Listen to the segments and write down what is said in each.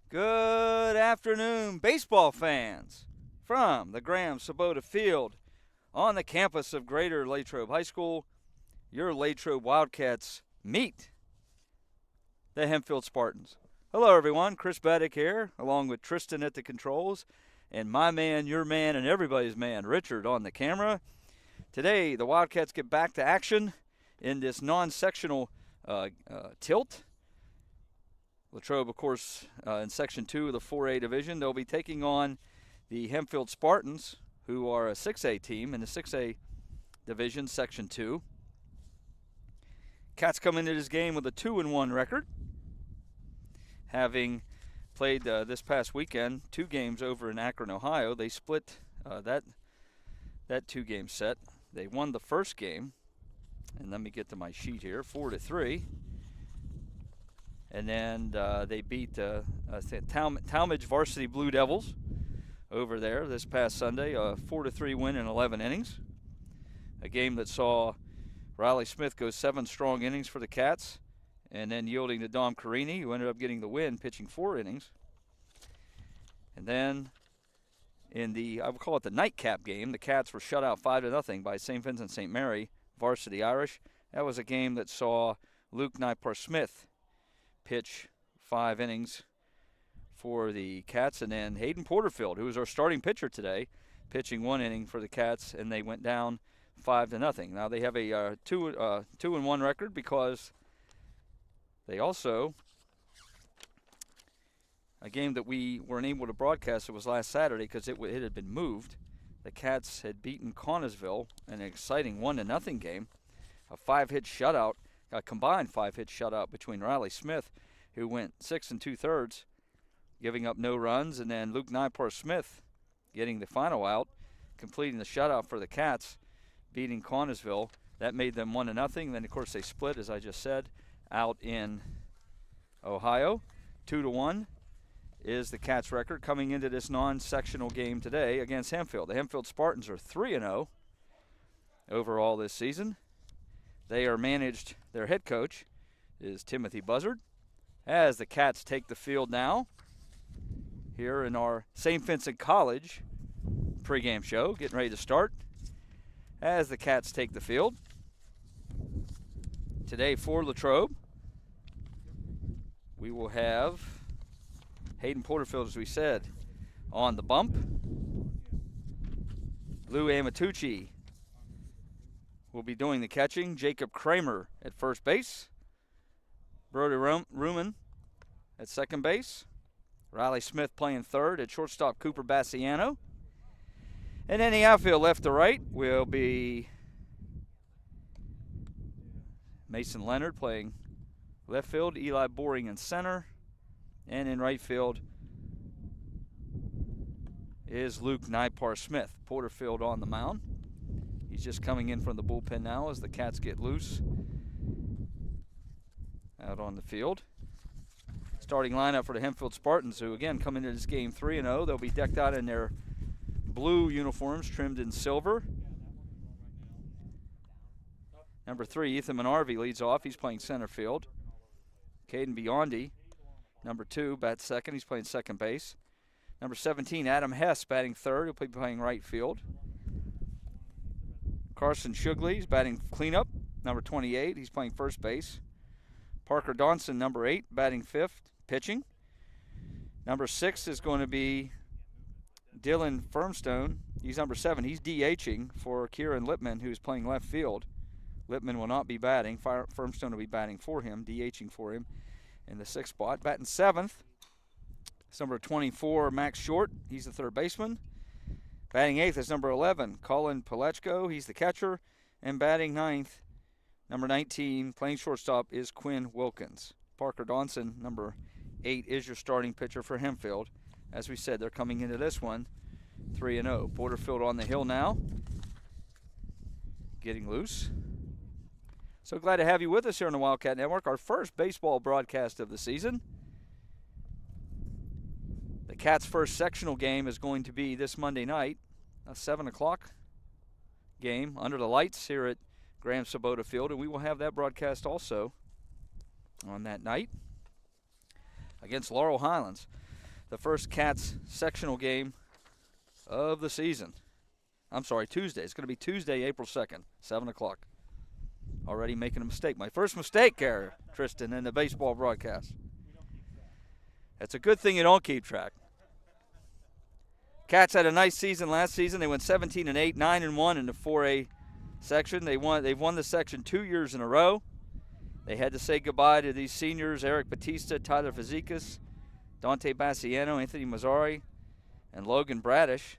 Good afternoon, baseball fans, from the Graham Sabota Field on the campus of Greater Latrobe High School. Your Latrobe Wildcats meet the Hempfield Spartans. Hello, everyone. Chris Baddick here, along with Tristan at the controls, and my man, your man, and everybody's man, Richard, on the camera. Today, the Wildcats get back to action in this non-sectional tilt. Latrobe, of course, in Section 2 of the 4A division, they'll be taking on the Hempfield Spartans, who are a 6A team in the 6A division, Section 2. Cats come into this game with a 2-1 record, having played this past weekend 2 games over in Akron, Ohio. They split that 2-game set. They won the first game, and let me get to my sheet here, 4-3. And then they beat Talmadge Varsity Blue Devils over there this past Sunday, a 4-3 win in 11 innings. A game that saw Riley Smith go 7 strong innings for the Cats, and then yielding to Dom Carini, who ended up getting the win, pitching 4 innings. And then in the, I would call it the nightcap game, the Cats were shut out 5-0 by St. Vincent St. Mary, Varsity Irish. That was a game that saw Luke Nypar-Smith pitch 5 innings for the Cats, and then Hayden Porterfield, who was our starting pitcher today, pitching 1 inning for the Cats, and they went down 5-0. Now they have a 2-1 record because they also, a game that we weren't able to broadcast, it was last Saturday because it had been moved. The Cats had beaten Connellsville in an exciting 1-0 game, a 5-hit shutout. A combined 5-hit shutout between Riley Smith, who went 6 2/3, giving up no runs, and then Luke Nypar-Smith getting the final out, completing the shutout for the Cats, beating Connellsville. That made them 1-0. Then, of course, they split, as I just said, out in Ohio. 2-1 is the Cats' record coming into this non-sectional game today against Hempfield. The Hempfield Spartans are 3-0 overall this season. They are managed, their head coach is Timothy Buzzard. As the Cats take the field now, here in our St. Vincent College pregame show, getting ready to start. As the Cats take the field, today for Latrobe, we will have Hayden Porterfield, as we said, on the bump. Lou Amatucci will be doing the catching. Jacob Kramer at first base. Brody Ruman at second base. Riley Smith playing third. At shortstop, Cooper Bassiano. And in the outfield, left to right, will be Mason Leonard playing left field. Eli Boring in center. And in right field is Luke Nypar-Smith. Porterfield on the mound. He's just coming in from the bullpen now as the Cats get loose out on the field. Starting lineup for the Hempfield Spartans, who again come into this game 3-0. They'll be decked out in their blue uniforms trimmed in silver. Number 3, Ethan Menarvi leads off. He's playing center field. Caden Biondi, number 2, bats second. He's playing second base. Number 17, Adam Hess, batting third. He'll be playing right field. Carson Shugley, he's batting cleanup, number 28. He's playing first base. Parker Donson, number 8, batting fifth, pitching. Number 6 is going to be Dylan Firmstone. He's number 7. He's DHing for Kieran Lippman, who's playing left field. Lippman will not be batting. Firmstone will be batting for him, DHing for him in the 6th spot. Batting 7th, it's number 24, Max Short. He's the third baseman. Batting 8th is number 11, Colin Palechko. He's the catcher. And batting 9th, number 19, playing shortstop, is Quinn Wilkins. Parker Donson, number 8, is your starting pitcher for Hempfield. As we said, they're coming into this one 3-0. Porterfield on the hill now, getting loose. So glad to have you with us here on the Wildcat Network. Our first baseball broadcast of the season. The Cats' first sectional game is going to be this Monday night, a 7 o'clock game under the lights here at Graham Sabota Field, and we will have that broadcast also on that night against Laurel Highlands. the first Cats sectional game of the season. I'm sorry, Tuesday. It's going to be Tuesday, April 2nd, 7 o'clock. Already making a mistake. My first mistake here, Tristan, in the baseball broadcast. It's a good thing you don't keep track. Cats had a nice season last season. They went 17-8, 9-1 in the 4A section. They've won the section 2 years in a row. They had to say goodbye to these seniors, Eric Batista, Tyler Fazekas, Dante Bassiano, Anthony Mazzari, and Logan Bradish.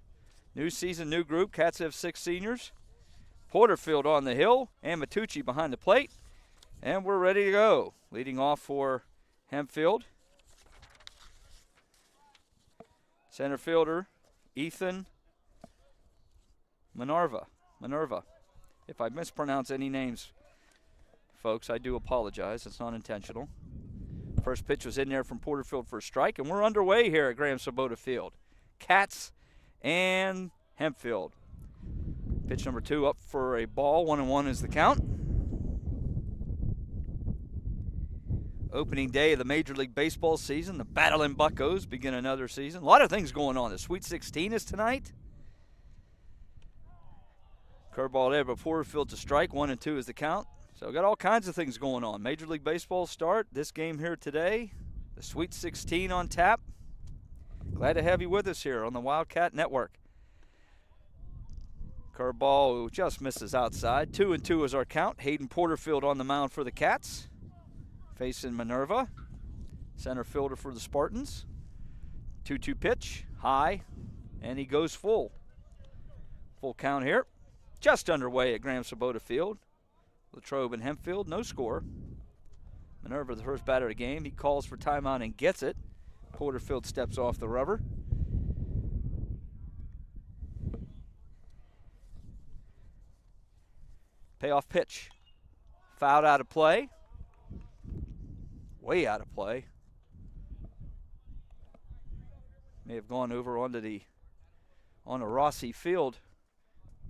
New season, new group. Cats have 6 seniors. Porterfield on the hill, and Matucci behind the plate. And we're ready to go. Leading off for Hempfield. Center fielder, Ethan Minerva. If I mispronounce any names, folks, I do apologize. It's not intentional. First pitch was in there from Porterfield for a strike, and we're underway here at Graham Sabota Field. Cats and Hempfield. Pitch number 2 up for a ball. 1-1 is the count. Opening day of the Major League Baseball season. The Battling Buccos begin another season. A lot of things going on. The Sweet 16 is tonight. Curveball there, but Porterfield to strike. 1-2 is the count. So got all kinds of things going on. Major League Baseball start. This game here today. The Sweet 16 on tap. Glad to have you with us here on the Wildcat Network. Curveball just misses outside. 2-2 is our count. Hayden Porterfield on the mound for the Cats. Facing Minerva. Center fielder for the Spartans. 2-2 pitch. High. And he goes full. Full count here. Just underway at Graham Sabota Field. Latrobe and Hempfield. No score. Minerva, the first batter of the game. He calls for timeout and gets it. Porterfield steps off the rubber. Payoff pitch. Fouled out of play. Way out of play. May have gone over on the Rossi Field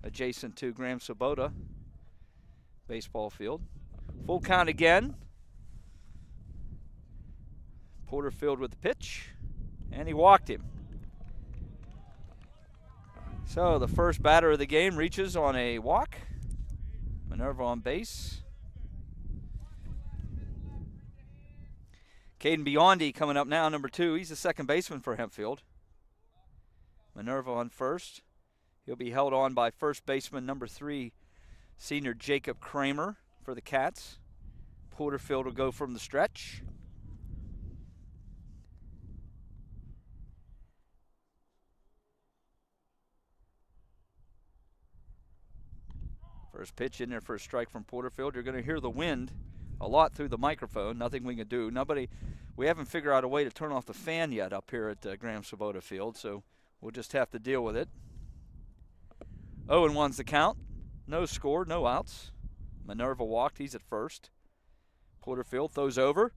adjacent to Graham Sabota baseball field. Full count again. Porterfield with the pitch, and he walked him. So the first batter of the game reaches on a walk. Minerva on base. Caden Biondi coming up now, number 2. He's the second baseman for Hempfield. Minerva on first. He'll be held on by first baseman number 3, senior Jacob Kramer for the Cats. Porterfield will go from the stretch. First pitch in there for a strike from Porterfield. You're going to hear the wind a lot through the microphone. Nothing we can do. We haven't figured out a way to turn off the fan yet up here at Graham Sabota Field, so we'll just have to deal with it. 0-1's the count. No score, no outs. Minerva walked. He's at first. Porterfield throws over.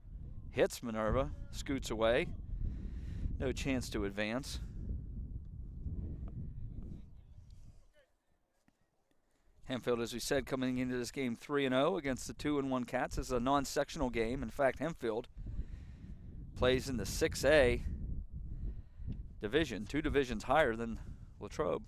Hits Minerva. Scoots away. No chance to advance. Hempfield, as we said, coming into this game 3-0 against the 2-1 Cats. This is a non-sectional game. In fact, Hempfield plays in the 6A division, 2 divisions higher than Latrobe.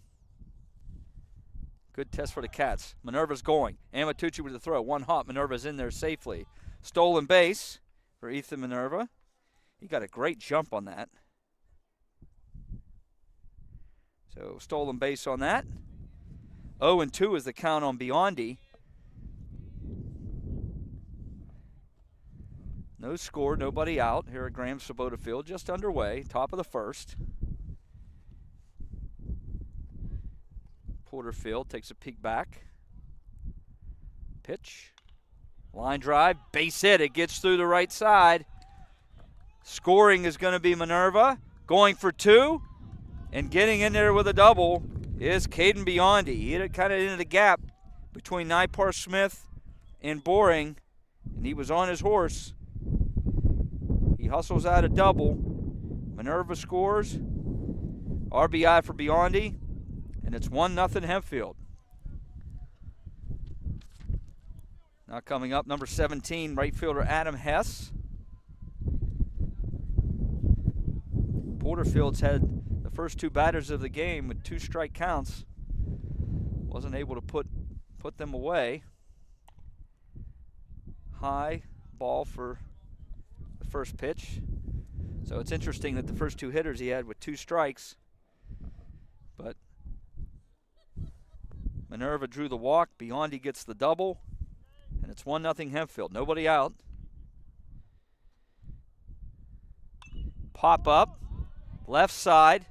Good test for the Cats. Minerva's going. Amatucci with the throw. One hop. Minerva's in there safely. Stolen base for Ethan Minerva. He got a great jump on that. So stolen base on that. 0-2 is the count on Biondi. No score, nobody out here at Graham Sabota Field. Just underway, top of the first. Porterfield takes a peek back. Pitch. Line drive, base hit. It gets through the right side. Scoring is going to be Minerva. Going for 2. And getting in there with a double is Caden Biondi. He hit it kind of into the gap between Nipar Smith and Boring. And he was on his horse. He hustles out a double. Minerva scores. RBI for Biondi. And it's 1-0 Hempfield. Now coming up, number 17, right fielder Adam Hess. Porterfield's had the first two batters of the game with 2 strike counts. Wasn't able to put them away. High ball for the first pitch. So it's interesting that the first 2 hitters he had with 2 strikes. But Minerva drew the walk. Biondi gets the double. And it's 1-0 Hempfield. Nobody out. Pop up. Left side.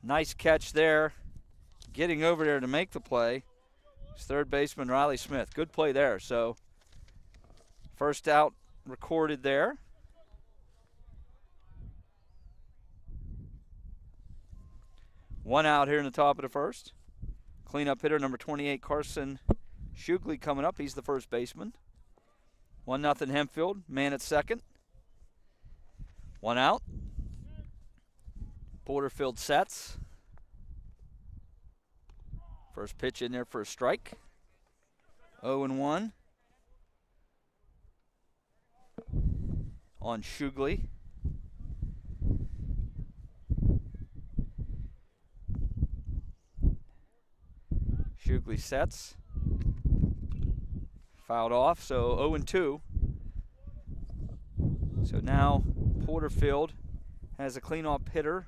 Nice catch there. Getting over there to make the play. It's third baseman Riley Smith. Good play there. So first out recorded there. One out here in the top of the first. Cleanup hitter number 28, Carson Shugley, coming up. He's the first baseman. 1-0 Hempfield. Man at second. One out. Porterfield sets. First pitch in there for a strike. 0-1 on Shugley. Shugley sets. Fouled off, so 0-2. So now Porterfield has a cleanup hitter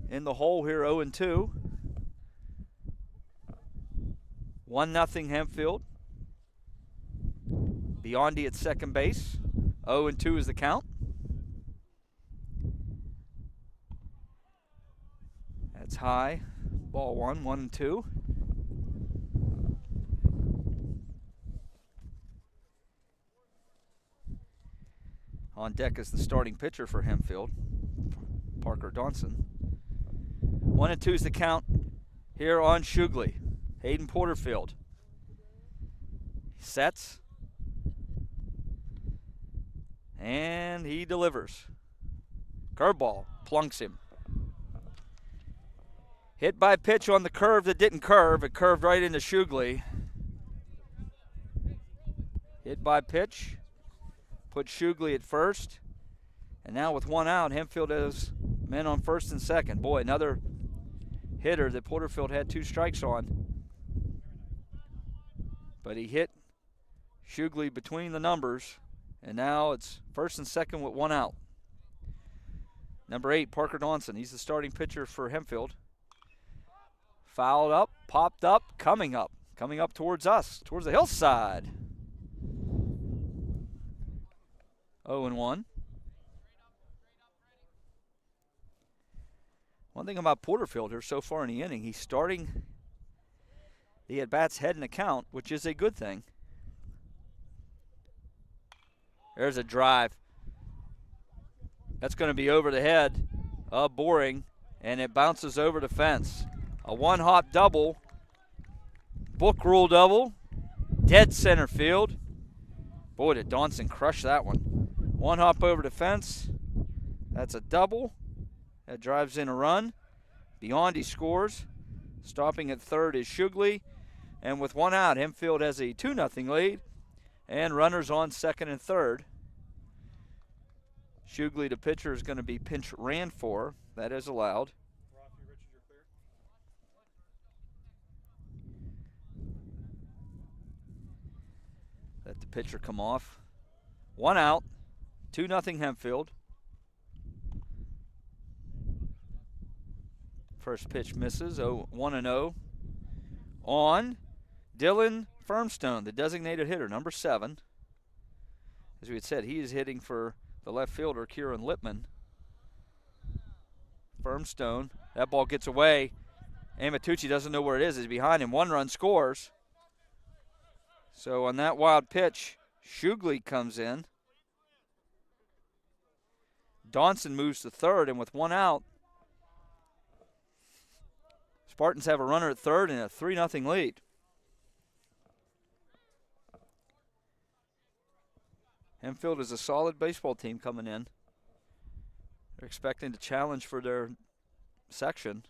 in the hole here, 0-2. 1-0 Hempfield. Biondi at second base. 0-2 is the count. That's high. Ball 1-2. On deck is the starting pitcher for Hempfield, Parker Donson. 1-2 is the count here on Shugley. Hayden Porterfield. He sets. And he delivers. Curveball. Plunks him. Hit by pitch on the curve that didn't curve. It curved right into Shugley. Hit by pitch. Put Shugley at first. And now with one out, Hempfield has men on first and second. Boy, another hitter that Porterfield had 2 strikes on. But he hit Shugley between the numbers. And now it's first and second with 1 out. Number 8, Parker Donson. He's the starting pitcher for Hempfield. Fouled up, popped up, coming up towards us, towards the hillside. 0-1. One thing about Porterfield here so far in the inning, he's starting the at-bats head in the count, which is a good thing. There's a drive. That's going to be over the head of Boring, and it bounces over the fence. A one-hop double, book rule double, dead center field. Boy, did Donson crush that one. One hop over the fence. That's a double. That drives in a run. Biondi scores. Stopping at third is Shugley. And with 1 out, Hempfield has a 2-0 lead. And runners on second and third. Shugley, the pitcher, is going to be pinch ran for. That is allowed. Let the pitcher come off. 1 out. 2-0 Hempfield. First pitch misses. 1-0 on Dylan Firmstone, the designated hitter, number 7. As we had said, he is hitting for the left fielder, Kieran Lippman. Firmstone, that ball gets away. Amatucci doesn't know where it is. He's behind him. 1 run scores. So on that wild pitch, Shugley comes in. Donson moves to third, and with 1 out, Spartans have a runner at third and a 3-0 lead. Hempfield is a solid baseball team coming in. They're expecting to challenge for their section.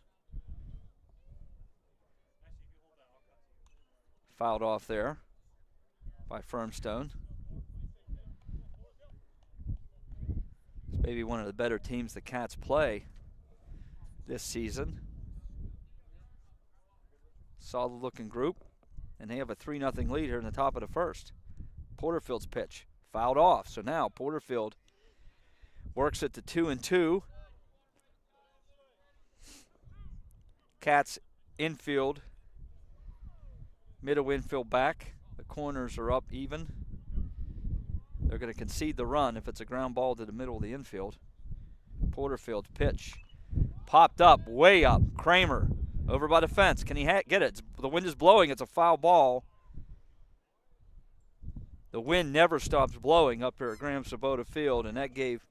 Fouled off there by Firmstone. Maybe one of the better teams the Cats play this season. Solid looking group. And they have a 3-0 lead here in the top of the first. Porterfield's pitch fouled off. So now Porterfield works it to 2-2. Cats infield, middle infield back. The corners are up even. They're going to concede the run if it's a ground ball to the middle of the infield. Porterfield's pitch popped up, way up. Kramer over by the fence. Can he get it? The wind is blowing. It's a foul ball. The wind never stops blowing up here at Graham Sabota Field, and that gave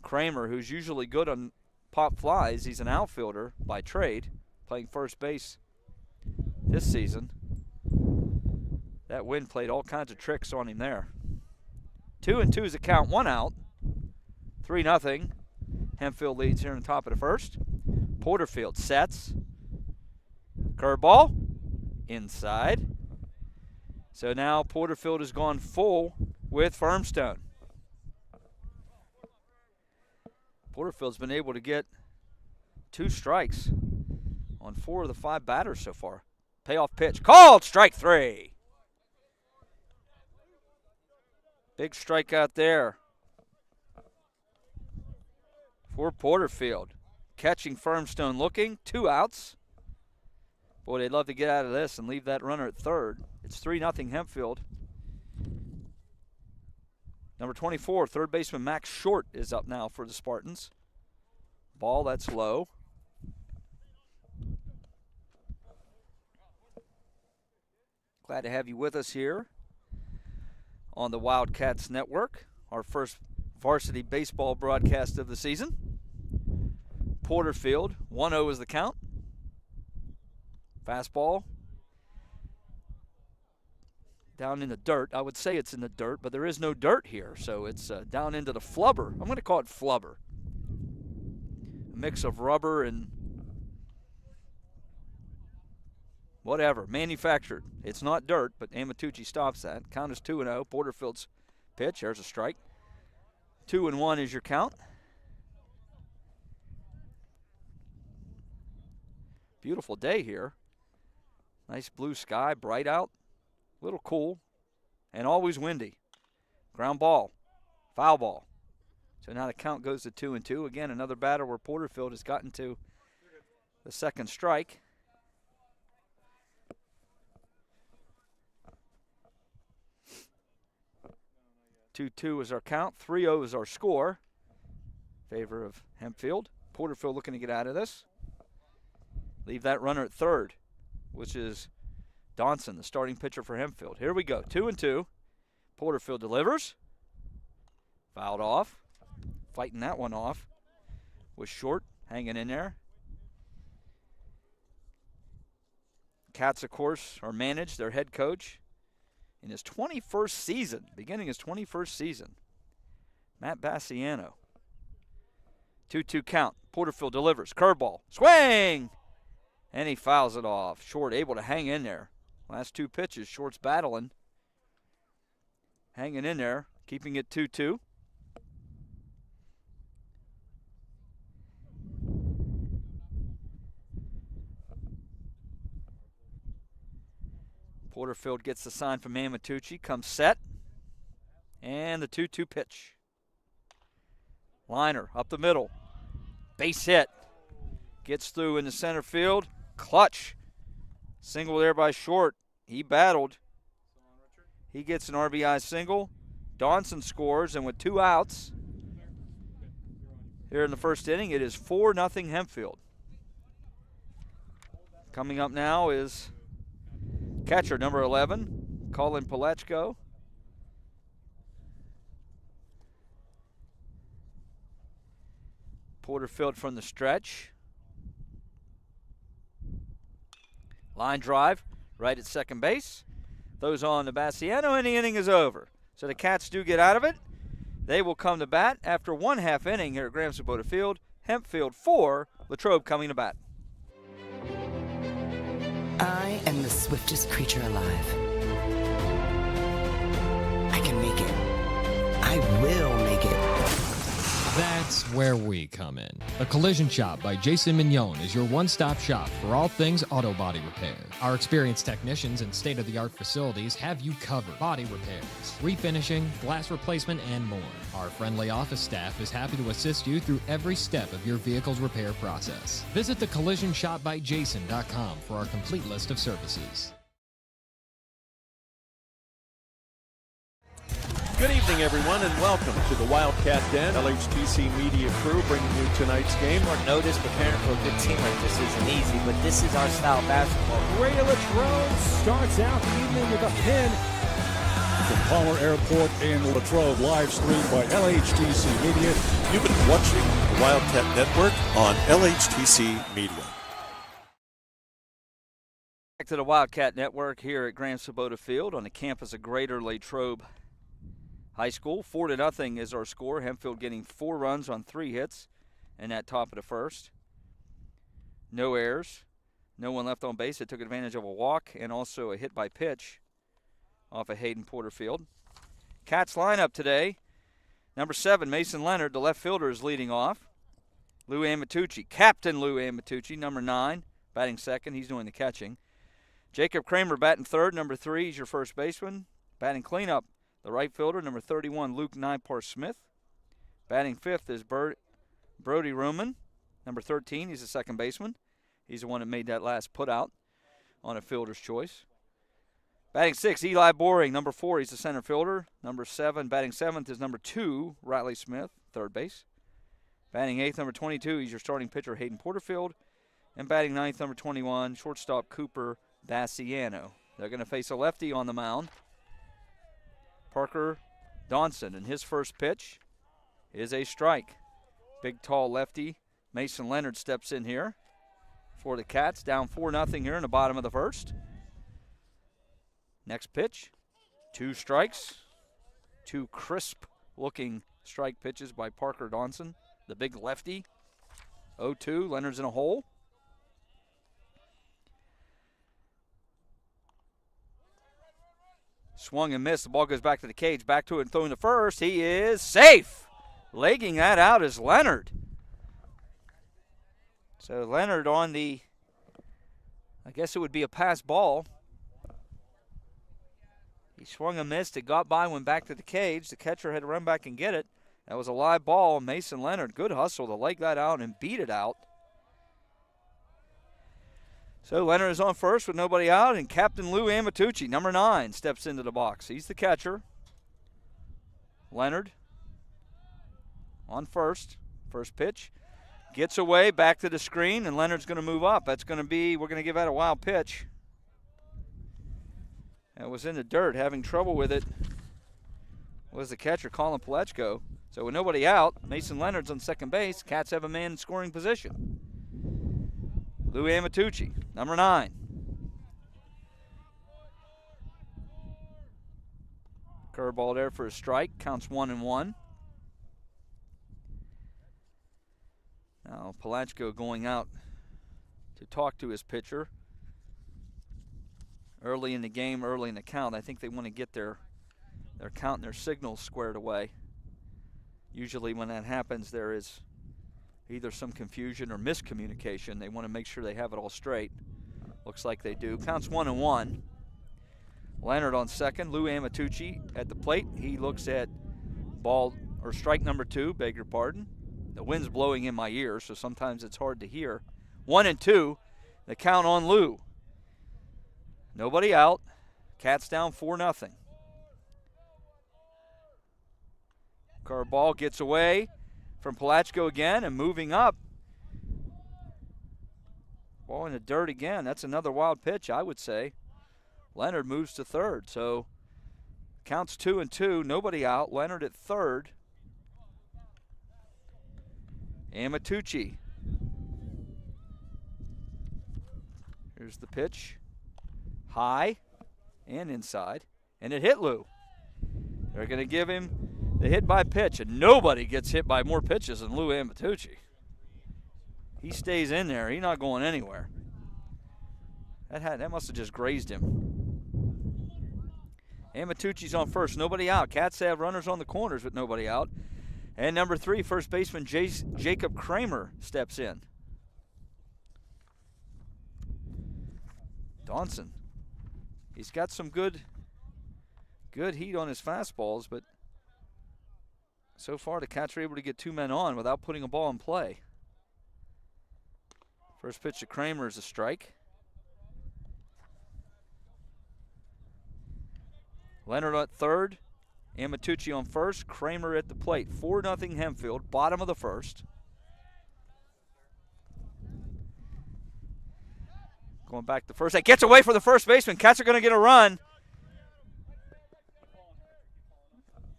Kramer, who's usually good on pop flies, he's an outfielder by trade, playing first base this season. That wind played all kinds of tricks on him there. 2-2 is the count, 1 out. 3-0. Hempfield leads here on the top of the first. Porterfield sets. Curveball. Inside. So now Porterfield has gone full with Firmstone. Porterfield's been able to get 2 strikes on 4 of the 5 batters so far. Payoff pitch. Called! Strike 3. Big strikeout there for Porterfield. Catching Firmstone looking. 2 outs. Boy, they'd love to get out of this and leave that runner at third. It's 3-0 Hempfield. Number 24, third baseman Max Short is up now for the Spartans. Ball that's low. Glad to have you with us here on the Wildcats Network, our first varsity baseball broadcast of the season. Porterfield, 1-0 is the count. Fastball. Down in the dirt. I would say it's in the dirt, but there is no dirt here, so it's down into the flubber. I'm going to call it flubber. A mix of rubber and whatever, manufactured. It's not dirt, but Amatucci stops that. Count is 2-0. Porterfield's pitch. There's a strike. 2-1 is your count. Beautiful day here. Nice blue sky, bright out. A little cool, and always windy. Ground ball, foul ball. So now the count goes to 2-2. Again, another batter where Porterfield has gotten to the second strike. Two is our count. 3-0 is our score. Favor of Hempfield. Porterfield looking to get out of this. Leave that runner at third, which is Donson, the starting pitcher for Hempfield. Here we go, 2-2. Porterfield delivers. Fouled off. Fighting that one off. Was Short hanging in there. Cats, of course, are managed. Their head coach in his 21st season, beginning his 21st season, Matt Bassiano. 2-2 count. Porterfield delivers. Curveball. Swing! And he fouls it off. Short able to hang in there. Last 2 pitches, Short's battling. Hanging in there, keeping it 2-2. Porterfield gets the sign from Amatucci, comes set. And the 2-2 pitch. Liner up the middle. Base hit. Gets through in the center field. Clutch. Single there by Short. He battled. He gets an RBI single. Donson scores, and with 2 outs here in the first inning, it is 4-0 Hempfield. Coming up now is catcher number 11, Colin Palechko. Porterfield from the stretch. Line drive, right at second base. Those on to Bassiano, and the inning is over. So the Cats do get out of it. They will come to bat after 1/2 inning here at Graham Sabota Field. Hempfield 4, Latrobe coming to bat. I am the swiftest creature alive. I can make it. I will make it. That's where we come in. The Collision Shop by Jason Mignon is your one-stop shop for all things auto body repair. Our experienced technicians and state-of-the-art facilities have you covered. Body repairs, refinishing, glass replacement, and more. Our friendly office staff is happy to assist you through every step of your vehicle's repair process. Visit thecollisionshopbyjason.com for our complete list of services. Good evening, everyone, and welcome to the Wildcat Den. LHTC Media Crew bringing you tonight's game. Short notice, preparing for a good team like this isn't easy, but this is our style of basketball. Ray Latrobe starts out the evening with a pin. From Palmer Airport in Latrobe, live streamed by LHTC Media. You've been watching the Wildcat Network on LHTC Media. Back to the Wildcat Network here at Grand Sabota Field on the campus of Greater Latrobe High School. 4-0 is our score. Hempfield getting 4 runs on 3 hits in that top of the first. No errors. No one left on base. It took advantage of a walk and also a hit by pitch off of Hayden Porterfield. Cats lineup today. Number 7, Mason Leonard, the left fielder, is leading off. Lou Amatucci, Captain Lou Amatucci, number 9, batting second. He's doing the catching. Jacob Kramer batting third. Number 3 is your first baseman. Batting cleanup, the right fielder, number 31, Luke Nypar-Smith. Batting fifth is Brody Roman, number 13. He's the second baseman. He's the one that made that last put out on a fielder's choice. Batting sixth, Eli Boring, number 4. He's the center fielder. Number 7, batting seventh is number 2, Riley Smith, third base. Batting eighth, number 22, he's your starting pitcher, Hayden Porterfield. And batting ninth, number 21, shortstop Cooper Bassiano. They're going to face a lefty on the mound, Parker Donson, and his first pitch is a strike. Big, tall lefty Mason Leonard steps in here for the Cats, down 4-0 here in the bottom of the first. Next pitch, 2 strikes, 2 crisp-looking strike pitches by Parker Donson, the big lefty. 0-2, Leonard's in a hole. Swung and missed. The ball goes back to the cage. Back to it and throwing to first. He is safe. Legging that out is Leonard. So Leonard on the, I guess it would be a pass ball. He swung and missed. It got by, went back to the cage. The catcher had to run back and get it. That was a live ball. Mason Leonard, good hustle to leg that out and beat it out. So Leonard is on first with nobody out, and Captain Lou Amatucci, number 9, steps into the box. He's the catcher. Leonard on first. First pitch. Gets away, back to the screen, and Leonard's going to move up. That's going to be, we're going to give that a wild pitch. That was in the dirt, having trouble with it was the catcher, Colin Palechko. So with nobody out, Mason Leonard's on second base. Cats have a man in scoring position. Lou Amatucci, number 9. Curveball there for a strike. Counts 1-1. Now Palachko going out to talk to his pitcher. Early in the game, early in the count. I think they want to get their count and their signals squared away. Usually when that happens, there is either some confusion or miscommunication. They want to make sure they have it all straight. Looks like they do. Counts 1-1. Leonard on second. Lou Amatucci at the plate. He looks at ball, or strike number 2, beg your pardon. The wind's blowing in my ears, so sometimes it's hard to hear. 1-2. The count on Lou. Nobody out. Cats down 4-0. Curveball gets away from Palachko again and moving up. Ball in the dirt again. That's another wild pitch, I would say. Leonard moves to third, so counts 2-2. Nobody out. Leonard at third. Amatucci. Here's the pitch. High and inside. And it hit Lou. They're going to give him the hit by pitch, and nobody gets hit by more pitches than Lou Amatucci. He stays in there. He's not going anywhere. That must have just grazed him. Amatucci's on first. Nobody out. Cats have runners on the corners with nobody out. And number 3, first baseman Jacob Kramer steps in. Donson, he's got some good heat on his fastballs, but so far the Cats are able to get 2 men on without putting a ball in play. First pitch to Kramer is a strike. Leonard at third, Amatucci on first, Kramer at the plate. 4-0 Hempfield, bottom of the first. Going back to first. That gets away from the first baseman. Cats are going to get a run.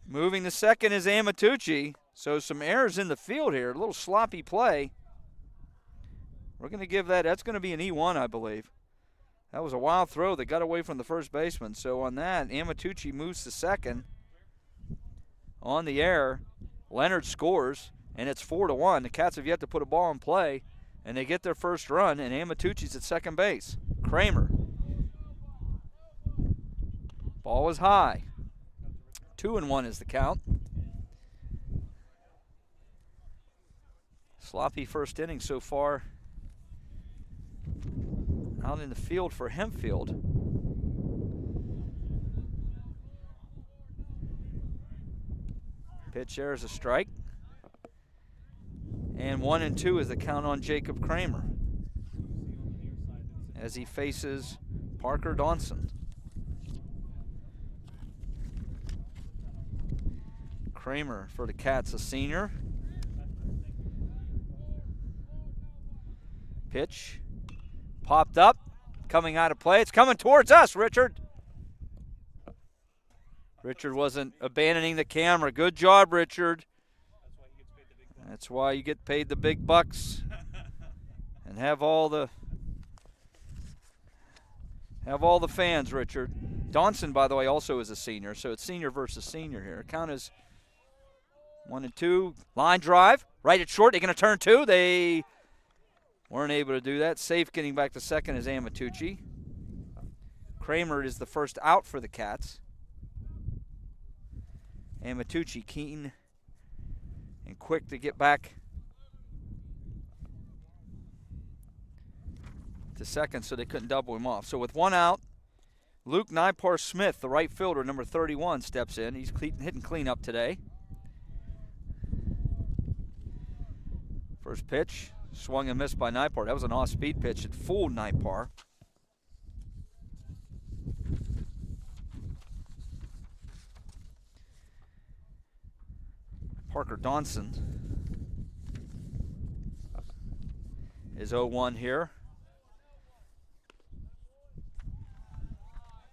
Moving to second is Amatucci. So some errors in the field here. A little sloppy play. We're going to give that's going to be an E1, I believe. That was a wild throw that got away from the first baseman. So on that, Amatucci moves to second. On the error, Leonard scores, and it's 4-1. The Cats have yet to put a ball in play, and they get their first run, and Amatucci's at second base. Kramer. Ball is high. 2-1 is the count. Sloppy first inning so far out in the field for Hempfield. Pitch there is a strike. And 1-2 is the count on Jacob Kramer as he faces Parker Donson. Kramer for the Cats, a senior. Pitch popped up, coming out of play. It's coming towards us, Richard. Richard wasn't abandoning the camera. Good job, Richard. That's why you get paid the big bucks and have all the fans, Richard. Donson, by the way, also is a senior, so it's senior versus senior here. Count is 1-2. Line drive, right at short. They're going to turn 2. They weren't able to do that. Safe getting back to second is Amatucci. Kramer is the first out for the Cats. Amatucci keen and quick to get back to second so they couldn't double him off. So with 1 out, Luke Nipar-Smith, the right fielder, number 31, steps in. He's hitting cleanup today. First pitch, swung and missed by Nipar. That was an off-speed pitch. It fooled Nipar. Parker Donson is 0-1 here.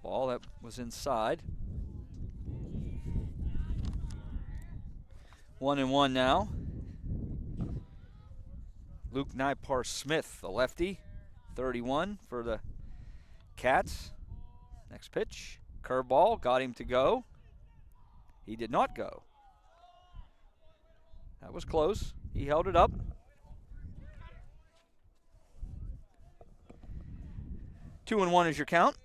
Ball that was inside. 1-1 now. Luke Nipar-Smith, the lefty, 31 for the Cats. Next pitch, curveball, got him to go. He did not go. That was close. He held it up. 2-1 is your count.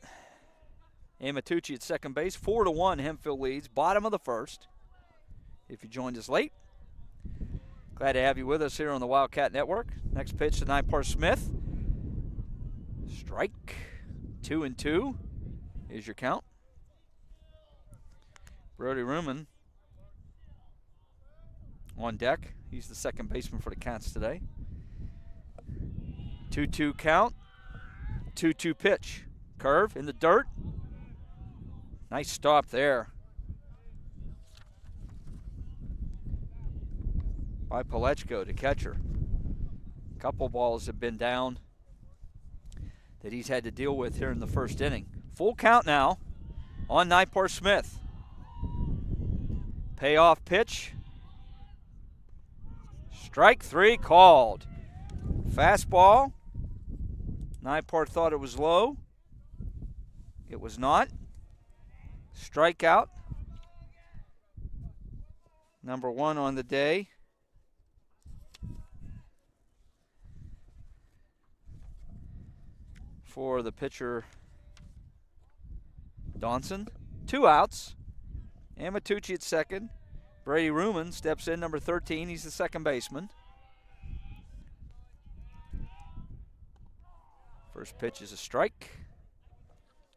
Amatucci at second base. 4-1 Hempfield leads. Bottom of the first. If you joined us late, glad to have you with us here on the Wildcat Network. Next pitch to Nipar-Smith. Strike. 2-2 is your count. Brody Ruman on deck. He's the second baseman for the Cats today. 2-2 count. 2-2 pitch. Curve in the dirt. Nice stop there by Palechko, the catcher. Couple balls have been down that he's had to deal with here in the first inning. Full count now on Nipar-Smith. Payoff pitch. Strike 3 called. Fastball. Nipar thought it was low. It was not. Strikeout. Number 1 on the day. For the pitcher, Donson. 2 outs. Amatucci at second. Brady Ruman steps in, number 13. He's the second baseman. First pitch is a strike.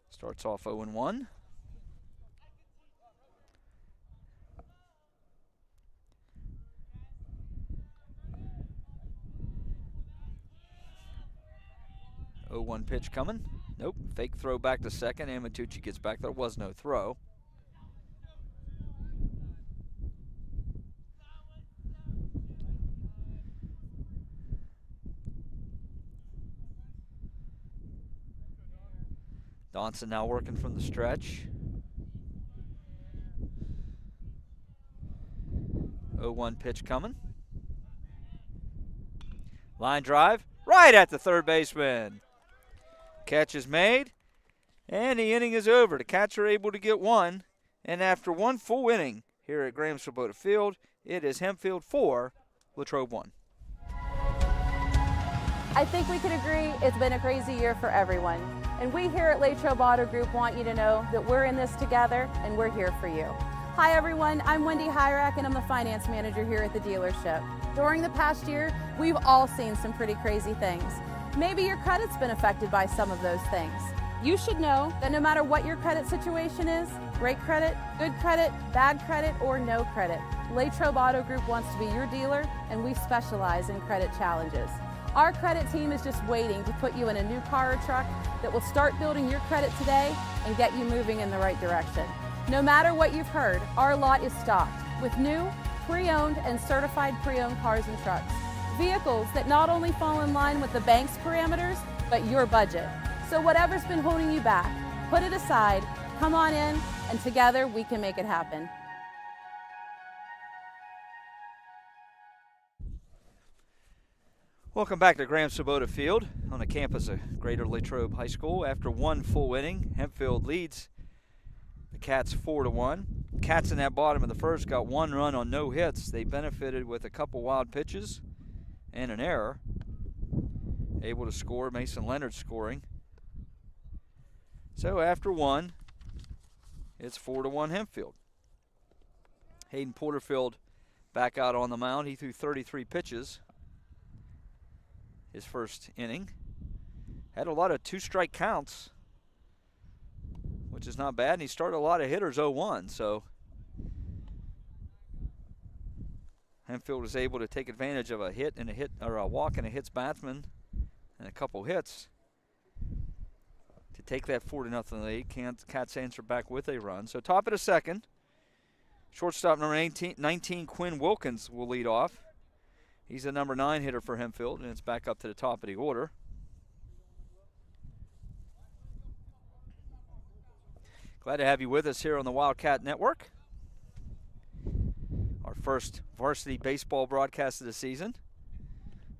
Starts off 0-1. Oh, 1 pitch coming. Nope. Fake throw back to second. Amatucci gets back. There was no throw. Donson now working from the stretch. 0-1 pitch coming. Line drive right at the third baseman. Catch is made, and the inning is over. The Cats are able to get one, and after one full inning here at Graham-Swoboda Field, it is Hempfield 4, Latrobe 1. I think we could agree it's been a crazy year for everyone. And we here at Latrobe Auto Group want you to know that we're in this together and we're here for you. Hi everyone, I'm Wendy Hyrak and I'm the finance manager here at the dealership. During the past year, we've all seen some pretty crazy things. Maybe your credit's been affected by some of those things. You should know that no matter what your credit situation is, great credit, good credit, bad credit, or no credit, Latrobe Auto Group wants to be your dealer and we specialize in credit challenges. Our credit team is just waiting to put you in a new car or truck that will start building your credit today and get you moving in the right direction. No matter what you've heard, our lot is stocked with new, pre-owned, and certified pre-owned cars and trucks. Vehicles that not only fall in line with the bank's parameters, but your budget. So whatever's been holding you back, put it aside, come on in, and together we can make it happen. Welcome back to Graham-Swoboda Field on the campus of Greater Latrobe High School. After one full inning, Hempfield leads the Cats 4-1. Cats in that bottom of the first got one run on no hits. They benefited with a couple wild pitches and an error. Able to score, Mason Leonard scoring. So after one, it's 4-1 Hempfield. Hayden Porterfield back out on the mound. He threw 33 pitches his first inning. Had a lot of two-strike counts, which is not bad, and he started a lot of hitters 0-1, so Hempfield was able to take advantage of a hit and a hit, or a walk and a hits batsman and a couple hits to take that 4-0 lead. Cats answer back with a run. So top of the second, shortstop number 19 Quinn Wilkins will lead off. He's the number 9 hitter for Hempfield, and it's back up to the top of the order. Glad to have you with us here on the Wildcat Network. Our first varsity baseball broadcast of the season.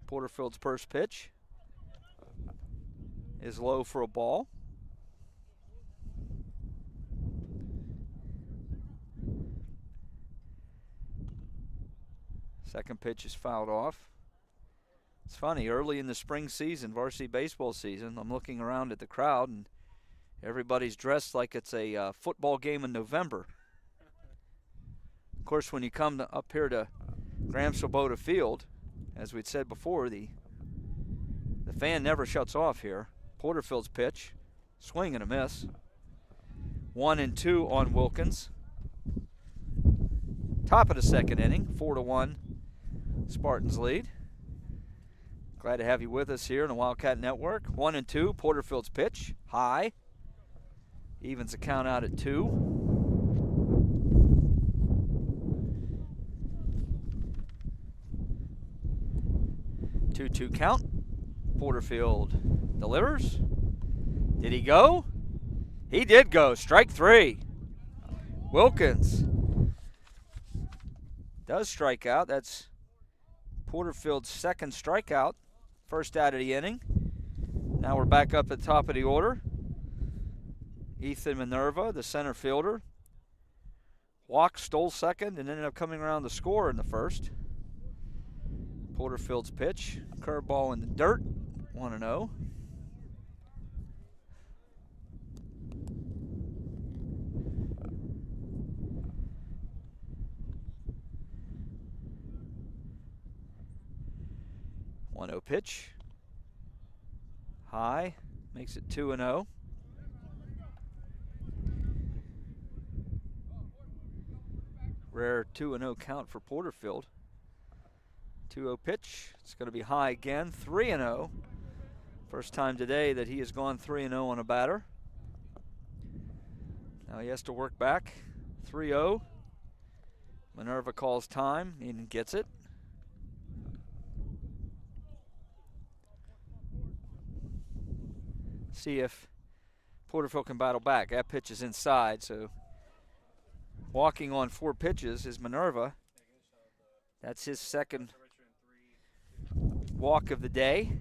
Porterfield's first pitch is low for a ball. Second pitch is fouled off. It's funny, early in the spring season, varsity baseball season, I'm looking around at the crowd and everybody's dressed like it's a football game in November. Of course, when you come up here to Graham-Swoboda Field, as we'd said before, the fan never shuts off here. Porterfield's pitch, swing and a miss. 1-2 on Wilkins. Top of the second inning, 4-1 Spartans lead. Glad to have you with us here on the Wildcat Network. 1-2, Porterfield's pitch, high. Evens the count out at 2. Two count. Porterfield delivers. Did he go? He did go. Strike 3. Wilkins does strike out. That's Porterfield's second strikeout. First out of the inning. Now we're back up at the top of the order. Ethan Minerva, the center fielder. Walked, stole second, and ended up coming around to score in the first. Porterfield's pitch. Curveball in the dirt. 1-0. pitch. High. Makes it 2-0. Rare 2-0 count for Porterfield. 2-0 pitch. It's going to be high again. 3-0. First time today that he has gone 3-0 on a batter. Now he has to work back. 3-0. Minerva calls time and gets it. See if Porterfield can battle back. That pitch is inside, so walking on 4 pitches is Minerva. That's his second walk of the day.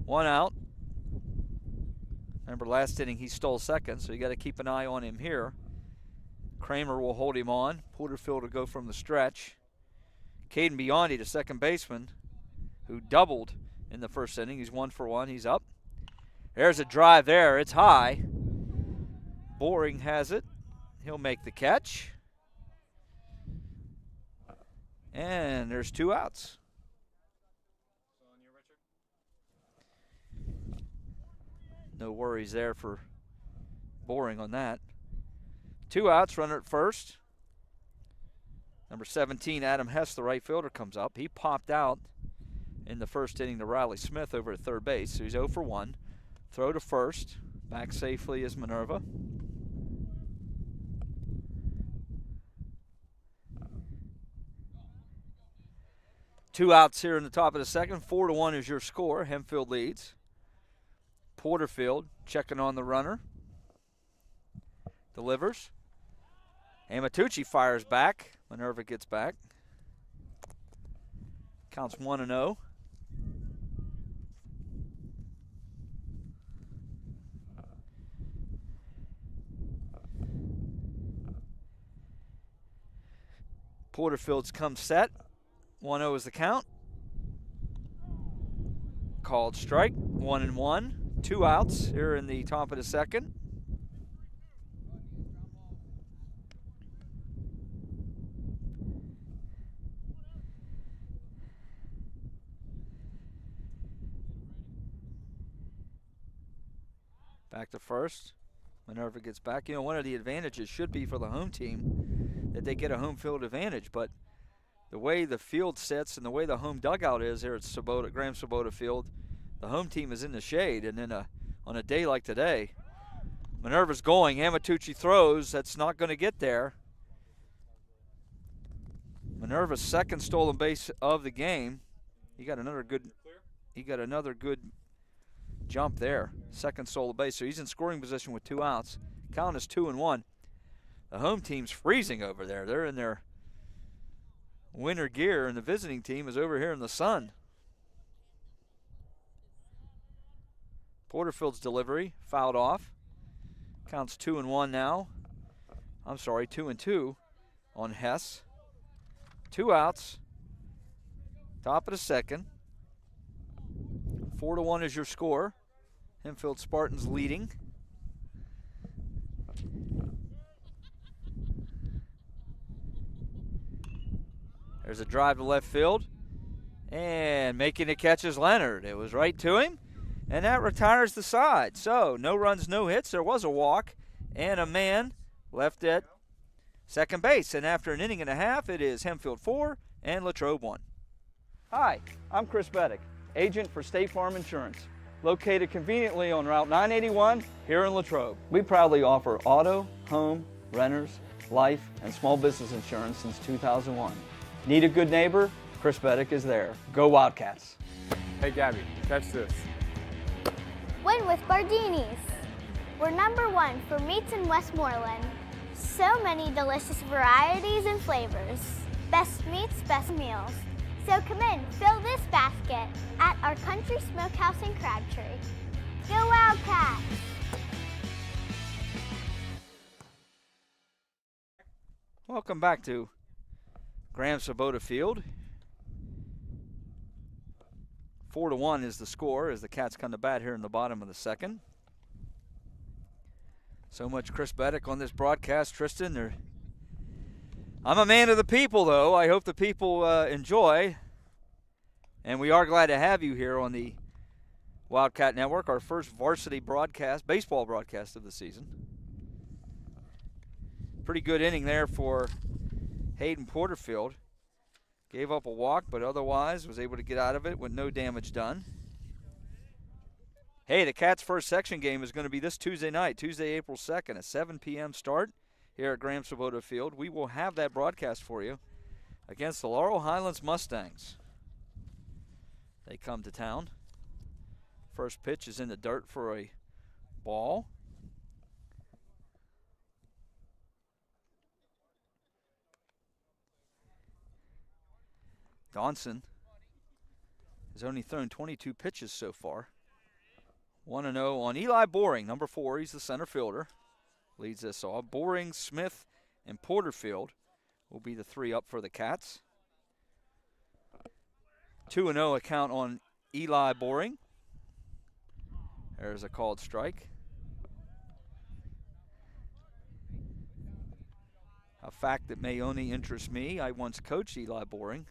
1 out. Remember last inning he stole second, so you got to keep an eye on him here. Kramer will hold him on. Porterfield will go from the stretch. Caden Biondi, the second baseman, who doubled in the first inning. He's 1 for 1. He's up. There's a drive there. It's high. Boring has it. He'll make the catch. And there's 2 outs. No worries there for Boring on that. 2 outs, runner at first. Number 17, Adam Hess, the right fielder, comes up. He popped out in the first inning to Riley Smith over at third base, so he's 0 for 1. Throw to first. Back safely is Minerva. Two outs here in the top of the second. 4-1 is your score. Hempfield leads. Porterfield checking on the runner. Delivers. Amatucci fires back. Minerva gets back. Counts 1-0. Porterfield's come set. 1-0 is the count. Called strike. 1-1. 2 outs here in the top of the second. Back to first. Minerva gets back. You know, one of the advantages should be for the home team that they get a home field advantage, but the way the field sits and the way the home dugout is here at Graham Sabota Field, the home team is in the shade, and then on a day like today, Minerva's going. Amatucci throws. That's not going to get there. Minerva's second stolen base of the game. He got another good jump there. Second stolen base. So he's in scoring position with 2 outs. Count is 2-1. The home team's freezing over there. They're in their winter gear, and the visiting team is over here in the sun. Porterfield's delivery fouled off. Counts 2-1 now. I'm sorry, 2-2 on Hess. 2 outs. Top of the second. 4-1 is your score. Hempfield Spartans leading. There's a drive to left field. And making the catch is Leonard. It was right to him. And that retires the side. So, no runs, no hits. There was a walk and a man left at second base. And after an inning and a half, it is Hempfield 4 and Latrobe 1. Hi, I'm Chris Beddick, agent for State Farm Insurance, located conveniently on Route 981 here in Latrobe. We proudly offer auto, home, renters, life, and small business insurance since 2001. Need a good neighbor? Chris Beddick is there. Go Wildcats. Hey Gabby, catch this. Win with Bardini's. We're #1 for meats in Westmoreland. So many delicious varieties and flavors. Best meats, best meals. So come in, fill this basket at our Country Smokehouse in Crabtree. Go Wildcats! Welcome back to Graham Sabota Field. 4-1 is the score as the Cats come to bat here in the bottom of the second. So much Chris Beddick on this broadcast, Tristan. I'm a man of the people, though. I hope the people enjoy And we are glad to have you here on the Wildcat Network, our first varsity broadcast, baseball broadcast of the season. Pretty good inning there for Hayden Porterfield. Gave up a walk, but otherwise was able to get out of it with no damage done. Hey, the Cats' first section game is going to be this Tuesday night, Tuesday, April 2nd, a 7 p.m. start here at Graham Swoboda Field. We will have that broadcast for you against the Laurel Highlands Mustangs. They come to town. First pitch is in the dirt for a ball. Donson has only thrown 22 pitches so far. 1-0 on Eli Boring, number 4. He's the center fielder. Leads this off. Boring, Smith, and Porterfield will be the 3 up for the Cats. 2-0 account on Eli Boring. There's a called strike. A fact that may only interest me, I once coached Eli Boring.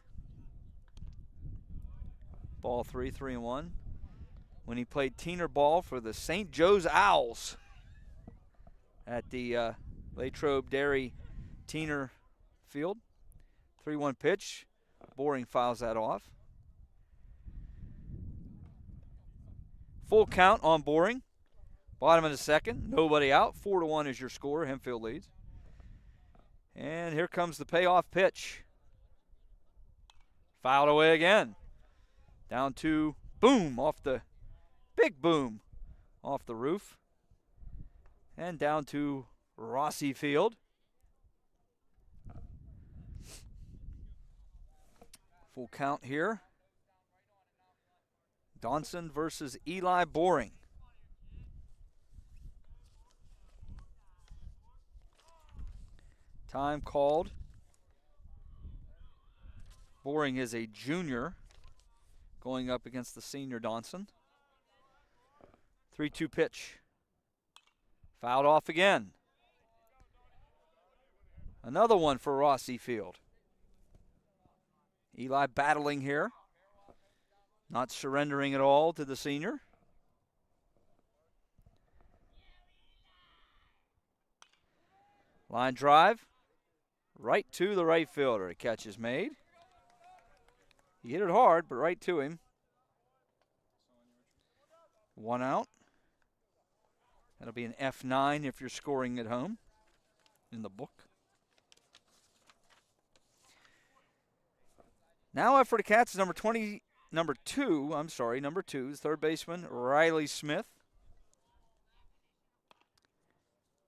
Ball 3-1. When he played teener ball for the St. Joe's Owls at the Latrobe Dairy Teener Field. 3-1 pitch. Boring fouls that off. Full count on Boring. Bottom of the second. Nobody out. 4-1 is your score. Hempfield leads. And here comes the payoff pitch. Fouled away again. Down to Boom off the big Boom off the roof. And down to Rossi Field. Full count here. Donson versus Eli Boring. Time called. Boring is a junior going up against the senior Donson. 3-2 pitch. Fouled off again. Another one for Rossi Field. Eli battling here. Not surrendering at all to the senior. Line drive. Right to the right fielder. A catch is made. He hit it hard, but right to him. 1 out. That'll be an F9 if you're scoring at home in the book. Now up for the Cats is number 2 is third baseman Riley Smith.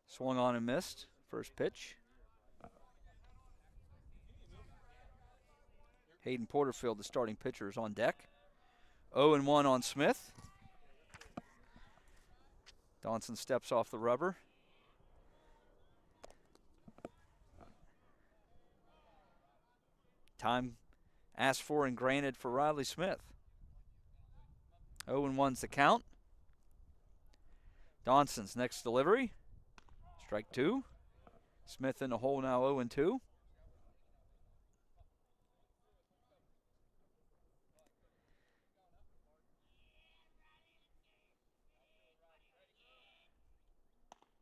Swung on and missed. First pitch. Hayden Porterfield, the starting pitcher, is on deck. 0-1 on Smith. Donson steps off the rubber. Time asked for and granted for Riley Smith. 0-1's the count. Donson's next delivery. Strike 2. Smith in the hole now, 0-2.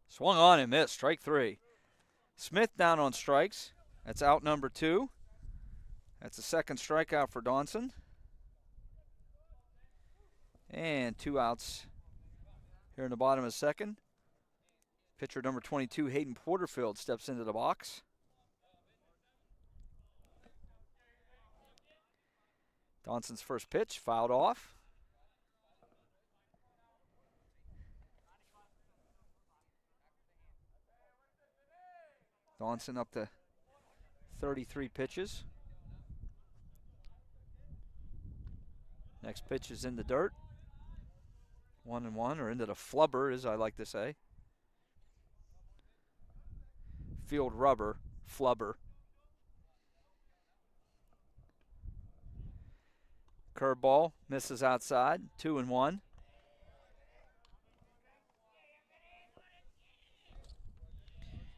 Swung on and missed. Strike 3. Smith down on strikes. That's out number 2. That's the second strikeout for Donson. And 2 outs here in the bottom of the second. Pitcher number 22, Hayden Porterfield, steps into the box. Donson's first pitch fouled off. Donson up to 33 pitches. Next pitch is in the dirt. 1-1, or into the flubber, as I like to say. Field rubber, flubber. Curveball, misses outside, 2-1.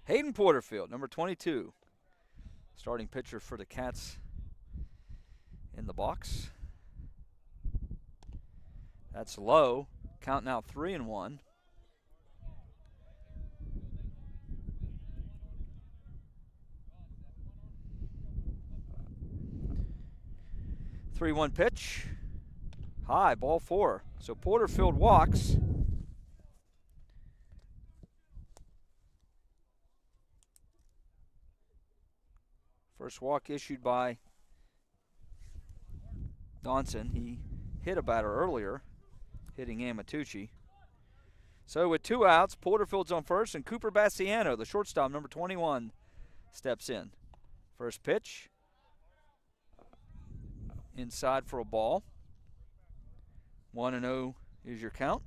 Hayden Porterfield, number 22. Starting pitcher for the Cats in the box. That's low. Count now 3-1. Three-one pitch. High, ball 4. So Porterfield walks. First walk issued by Donson. He hit a batter earlier, hitting Amatucci. So with 2 outs, Porterfield's on first, and Cooper Bassiano, the shortstop, number 21, steps in. First pitch. Inside for a ball. 1-0 is your count.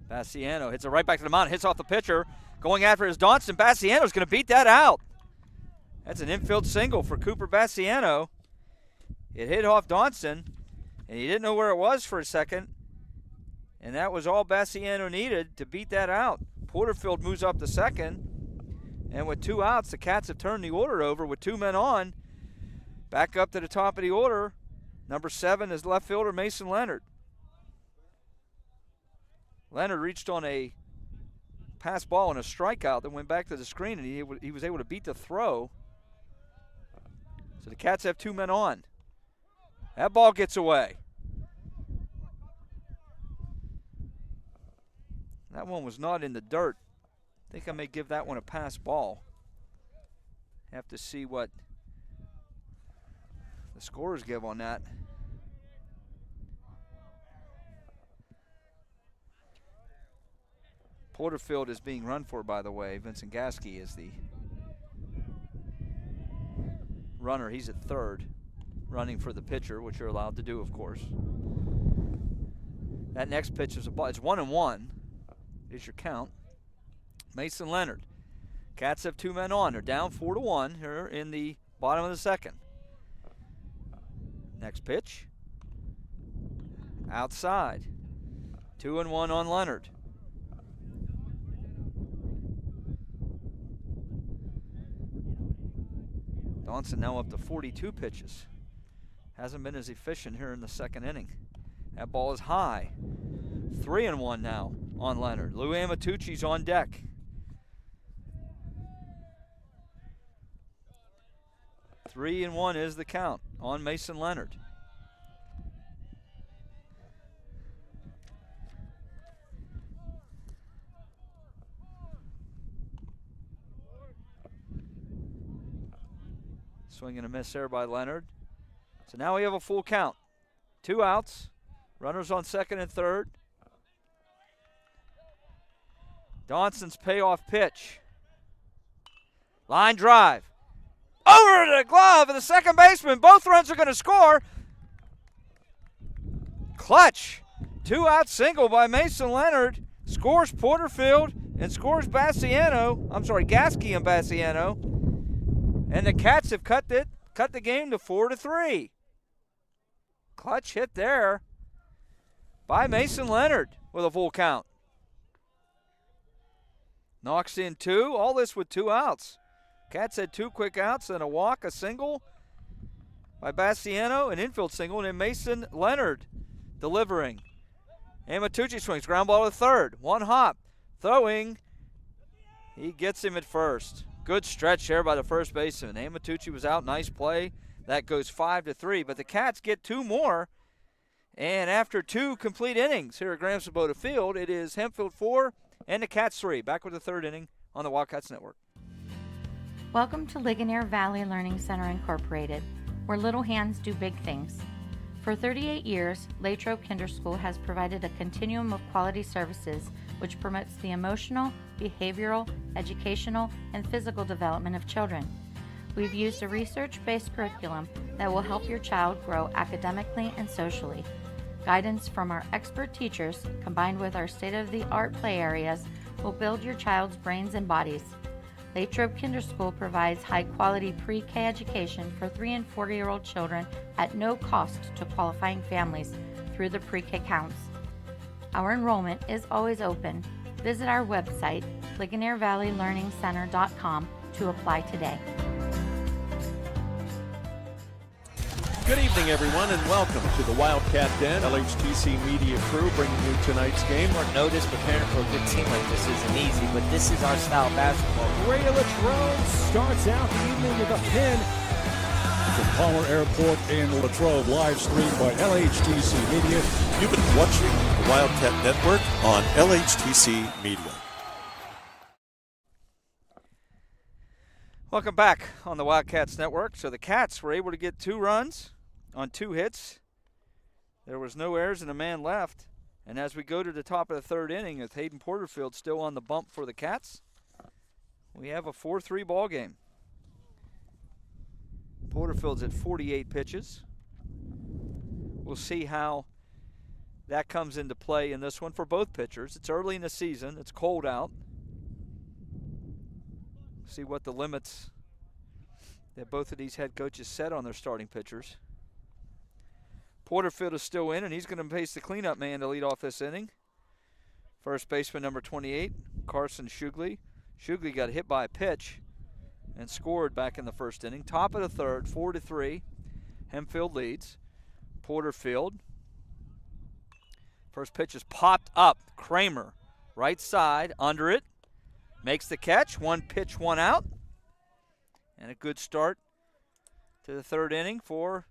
Bassiano hits it right back to the mound, hits off the pitcher. Going after his Donson. Bassiano's going to beat that out. That's an infield single for Cooper Bassiano. It hit off Donson, and he didn't know where it was for a second. And that was all Bassiano needed to beat that out. Porterfield moves up to second. And with 2 outs, the Cats have turned the order over with 2 men on. Back up to the top of the order. Number 7 is left fielder Mason Leonard. Leonard reached on a pass ball and a strikeout that went back to the screen, and he was able to beat the throw. So the Cats have 2 men on. That ball gets away. That one was not in the dirt. I think I may give that one a pass ball. Have to see what the scorers give on that. Porterfield is being run for, by the way. Vincent Gasky is the runner. He's at third, running for the pitcher, which you're allowed to do, of course. That next pitch is a ball. It's 1-1 is your count. Mason Leonard. Cats have 2 men on. They're down 4-1 here in the bottom of the second. Next pitch. Outside. 2-1 on Leonard. Donson now up to 42 pitches. Hasn't been as efficient here in the second inning. That ball is high. 3-1 now on Leonard. Lou Amatucci's on deck. Three and 1 is the count on Mason Leonard. Swing and a miss there by Leonard. So now we have a full count. 2 outs. Runners on second and third. Donson's payoff pitch. Line drive. Over the glove of the second baseman. Both runs are going to score. Clutch. 2-out single by Mason Leonard. Scores Porterfield and scores Bassiano. I'm sorry, Gasky and Bassiano. And the Cats have cut the game to 4-3. Clutch hit there by Mason Leonard with a full count. Knocks in 2. All this with 2 outs. Cats had 2 quick outs and a walk, a single by Bassiano, an infield single, and then Mason Leonard delivering. Amatucci swings, ground ball to third. 1 hop. Throwing. He gets him at first. Good stretch there by the first baseman. Amatucci was out. Nice play. That goes 5-3. But the Cats get 2 more. And after 2 complete innings here at Graham Sabota Field, it is Hempfield 4 and the Cats 3. Back with the 3rd inning on the Wildcats Network. Welcome to Ligonier Valley Learning Center Incorporated, where little hands do big things. For 38 years, Latrobe Kinderschool has provided a continuum of quality services which promotes the emotional, behavioral, educational, and physical development of children. We've used a research-based curriculum that will help your child grow academically and socially. Guidance from our expert teachers, combined with our state-of-the-art play areas, will build your child's brains and bodies. Latrobe Kinderschool provides high-quality pre-K education for 3- and 4-year-old children at no cost to qualifying families through the pre-K counts. Our enrollment is always open. Visit our website, LigionierValleyLearningCenter.com, to apply today. Good evening, everyone, and welcome to the Wildcat Den. LHTC Media Crew bringing you tonight's game. Short notice, preparing for a good team like this isn't easy, but this is our style of basketball. Radio Latrobe starts out the evening with a pin from Palmer Airport in Latrobe, live streamed by LHTC Media. You've been watching the Wildcat Network on LHTC Media. Welcome back on the Wildcats Network. So the Cats were able to get 2 runs on 2 hits. There was no errors and a man left. And as we go to the top of the 3rd inning with Hayden Porterfield still on the bump for the Cats, we have a 4-3 ball game. Porterfield's at 48 pitches. We'll see how that comes into play in this one for both pitchers. It's early in the season. It's cold out. See what the limits that both of these head coaches set on their starting pitchers. Porterfield is still in, and he's going to face the cleanup man to lead off this inning. First baseman number 28, Carson Shugley. Shugley got hit by a pitch and scored back in the 1st inning. Top of the 3rd, 4-3. Hempfield leads. Porterfield. First pitch is popped up. Kramer, right side, under it. Makes the catch. 1 pitch, 1 out. And a good start to the 3rd inning for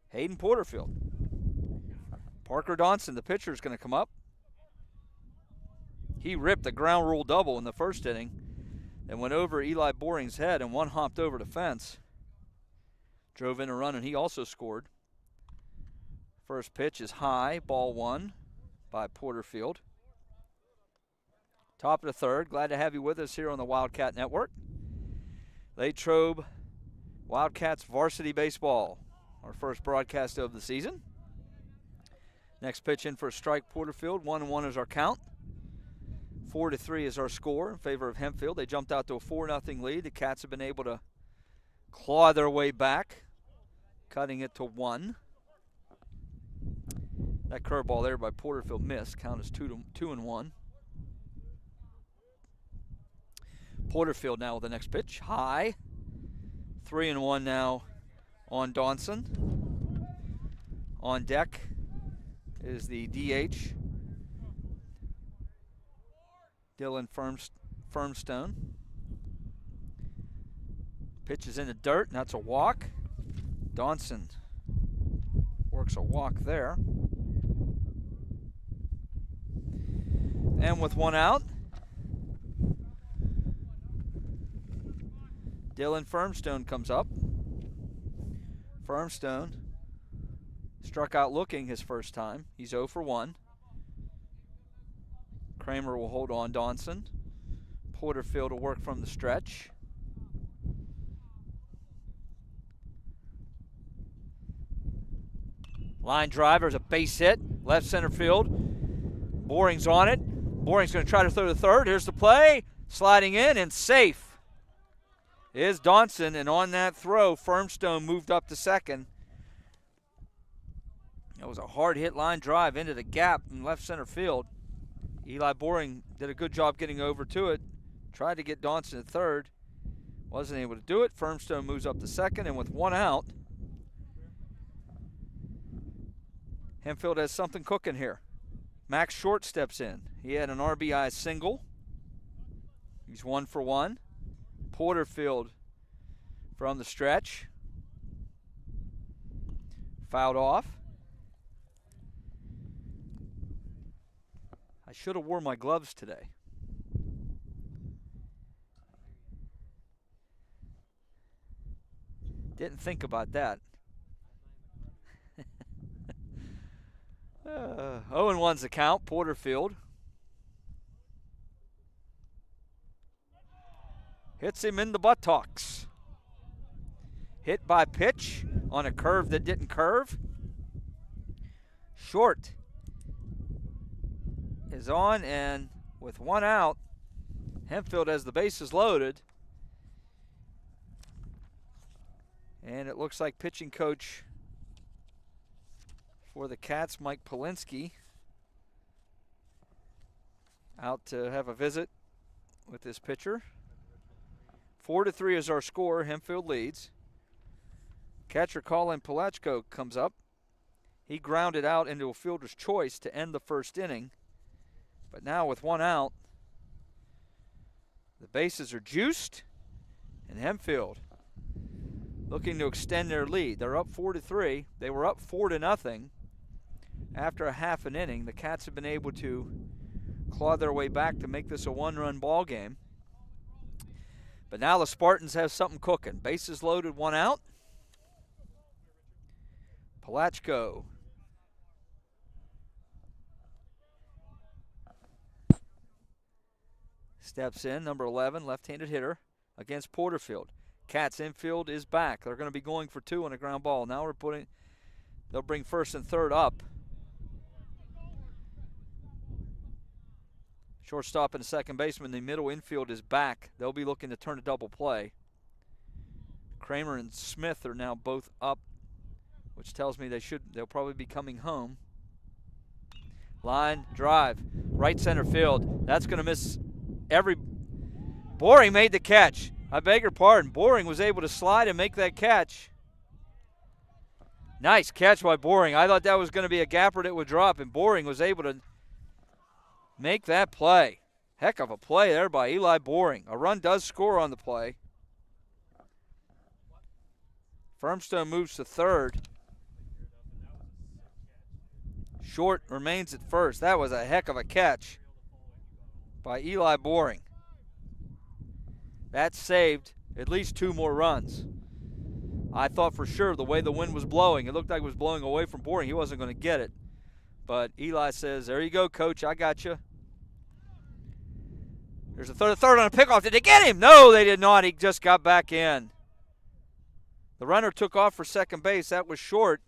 Hayden Porterfield. Parker Donson, the pitcher, is going to come up. He ripped a ground rule double in the 1st inning and went over Eli Boring's head, and one hopped over the fence. Drove in a run, and he also scored. First pitch is high, ball 1 by Porterfield. Top of the 3rd. Glad to have you with us here on the Wildcat Network. Latrobe Wildcats Varsity Baseball, our first broadcast of the season. Next pitch in for a strike, Porterfield. 1-1 is our count. 4-3 is our score in favor of Hempfield. They jumped out to a 4-0 lead. The Cats have been able to claw their way back, cutting it to 1. That curveball there by Porterfield missed. Count is 2-1. Porterfield now with the next pitch. High. 3-1 now on Donson. On deck is the DH, Dylan Firmstone. Pitch is in the dirt, and that's a walk. Donson works a walk there. And with 1 out, Dylan Firmstone comes up. Firmstone struck out looking his first time. He's 0 for 1. Kramer will hold on Donson. Porterfield will work from the stretch. Line driver's a base hit, left center field. Boring's on it. Boring's going to try to throw to 3rd. Here's the play. Sliding in and safe is Donson, and on that throw, Firmstone moved up to 2nd. That was a hard hit line drive into the gap in left center field. Eli Boring did a good job getting over to it. Tried to get Donson at 3rd. Wasn't able to do it. Firmstone moves up to 2nd, and with 1 out, Hempfield has something cooking here. Max Short steps in. He had an RBI single. He's 1 for 1. Porterfield from the stretch. Fouled off. I should have worn my gloves today. Didn't think about that. 0-1's the count. Porterfield hits him in the buttocks. Hit by pitch on a curve that didn't curve. Short is on, and with 1 out, Hempfield has the bases loaded. And it looks like pitching coach for the Cats, Mike Polinsky, out to have a visit with this pitcher. 4-3 is our score. Hempfield leads. Catcher Colin Palachko comes up. He grounded out into a fielder's choice to end the first inning. But now with one out, the bases are juiced, and Hempfield looking to extend their lead. They're up 4-3. They were up 4-0 after a half an inning. The Cats have been able to claw their way back to make this a one-run ball game. But now the Spartans have something cooking. Bases loaded, one out. Palachko steps in, number 11, left-handed hitter against Porterfield. Cats infield is back. They're going to be going for two on a ground ball. Now they'll bring first and third up. Shortstop and the second baseman. The middle infield is back. They'll be looking to turn a double play. Kramer and Smith are now both up, which tells me they'll probably be coming home. Line drive, right center field. That's going to miss Boring made the catch. I beg your pardon. Boring was able to slide and make that catch. Nice catch by Boring. I thought that was going to be a gapper that would drop, and Boring was able to make that play. Heck of a play there by Eli Boring. A run does score on the play. Firmstone moves to third. Short remains at first. That was a heck of a catch by Eli Boring. That saved at least two more runs. I thought for sure the way the wind was blowing, it looked like it was blowing away from Boring. He wasn't going to get it. But Eli says, there you go, coach, I got you. There's a third on a pickoff. Did they get him? No, they did not. He just got back in. The runner took off for second base. That was short.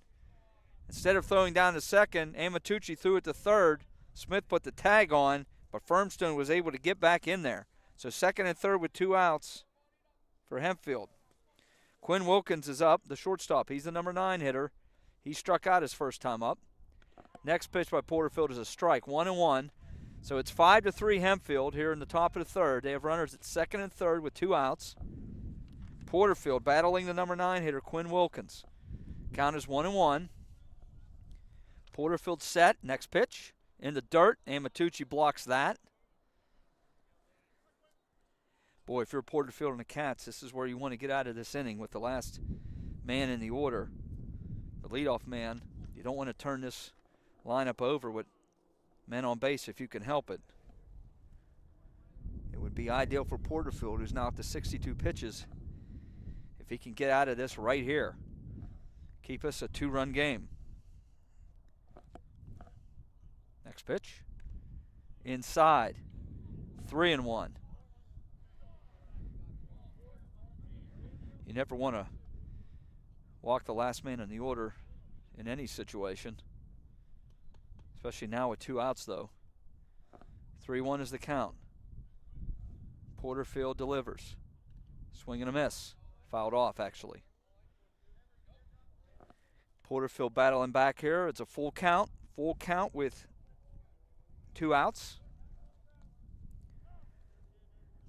Instead of throwing down to second, Amatucci threw it to third. Smith put the tag on, but Firmstone was able to get back in there. So second and third with two outs for Hempfield. Quinn Wilkins is up, the shortstop. He's the number 9 hitter. He struck out his first time up. Next pitch by Porterfield is a strike, 1-1. So it's 5-3 Hempfield here in the top of the third. They have runners at second and third with two outs. Porterfield battling the number 9 hitter, Quinn Wilkins. Count is 1-1. Porterfield set, next pitch. In the dirt, Amatucci blocks that. Boy, if you're Porterfield and the Cats, this is where you want to get out of this inning with the last man in the order. The leadoff man. You don't want to turn this lineup over with men on base if you can help it. It would be ideal for Porterfield, who's now up to 62 pitches, if he can get out of this right here. Keep us a 2-run game. Next pitch. Inside. 3-1. You never want to walk the last man in the order in any situation, especially now with two outs, though. 3-1 is the count. Porterfield delivers. Swing and a miss. Fouled off, actually. Porterfield battling back here. It's a full count. Full count with two outs.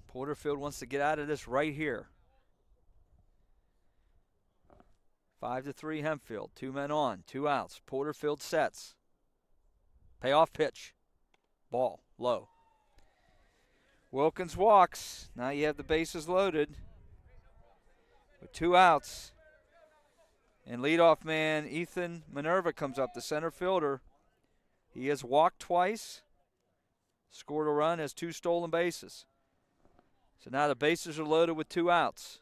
Porterfield wants to get out of this right here. 5-3 Hempfield. 2 men on, 2 outs. Porterfield sets. Payoff pitch. Ball, low. Wilkins walks. Now you have the bases loaded with 2 outs. And leadoff man Ethan Minerva comes up, the center fielder. He has walked twice, scored a run, has 2 stolen bases. So now the bases are loaded with 2 outs.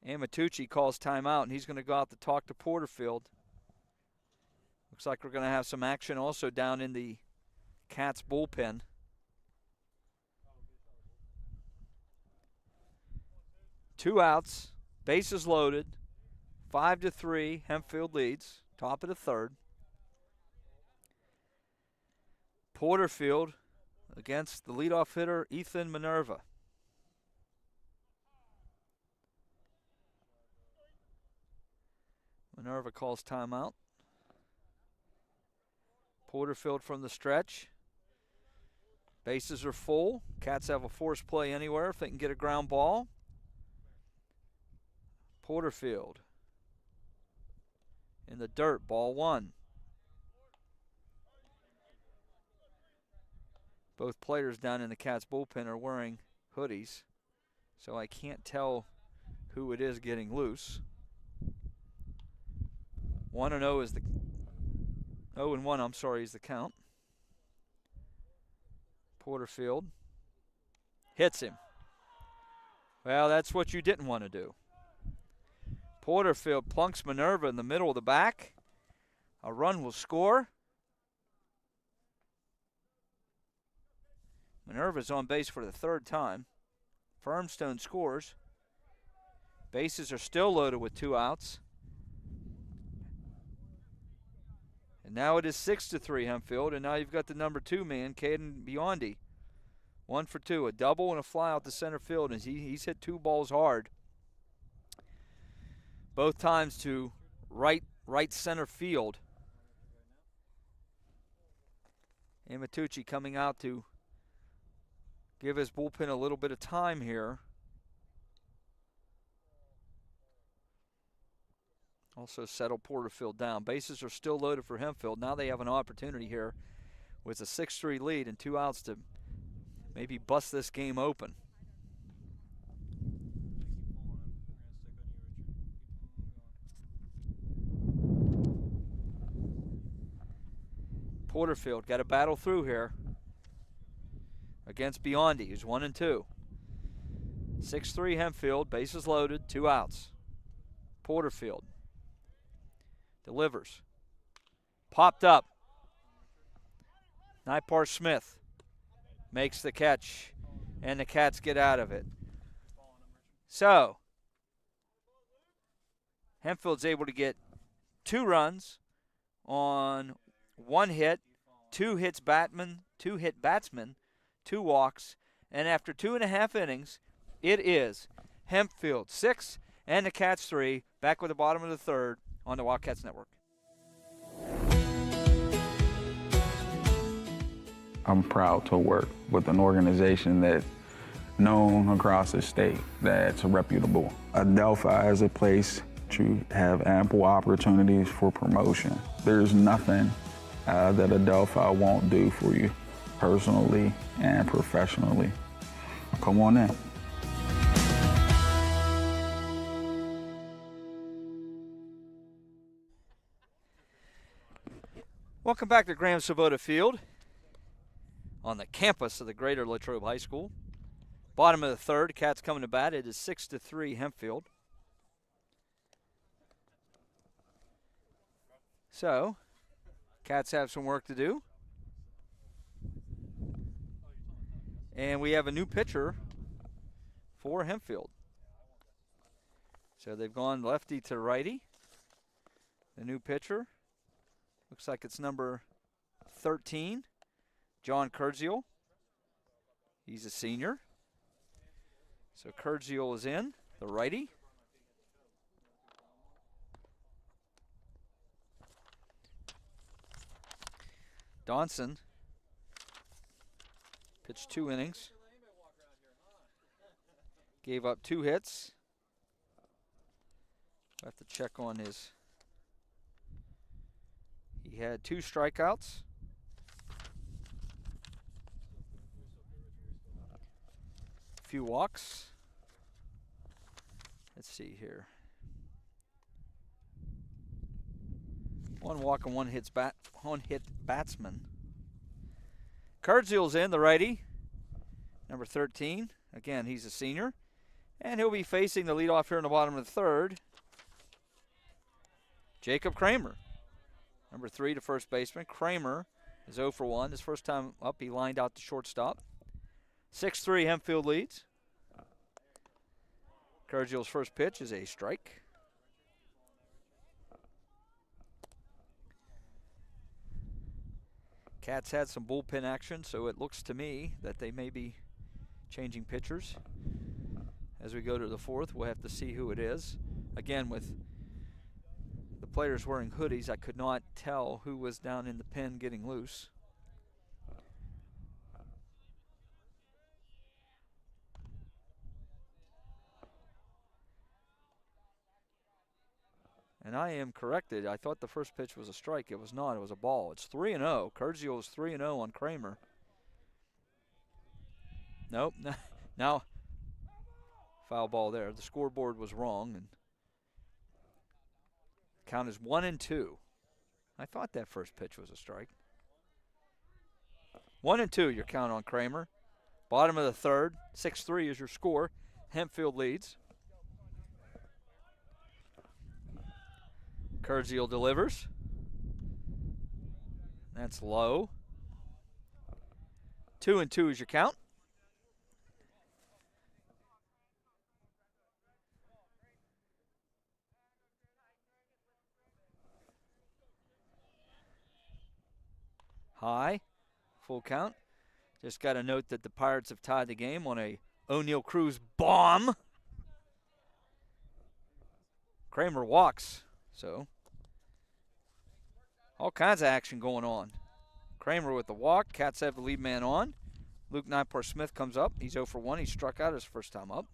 Amatucci calls timeout, and he's going to go out to talk to Porterfield. Looks like we're going to have some action also down in the Cats bullpen. Two outs, bases loaded, 5-3, Hempfield leads, top of the third. Porterfield against the leadoff hitter, Ethan Minerva. Minerva calls timeout. Porterfield from the stretch. Bases are full. Cats have a force play anywhere if they can get a ground ball. Porterfield in the dirt, ball one. Both players down in the Cats bullpen are wearing hoodies, so I can't tell who it is getting loose. 1-0 is the 0-1, I'm sorry, is the count. Porterfield hits him. Well, that's what you didn't want to do. Porterfield plunks Minerva in the middle of the back. A run will score. Minerva's on base for the third time. Firmstone scores. Bases are still loaded with 2 outs. And now it is 6-3 Hempfield, and now you've got the number 2 man, Caden Biondi. 1 for 2, a double and a fly out to center field, and he's hit 2 balls hard. Both times to right center field. Amatucci coming out to give his bullpen a little bit of time here. Also settle Porterfield down. Bases are still loaded for Hempfield. Now they have an opportunity here with a 6-3 lead and 2 outs to maybe bust this game open. Porterfield got to battle through here against Biondi, who's 1-2. 6-3 Hempfield, bases loaded, 2 outs. Porterfield delivers. Popped up. Nipar Smith makes the catch, and the Cats get out of it. So, Hempfield's able to get 2 runs on 1 hit, 2 hit batsmen, 2 walks, and after 2.5 innings, it is Hempfield 6 and the Cats 3, back with the bottom of the third on the Wildcats Network. I'm proud to work with an organization that's known across the state, that's reputable. Adelphi is a place to have ample opportunities for promotion. There's nothing that Adelphi won't do for you personally and professionally. Come on in. Welcome back to Graham Sabota Field on the campus of the Greater Latrobe High School. Bottom of the third, Cats coming to bat. It is 6-3 Hempfield. So, Cats have some work to do. And we have a new pitcher for Hempfield. So they've gone lefty to righty. The new pitcher, looks like it's number 13, John Kurdziel. He's a senior. So Kurdziel is in, the righty. Donson pitched 2 innings. Gave up 2 hits. I have to check on his. He had 2 strikeouts. A few walks. Let's see here. 1 walk and 1 hit batsman. Kurdziel's in, the righty. Number 13. Again, he's a senior. And he'll be facing the leadoff here in the bottom of the third. Jacob Kramer. Number 3 to first baseman. Kramer is 0 for 1. His first time up, he lined out the shortstop. 6-3 Hempfield leads. Kurdziel's first pitch is a strike. Cats had some bullpen action, so it looks to me that they may be changing pitchers. As we go to the fourth, we'll have to see who it is. Again, with the players wearing hoodies, I could not tell who was down in the pen getting loose. And I am corrected. I thought the first pitch was a strike. It was not. It was a ball. It's 3-0. Kurdziel is 3-0 on Kramer. Nope. Now, foul ball there. The scoreboard was wrong. And count is 1-2. I thought that first pitch was a strike. 1-2, your count on Kramer. Bottom of the third. 6-3 is your score. Hempfield leads. Kurdziel delivers. That's low. 2-2 is your count. High. Full count. Just got to note that the Pirates have tied the game on a O'Neal Cruz bomb. Kramer walks. So, all kinds of action going on. Kramer with the walk. Cats have the lead man on. Luke Nypar-Smith comes up. He's 0 for 1. He struck out his first time up.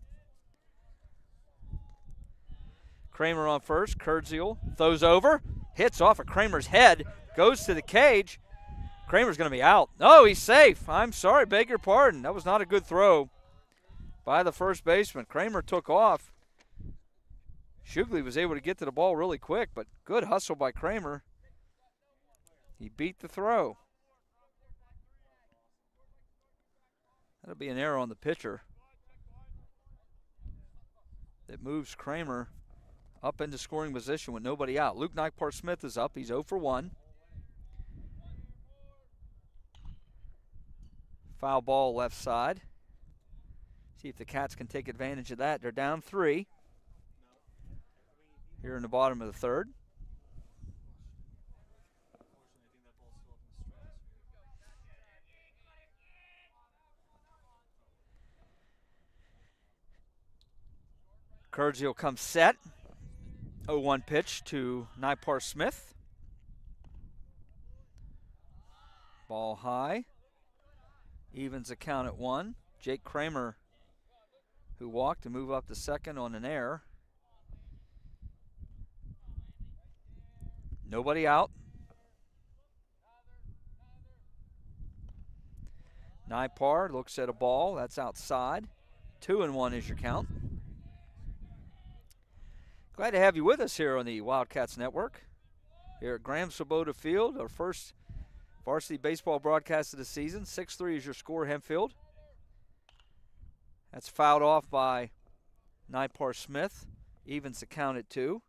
Kramer on first. Kurdziel throws over. Hits off of Kramer's head. Goes to the cage. Kramer's going to be out. Oh, he's safe. I'm sorry. Beg your pardon. That was not a good throw by the first baseman. Kramer took off. Shugley was able to get to the ball really quick, but good hustle by Kramer. He beat the throw. That'll be an error on the pitcher that moves Kramer up into scoring position with nobody out. Luke Nypar-Smith is up. He's 0 for 1. Foul ball left side. See if the Cats can take advantage of that. They're down 3 here in the bottom of the third. Kurdziel comes set. 0-1 pitch to Nypar-Smith. Ball high. Evens the count at 1. Jake Kramer, who walked to move up to second on an error. Nobody out. Nypar looks at a ball. That's outside. 2-1 is your count. Glad to have you with us here on the Wildcats Network. Here at Graham Swoboda Field, our first varsity baseball broadcast of the season. 6-3 is your score, Hempfield. That's fouled off by Nypar-Smith. Evens the count at 2.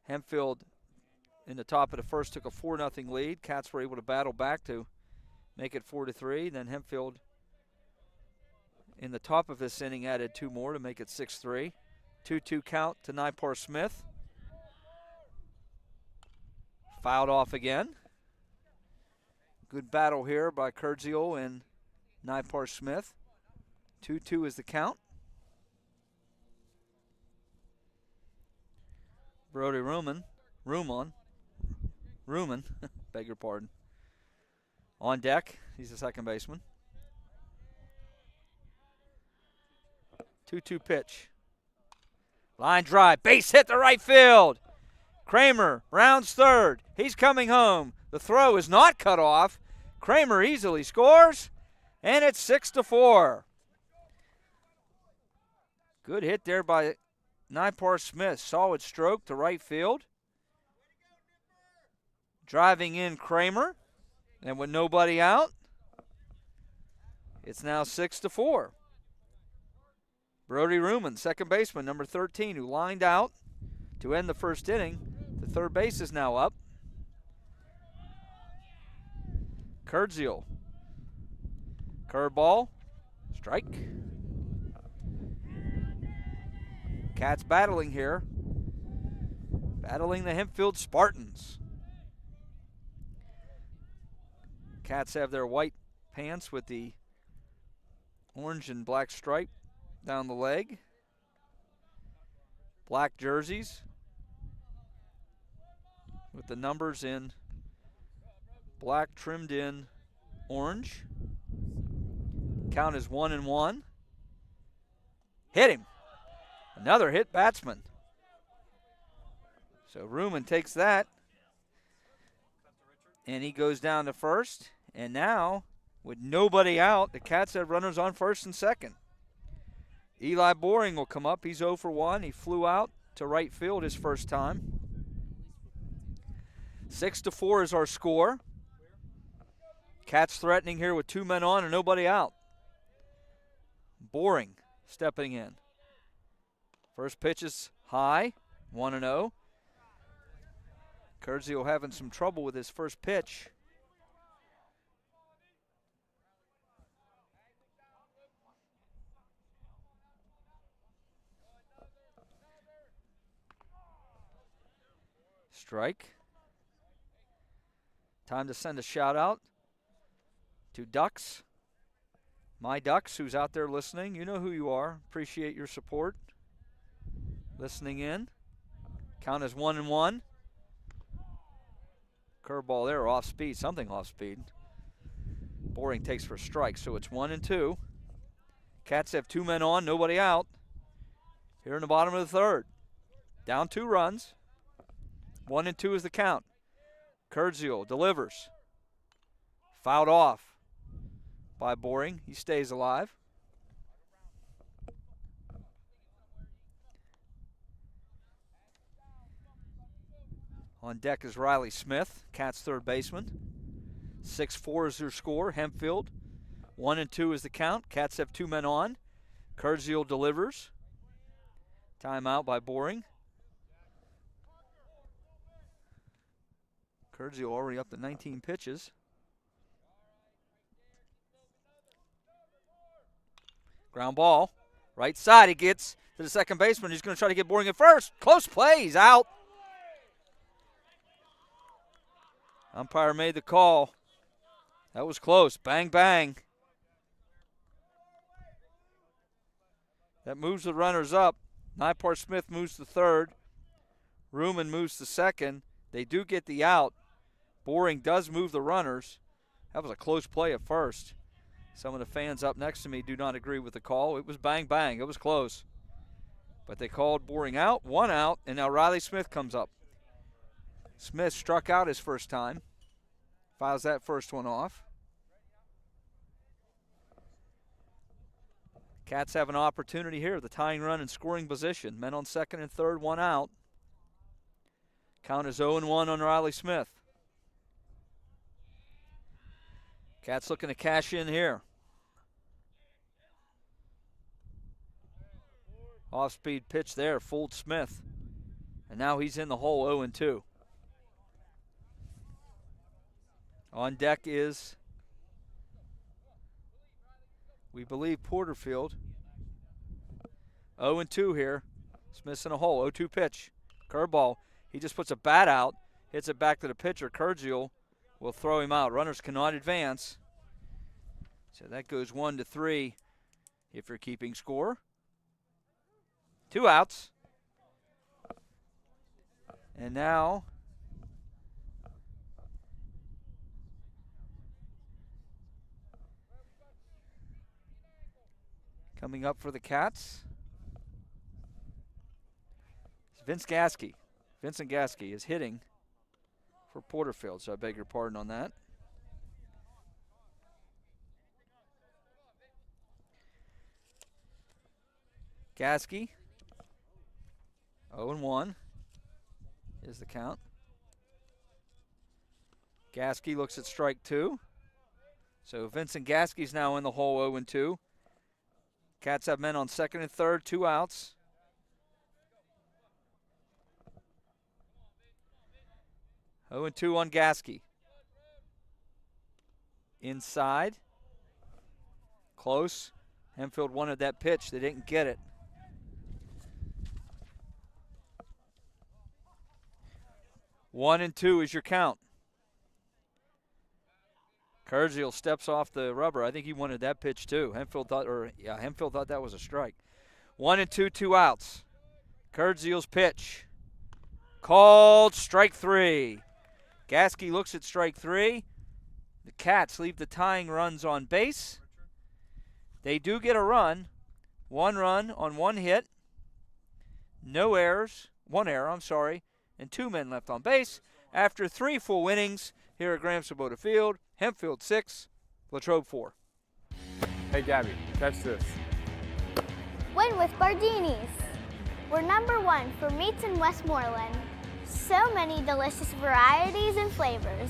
Hempfield in the top of the first took a 4-0 lead. Cats were able to battle back to make it 4-3. Then Hempfield in the top of this inning added 2 more to make it 6-3. 2-2 count to Nypar-Smith. Fouled off again. Good battle here by Kurdziel and Nypar-Smith. 2-2 is the count. Brody Ruman, beg your pardon. On deck, he's the second baseman. 2-2 pitch. Line drive, base hit to right field. Kramer rounds third. He's coming home. The throw is not cut off. Kramer easily scores, and it's 6-4. Good hit there by Nypar-Smith. Solid stroke to right field. Driving in Kramer, and with nobody out, it's now 6-4. Brody Ruman, second baseman, number 13, who lined out to end the first inning. The third base is now up. Kurdziel. Curveball. Strike. Cats battling here. Battling the Hempfield Spartans. Cats have their white pants with the orange and black stripe down the leg. Black jerseys with the numbers in black trimmed in orange. Count is 1-1. Hit him. Another hit batsman. So Ruman takes that, and he goes down to first. And now, with nobody out, the Cats have runners on first and second. Eli Boring will come up. He's 0 for 1. He flew out to right field his first time. 6-4 is our score. Cats threatening here with 2 men on and nobody out. Boring stepping in. First pitch is high, 1-0. Curzio having some trouble with his first pitch. Strike. Time to send a shout out to Ducks. My Ducks, who's out there listening. You know who you are. Appreciate your support. Listening in. Count is 1-1. Curveball there, off speed. Something off speed. Boring takes for a strike, so it's 1-2. Cats have 2 men on, nobody out. Here in the bottom of the third. Down 2 runs. 1-2 is the count. Curzio delivers. Fouled off by Boring. He stays alive. On deck is Riley Smith, Cats third baseman. 6-4 is their score. Hempfield. 1-2 is the count. Cats have 2 men on. Curzio delivers. Timeout by Boring. Curzio already up to 19 pitches. Ground ball. Right side he gets to the second baseman. He's going to try to get Boring at first. Close play. He's out. Umpire made the call. That was close. Bang, bang. That moves the runners up. Nipar Smith moves to third. Ruman moves to second. They do get the out. Boring does move the runners. That was a close play at first. Some of the fans up next to me do not agree with the call. It was bang, bang. It was close. But they called Boring out, 1 out, and now Riley Smith comes up. Smith struck out his first time. Fouls that first one off. Cats have an opportunity here. The tying run in scoring position. Men on second and third, 1 out. Count is 0-1 on Riley Smith. Cats looking to cash in here. Off-speed pitch there, fooled Smith. And now he's in the hole, 0-2. On deck is, we believe, Porterfield. 0-2 here. Smith's in a hole, 0-2 pitch. Curveball. He just puts a bat out, hits it back to the pitcher. Curzio will throw him out. Runners cannot advance. So that goes 1-3 if you're keeping score. 2 outs. And now coming up for the Cats, Vincent Gasky is hitting for Porterfield, so I beg your pardon on that. Gasky, 0-1 is the count. Gasky looks at strike 2. So Vincent Gasky's now in the hole, 0-2. Cats have men on second and third, 2 outs. 0-2 on Gasky. Inside. Close. Hempfield wanted that pitch. They didn't get it. 1-2 is your count. Curzio steps off the rubber. I think he wanted that pitch too. Hempfield thought that was a strike. 1-2, 2 outs. Curzio's pitch. Called strike 3. Gasky looks at strike 3. The Cats leave the tying runs on base. They do get a run. 1 run on 1 hit. No errors. 1 error, and 2 men left on base. After 3 full innings here at Graham Sabota Field, Hempfield 6, Latrobe 4. Hey, Gabby, catch this. Win with Bardini's. We're #1 for meats in Westmoreland. So many delicious varieties and flavors.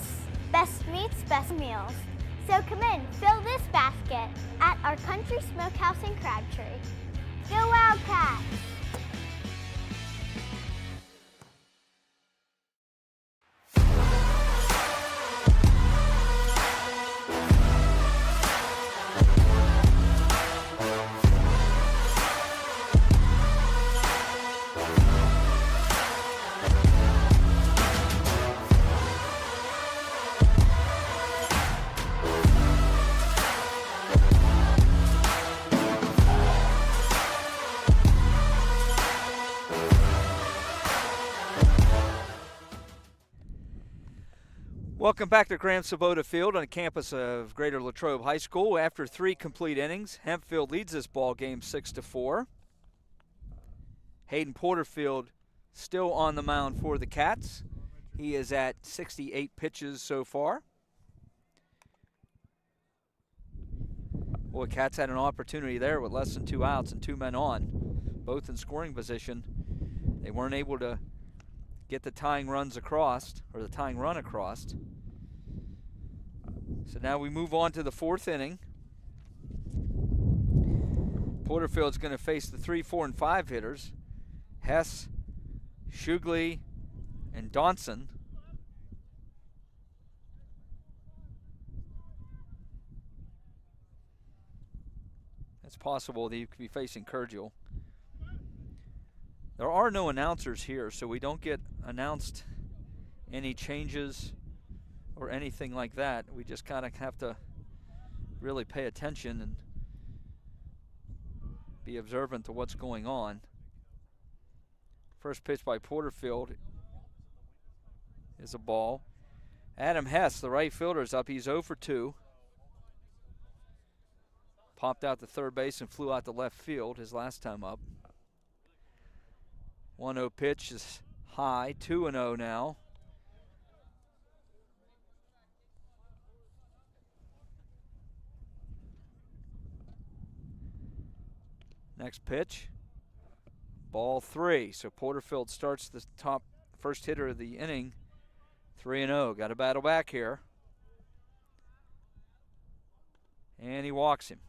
Best meats, best meals. So come in, fill this basket at our Country Smokehouse in Crabtree. Go Wildcats! Welcome back to Graham Sabota Field on the campus of Greater Latrobe High School. After 3 complete innings, Hempfield leads this ball game 6-4. Hayden Porterfield still on the mound for the Cats. He is at 68 pitches so far. Boy, Cats had an opportunity there with less than 2 outs and 2 men on, both in scoring position. They weren't able to get the tying runs across, or the tying run across. So now we move on to the 4th inning. Porterfield's going to face the 3, 4, and 5 hitters. Hess, Shugley, and Donson. It's possible that you could be facing Kurgiel. There are no announcers here, so we don't get announced any changes or anything like that. We just kind of have to really pay attention and be observant to what's going on. First pitch by Porterfield is a ball. Adam Hess, the right fielder, is up. He's 0 for 2. Popped out to third base and flew out to left field his last time up. 1-0 pitch is high, 2-0 now. Next pitch, ball 3. So Porterfield starts the top first hitter of the inning, 3-0. Got to battle back here. And he walks him.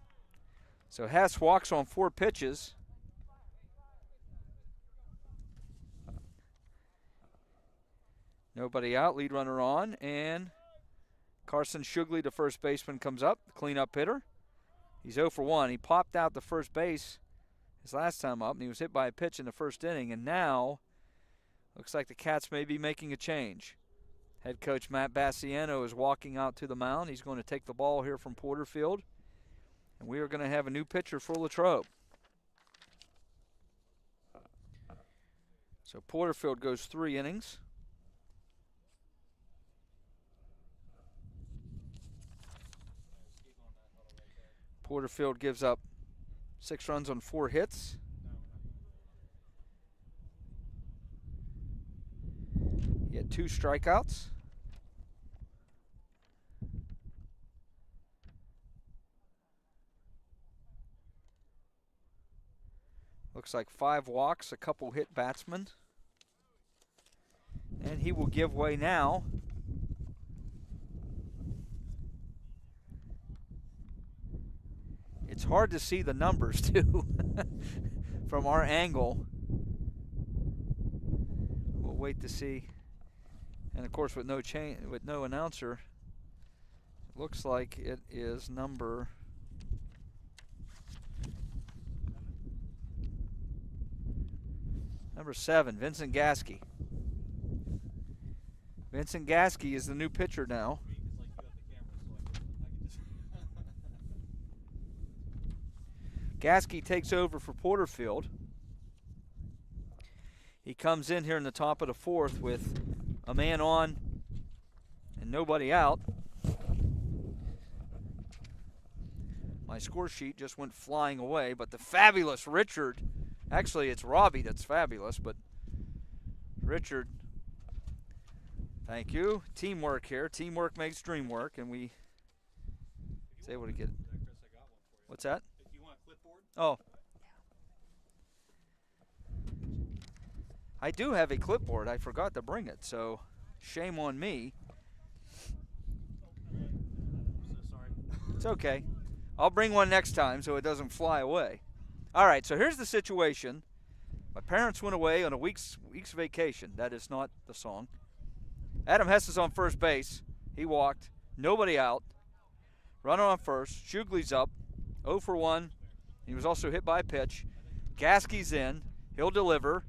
So Hess walks on 4 pitches. Nobody out, lead runner on, and Carson Shugley, the first baseman, comes up, the cleanup hitter. He's 0 for 1. He popped out to first base his last time up, and he was hit by a pitch in the first inning, and now looks like the Cats may be making a change. Head coach Matt Bassiano is walking out to the mound. He's going to take the ball here from Porterfield, and we are going to have a new pitcher for Latrobe. So Porterfield goes 3 innings. Porterfield gives up 6 runs on 4 hits. He had 2 strikeouts. Looks like 5 walks, a couple hit batsmen. And he will give way now. It's hard to see the numbers too from our angle. We'll wait to see. And of course, with no announcer, it looks like it is number 7, Vincent Gasky. Vincent Gasky is the new pitcher now. Gasky takes over for Porterfield. He comes in here in the top of the 4th with a man on and nobody out. My score sheet just went flying away, but the fabulous Richard, actually it's Robbie that's fabulous, but Richard Thank you. Teamwork here. Teamwork makes dream work, and we was able to get. What's that? Oh. I do have a clipboard. I forgot to bring it, so shame on me. It's okay. I'll bring one next time so it doesn't fly away. All right, so here's the situation. My parents went away on a week's vacation. That is not the song. Adam Hess is on first base. He walked. Nobody out. Runner on first. Shugley's up. 0 for 1. He was also hit by a pitch. Gasky's in. He'll deliver.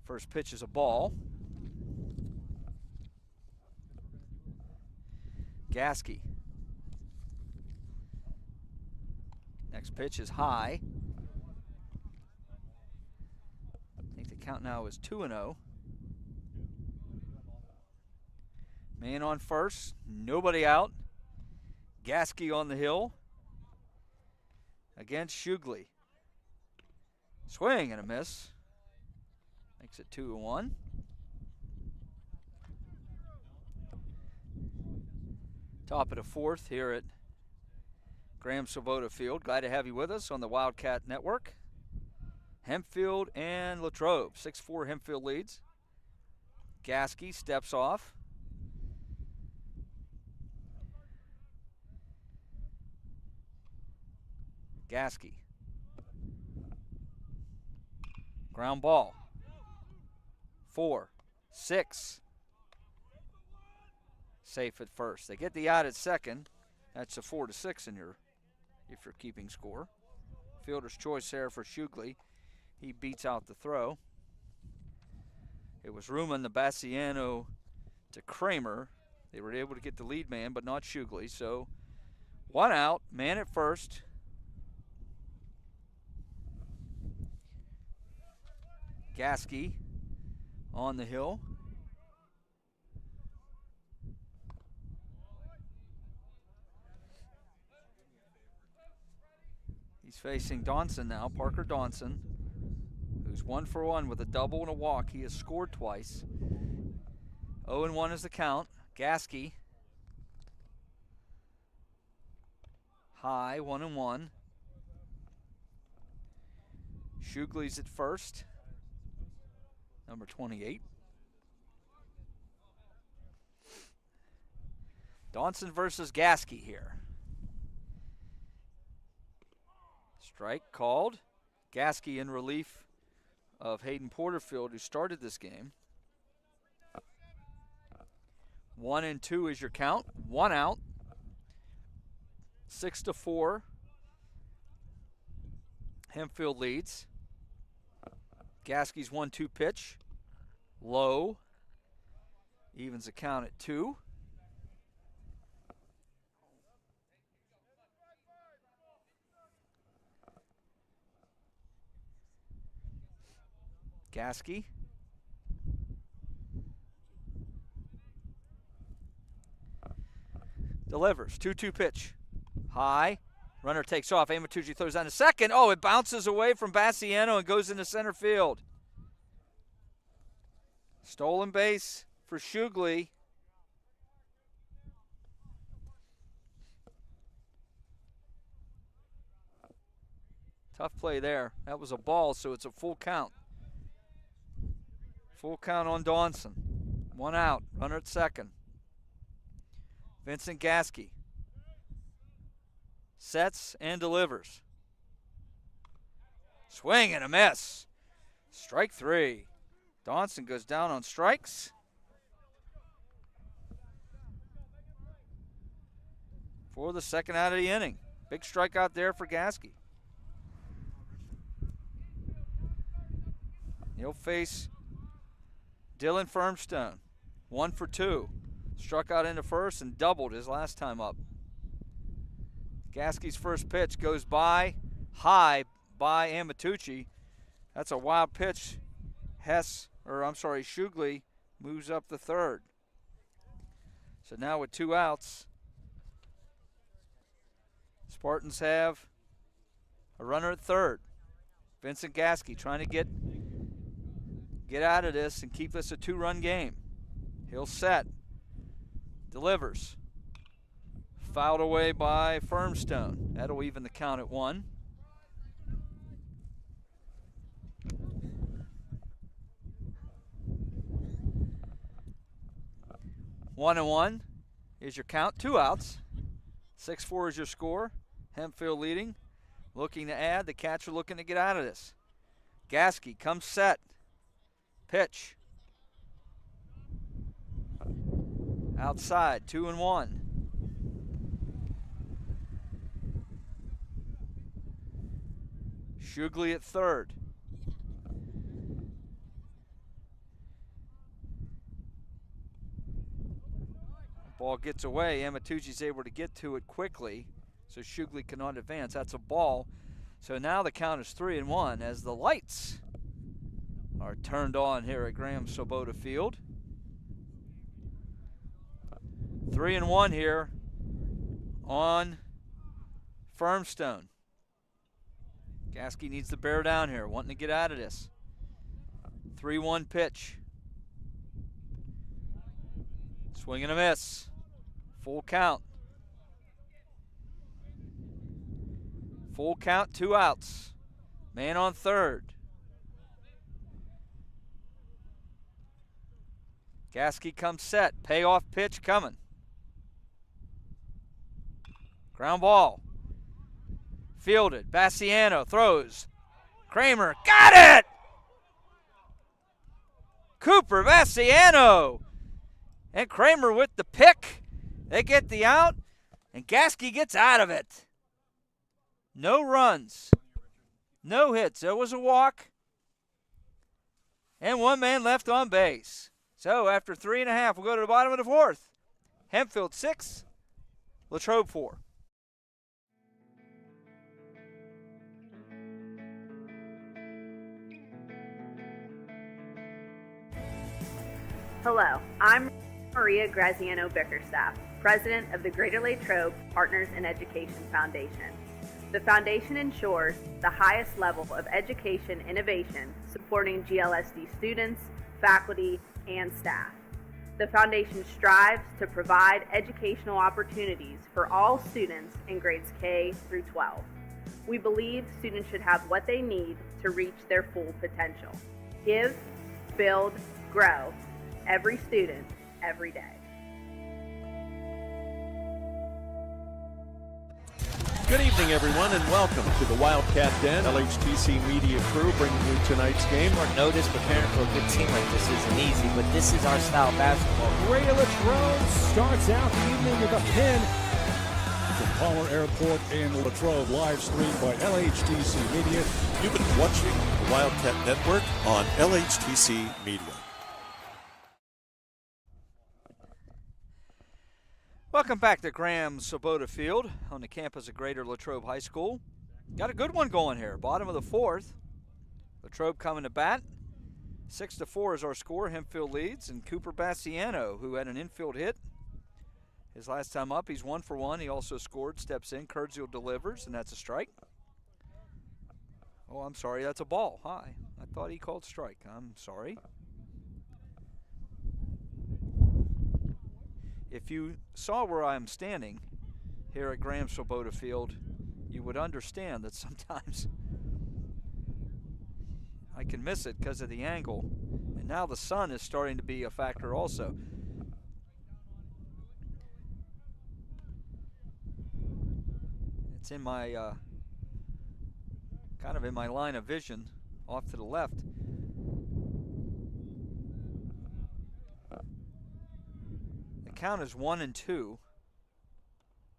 First pitch is a ball. Gasky. Next pitch is high. I think the count now is 2-0. Man on first. Nobody out. Gasky on the hill. Against Shugley. Swing and a miss. Makes it 2-1. Top of the fourth here at Graham Svoboda Field. Glad to have you with us on the Wildcat Network. Hempfield and Latrobe. 6-4 Hempfield leads. Gasky steps off. Gasky. Ground ball. 4, 6. Safe at first. They get the out at second. That's a 4-6 in if you're keeping score. Fielder's choice there for Shugley. He beats out the throw. It was Ruman the Bassiano to Kramer. They were able to get the lead man, but not Shugley. So 1 out, man at first. Gasky on the hill. He's facing Donson now, Parker Donson, who's 1 for 1 with a double and a walk. He has scored twice. 0-1 is the count. Gasky. High, 1-1. Shugley's at first. Number 28. Donson versus Gasky here. Strike called. Gasky in relief of Hayden Porterfield, who started this game. 1-2 is your count. 1 out. 6-4. Hempfield leads. Gasky's 1-2 pitch. Low. Evens the count at 2. Gasky. Delivers. 2-2 pitch. High. Runner takes off. Amatucci throws down to second. Oh, it bounces away from Bassiano and goes into center field. Stolen base for Shugley. Tough play there. That was a ball, so it's a full count. Full count on Donson. 1 out. Runner at second. Vincent Gasky. Sets and delivers. Swing and a miss. Strike 3. Donson goes down on strikes. For the second out of the inning. Big strikeout there for Gasky. He'll face Dylan Firmstone. 1 for 2. Struck out into first and doubled his last time up. Gasky's first pitch goes by, high by Amatucci. That's a wild pitch. Shugley moves up the third. So now with 2 outs, Spartans have a runner at third. Vincent Gasky trying to get out of this and keep this a 2-run game. He'll set. Delivers. Fouled away by Firmstone. That'll even the count at 1. One and one is your count. 2 outs. 6-4 is your score. Hempfield leading. Looking to add. The catcher looking to get out of this. Gasky comes set. Pitch. Outside. 2-1. Shugley at third. Ball gets away. Amatucci's able to get to it quickly, so Shugley cannot advance. That's a ball. So now the count is 3-1 as the lights are turned on here at Graham-Swoboda Field. 3-1 here on Firmstone. Gasky needs to bear down here, wanting to get out of this. 3-1 pitch. Swing and a miss. Full count. Full count, 2 outs. Man on third. Gasky comes set. Payoff pitch coming. Ground ball. Fielded. Bassiano throws. Kramer got it! Cooper Bassiano. And Kramer with the pick. They get the out, and Gasky gets out of it. No runs. No hits. There was a walk. And 1 man left on base. So after 3.5, we'll go to the bottom of the 4th. Hempfield 6, Latrobe 4. Hello, I'm Maria Graziano Bickerstaff, President of the Greater Latrobe Partners in Education Foundation. The foundation ensures the highest level of education innovation supporting GLSD students, faculty, and staff. The foundation strives to provide educational opportunities for all students in grades K through 12. We believe students should have what they need to reach their full potential. Give, build, grow. Every student, every day. Good evening, everyone, and welcome to the Wildcat Den. LHTC Media Crew bringing you tonight's game. Short notice, preparing for a good team like this isn't easy, but this is our style of basketball. Greater Latrobe starts out the evening with a pin from Palmer Airport in Latrobe, live streamed by LHTC Media. You've been watching the Wildcat Network on LHTC Media. Welcome back to Graham-Swoboda Field on the campus of Greater Latrobe High School. Got a good one going here. Bottom of the 4th. Latrobe coming to bat. 6-4 is our score. Hempfield leads, and Cooper Bassiano, who had an infield hit his last time up. He's 1 for 1. He also scored, steps in. Kurdziel delivers, and that's a strike. Oh, I'm sorry. That's a ball. Hi. I thought he called strike. I'm sorry. If you saw where I'm standing here at Graham-Swoboda Field, you would understand that sometimes I can miss it because of the angle. And now the sun is starting to be a factor also. It's in my, kind of in my line of vision off to the left. Count is 1-2.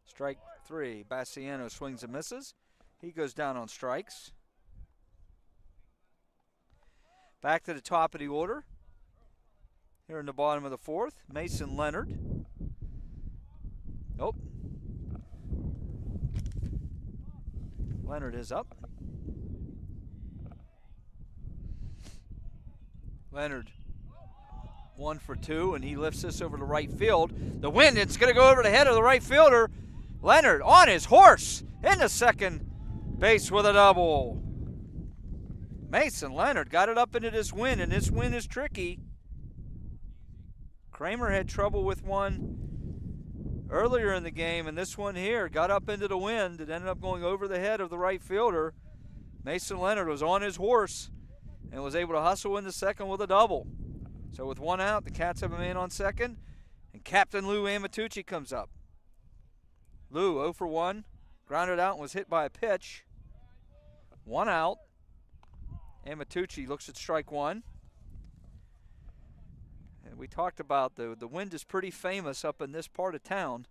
Strike 3. Bassiano swings and misses. He goes down on strikes. Back to the top of the order. Here in the bottom of the 4th, Mason Leonard. Oh. Leonard is up. Leonard 1 for 2, and he lifts this over to right field. The wind, it's going to go over the head of the right fielder. Leonard on his horse into second base with a double. Mason Leonard got it up into this wind, and this wind is tricky. Kramer had trouble with one earlier in the game, and this one here got up into the wind. It ended up going over the head of the right fielder. Mason Leonard was on his horse and was able to hustle into second with a double. So with one out, the Cats have a man on second, and Captain Lou Amatucci comes up. Lou 0 for 1, grounded out and was hit by a pitch. One out. Amatucci looks at strike one. And we talked about the wind is pretty famous up in this part of town.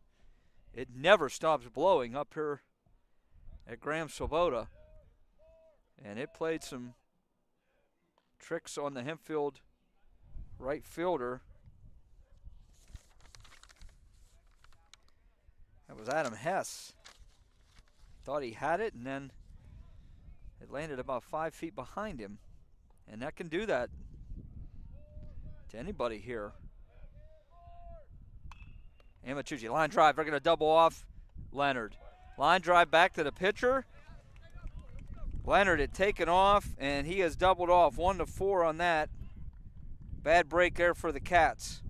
It never stops blowing up here at Graham Swoboda. And it played some tricks on the Hempfield right fielder. That was Adam Hess. Thought he had it, and then it landed about 5 feet behind him. And that can do that to anybody here. Amatucci, line drive, they're going to double off Leonard. Line drive back to the pitcher. Leonard had taken off, and he has doubled off 1-4 on that. Bad break there for the Cats.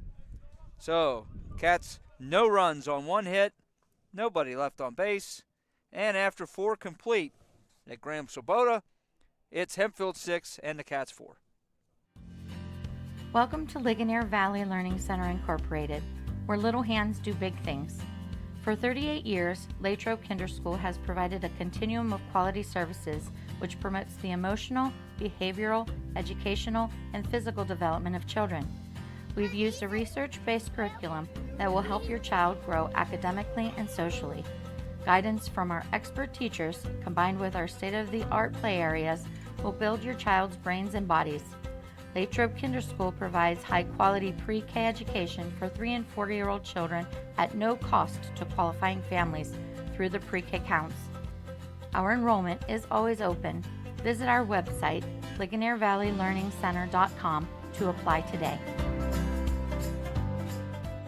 So, Cats, no runs on one hit, nobody left on base, and after 4 complete at Graham Swoboda, it's Hempfield 6 and the Cats 4. Welcome to Ligonier Valley Learning Center Incorporated, where little hands do big things. For 38 years, Latrobe Kinder School has provided a continuum of quality services which promotes the emotional, behavioral, educational, and physical development of children. We've used a research-based curriculum that will help your child grow academically and socially. Guidance from our expert teachers, combined with our state-of-the-art play areas, will build your child's brains and bodies. Latrobe Kinder School provides high-quality pre-K education for 3- and 4-year-old children at no cost to qualifying families through the pre-K counts. Our enrollment is always open. Visit our website, LigonierValleyLearningCenter.com, to apply today.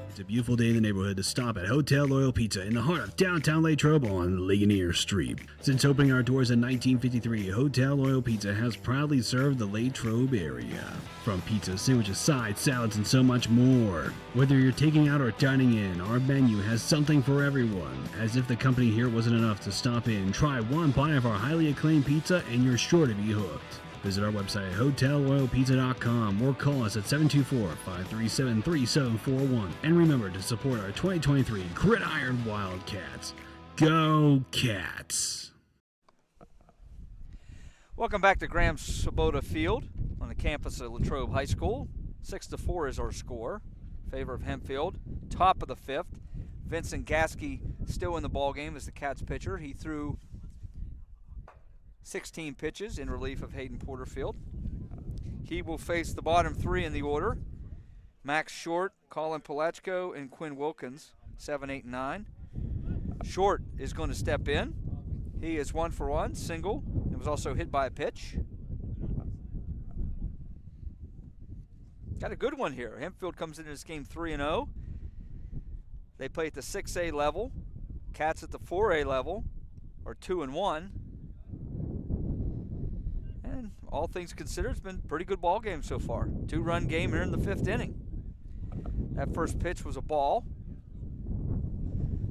It's a beautiful day in the neighborhood to stop at Hotel Loyal Pizza in the heart of downtown Latrobe on Ligonier Street. Since opening our doors in 1953, Hotel Loyal Pizza has proudly served the Latrobe area. From pizza, sandwiches, sides, salads, and so much more. Whether you're taking out or dining in, our menu has something for everyone. As if the company here wasn't enough to stop in, try one bite of our highly acclaimed pizza and you're sure to be hooked. Visit our website at hotelroyalpizza.com or call us at 724-537-3741. And remember to support our 2023 Gridiron Wildcats. Go Cats! Welcome back to Graham Swoboda Field on the campus of Latrobe High School. 6-4 is our score. Favor of Hempfield. Top of the 5th. Vincent Gasky still in the ballgame as the Cats pitcher. He threw 16 pitches in relief of Hayden Porterfield. He will face the bottom 3 in the order. Max Short, Colin Palachko, and Quinn Wilkins, 7, 8, and 9. Short is going to step in. He is 1 for 1, single, and was also hit by a pitch. Got a good one here. Hempfield comes into this game 3-0. They play at the 6A level. Cats at the 4A level are 2-1. And all things considered, it's been a pretty good ball game so far. 2-run game here in the 5th inning. That first pitch was a ball.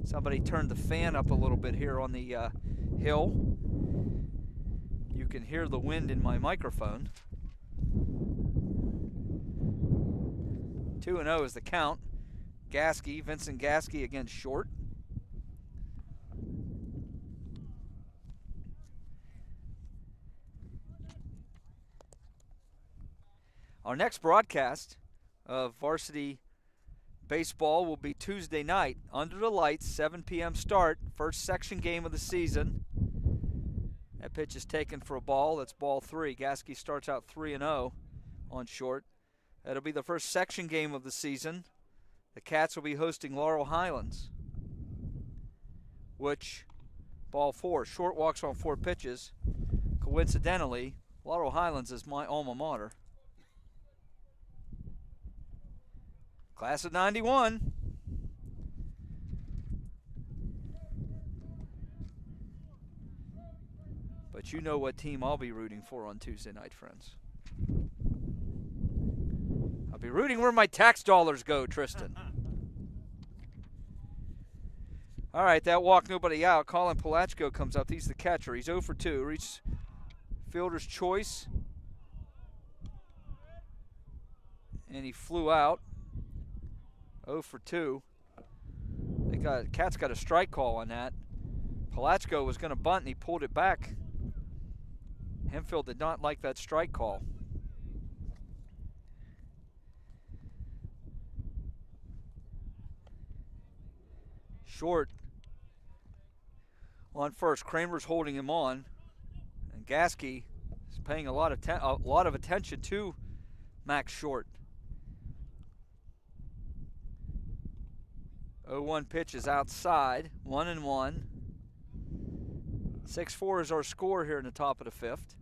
Somebody turned the fan up a little bit here on the hill. You can hear the wind in my microphone. 2-0 is the count. Gasky, Vincent Gasky against Short. Our next broadcast of varsity baseball will be Tuesday night, under the lights, 7 p.m. start, first section game of the season. That pitch is taken for a ball. That's ball 3. Gasky starts out 3-0 on Short. That'll be the first section game of the season. The Cats will be hosting Laurel Highlands, which, ball 4, Short walks on 4 pitches. Coincidentally, Laurel Highlands is my alma mater. Class of 91. But But you know what team I'll be rooting for on Tuesday night, friends. I'll be rooting where my tax dollars go, Tristan. All right, that walk, nobody out. Colin Palachko comes up. He's the catcher. He's 0 for 2. Reaches fielder's choice. And he flew out. 0 for 2. Cats got a strike call on that. Palachko was going to bunt and he pulled it back. Hempfield did not like that strike call. Short on first. Kramer's holding him on, and Gasky is paying a lot of attention to Max Short. 0-1 pitch is outside. 1-1. 6-4 is our score here in the top of the fifth.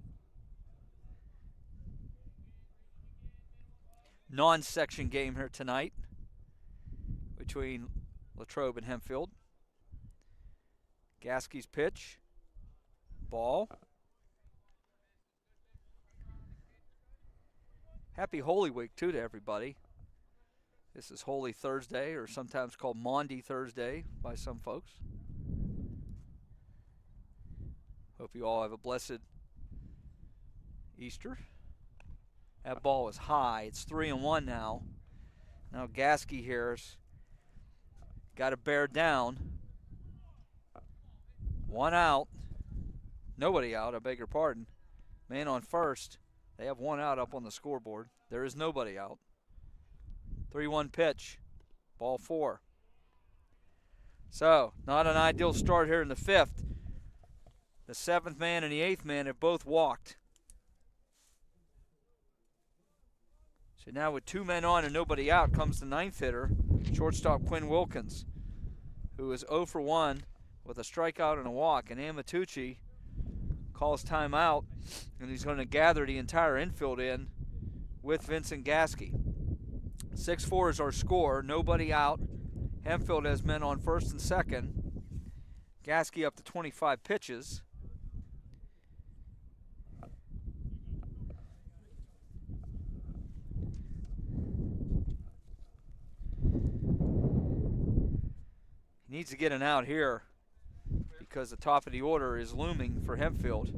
Non-section game here tonight between Latrobe and Hempfield. Gasky's pitch. Ball. Happy Holy Week, too, to everybody. This is Holy Thursday, or sometimes called Maundy Thursday by some folks. Hope you all have a blessed Easter. That ball is high. It's 3-1 now. Now Gasky here's got to bear down. 1 out. Nobody out, I beg your pardon. Man on first. They have 1 out up on the scoreboard. There is nobody out. 3-1 pitch. Ball 4. So, not an ideal start here in the fifth. The 7th man and the 8th man have both walked. So now with 2 men on and nobody out comes the 9th hitter, shortstop Quinn Wilkins, who is 0 for 1 with a strikeout and a walk. And Amatucci calls timeout, and he's going to gather the entire infield in with Vincent Gasky. 6-4 is our score. Nobody out. Hempfield has men on first and second. Gasky up to 25 pitches. He needs to get an out here because the top of the order is looming for Hempfield.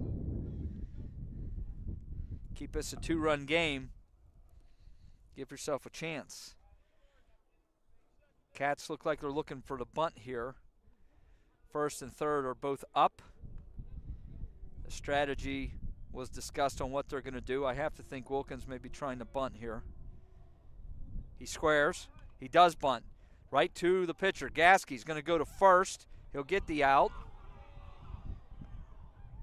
Keep this a 2-run game. Give yourself a chance. Cats look like they're looking for the bunt here. First and third are both up. The strategy was discussed on what they're going to do. I have to think Wilkins may be trying to bunt here. He squares. He does bunt. Right to the pitcher. Gasky's going to go to first. He'll get the out.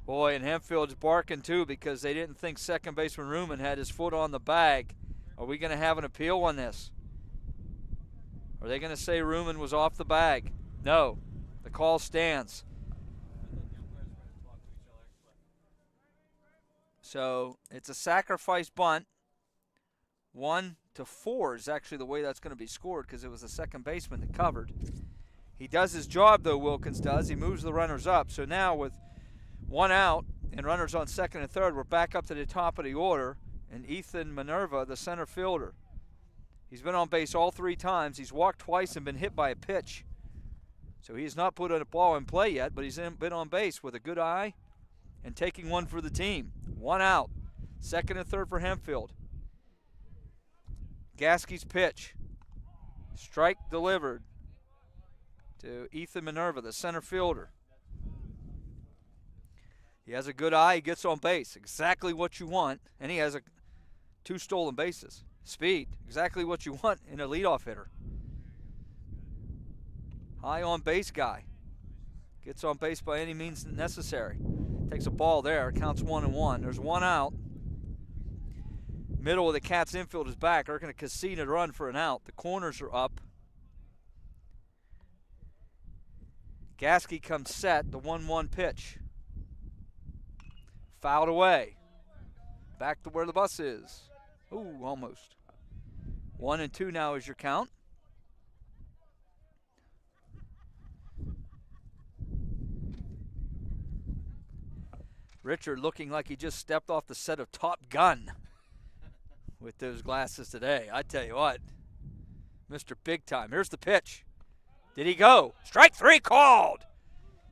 Boy, and Hempfield's barking too because they didn't think second baseman Ruman had his foot on the bag. Are we going to have an appeal on this? Are they going to say Ruman was off the bag? No. The call stands. So it's a sacrifice bunt. 1-4 is actually the way that's going to be scored because it was the second baseman that covered. He does his job, though, Wilkins does. He moves the runners up. So now with 1 out and runners on second and third, we're back up to the top of the order. And Ethan Minerva, the center fielder. He's been on base all 3 times. He's walked twice and been hit by a pitch. So he has not put a ball in play yet, but he's been on base with a good eye and taking one for the team. 1 out. Second and third for Hempfield. Gasky's pitch. Strike delivered to Ethan Minerva, the center fielder. He has a good eye. He gets on base. Exactly what you want. And he has 2 stolen bases. Speed. Exactly what you want in a leadoff hitter. High on base guy. Gets on base by any means necessary. Takes a ball there. Counts 1-1. There's 1 out. Middle of the Cats infield is back. They're going to concede a run for an out. The corners are up. Gasky comes set. The 1-1 pitch. Fouled away. Back to where the bus is. Ooh, almost. 1-2 now is your count. Richard looking like he just stepped off the set of Top Gun with those glasses today. I tell you what, Mr. Big Time. Here's the pitch. Did he go? Strike 3 called.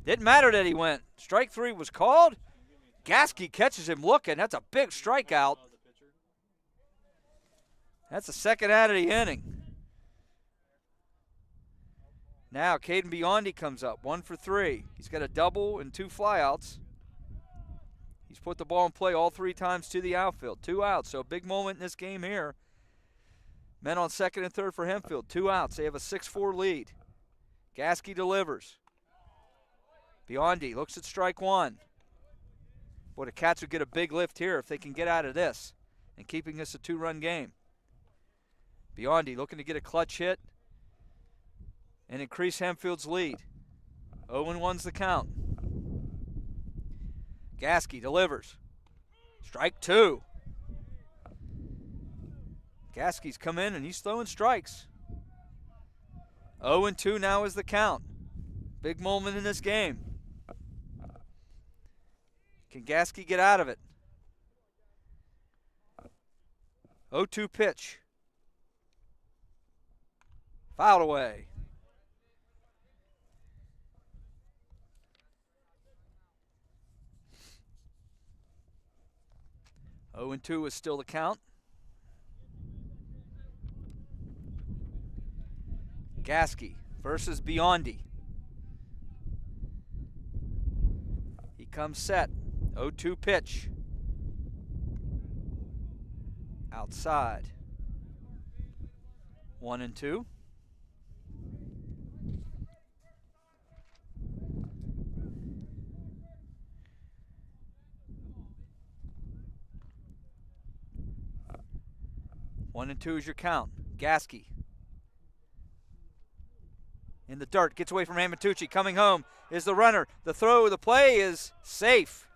Didn't matter that he went. Strike 3 was called. Gasky catches him looking. That's a big strikeout. That's the second out of the inning. Now Caden Biondi comes up, 1 for 3. He's got a double and 2 flyouts. He's put the ball in play all 3 times to the outfield. 2 outs, so a big moment in this game here. Men on second and third for Hempfield. 2 outs. They have a 6-4 lead. Gasky delivers. Biondi looks at strike 1. Boy, the Cats would get a big lift here if they can get out of this and keeping this a 2-run game. Biondi looking to get a clutch hit and increase Hempfield's lead. 0-1's the count. Gasky delivers. Strike 2. Gasky's come in and he's throwing strikes. 0-2 now is the count. Big moment in this game. Can Gasky get out of it? 0-2 pitch. Fouled away. Oh and 2 is still the count. Gasky versus Biondi. He comes set. 0-2 pitch. Outside. 1-2. One and 2 is your count. Gasky in the dirt, gets away from Amatucci. Coming home is the runner. The throw, the play is safe.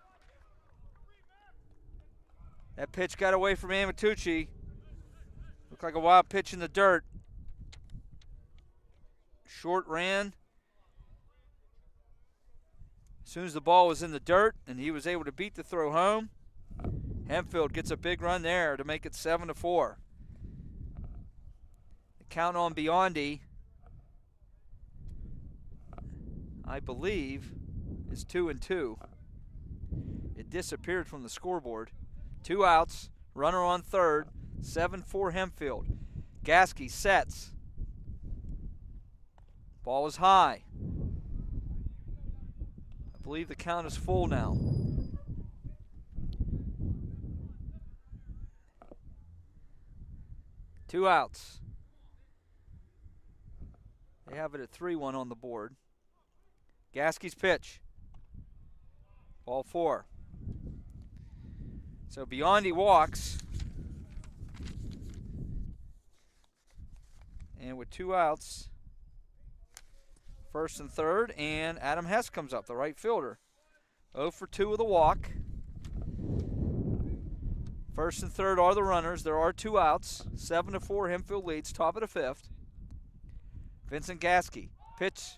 That pitch got away from Amatucci. Looked like a wild pitch in the dirt. Short ran. As soon as the ball was in the dirt and he was able to beat the throw home, Hempfield gets a big run there to make it 7-4. The count on Biondi, I believe, is 2-2. It disappeared from the scoreboard. 2 outs, runner on third, 7-4 Hempfield. Gasky sets. Ball is high. I believe the count is full now. Two outs. They have it at 3-1 on the board. Gasky's pitch. Ball 4. So Biondi walks. And with 2 outs, first and third, and Adam Hess comes up, the right fielder. 0 for 2 with a walk. First and third are the runners. There are 2 outs. 7-4 Hempfield leads, top of the 5th. Vincent Gasky, pitch.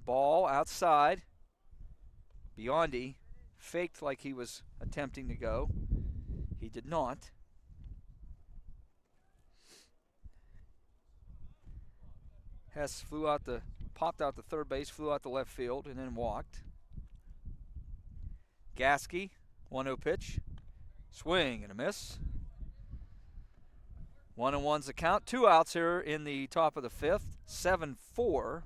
Ball outside. Biondi faked like he was attempting to go. He did not. Hess popped out the third base, flew out to left field, and then walked. Gasky, 1-0 pitch. Swing and a miss. 1-1's the count. 2 outs here in the top of the 5th. 7-4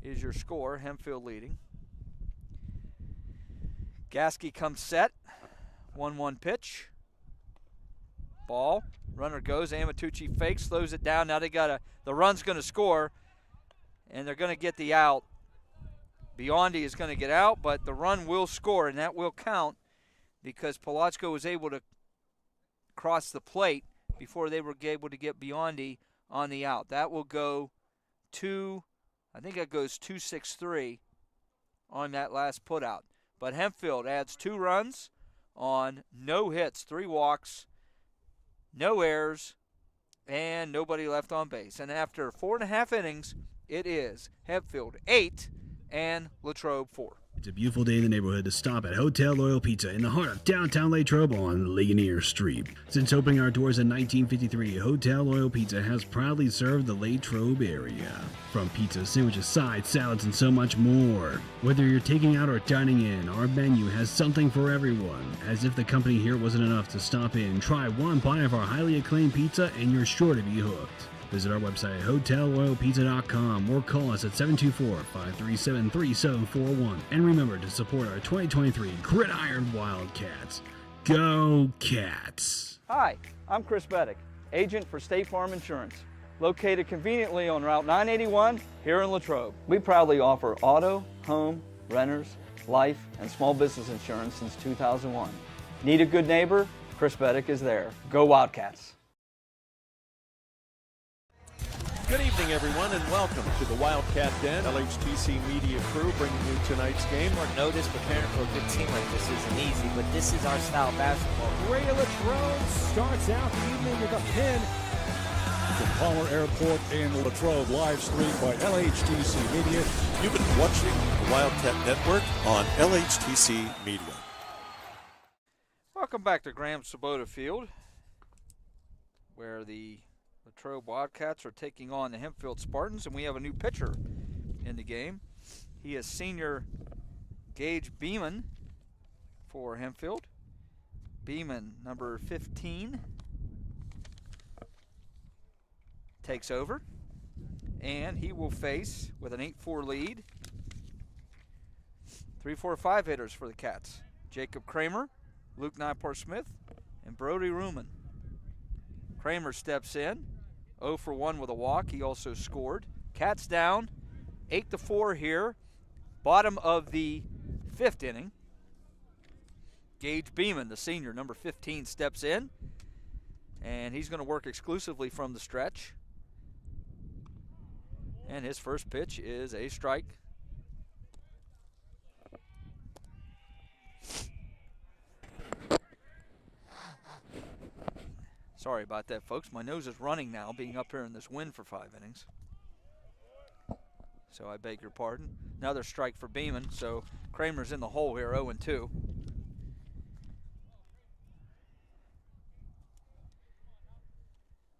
is your score. Hempfield leading. Gasky comes set. 1-1 pitch. Ball. Runner goes. Amatucci fakes, slows it down. Now the run's going to score, and they're going to get the out. Biondi is going to get out, but the run will score, and that will count because Palochko was able to cross the plate before they were able to get Biondi on the out. That will go I think that goes 2-6-3 on that last putout. But Hempfield adds 2 runs on no hits, 3 walks, no errors, and nobody left on base. And after 4.5 innings, it is Hempfield 8 and Latrobe 4. It's a beautiful day in the neighborhood to stop at Hotel Loyal Pizza in the heart of downtown Latrobe on Ligonier Street. Since opening our doors in 1953, Hotel Loyal Pizza has proudly served the Latrobe area. From pizza, sandwiches, sides, salads, and so much more. Whether you're taking out or dining in, our menu has something for everyone. As if the company here wasn't enough to stop in, try one bite of our highly acclaimed pizza and you're sure to be hooked. Visit our website at hotelloyalpizza.com or call us at 724-537-3741. And remember to support our 2023 Gridiron Wildcats. Go Cats! Hi, I'm Chris Beddick, agent for State Farm Insurance, located conveniently on Route 981 here in Latrobe. We proudly offer auto, home, renters, life, and small business insurance since 2001. Need a good neighbor? Chris Beddick is there. Go Wildcats! Good evening, everyone, and welcome to the Wildcat Den. LHTC Media Crew bringing you tonight's game. Short notice, preparing for a good team like this isn't easy, but this is our style of basketball. Ray Latrobe starts out the evening with a pin from Palmer Airport in Latrobe, live streamed by LHTC Media. You've been watching the Wildcat Network on LHTC Media. Welcome back to Graham Sabota Field, where the Latrobe Wildcats are taking on the Hempfield Spartans, and we have a new pitcher in the game. He is senior Gage Beeman for Hempfield. Beeman, number 15, takes over, and he will face, with an 8-4 lead, 3-4-5 hitters for the Cats. Jacob Kramer, Luke Nypar-Smith, and Brody Ruman. Kramer steps in, 0 for 1 with a walk. He also scored. Cats down, 8-4 here. Bottom of the 5th inning. Gage Beeman, the senior, number 15, steps in, and he's going to work exclusively from the stretch. And his first pitch is a strike. Sorry about that, folks. My nose is running now, being up here in this wind for 5 innings. So I beg your pardon. Another strike for Beeman, so Kramer's in the hole here, 0-2.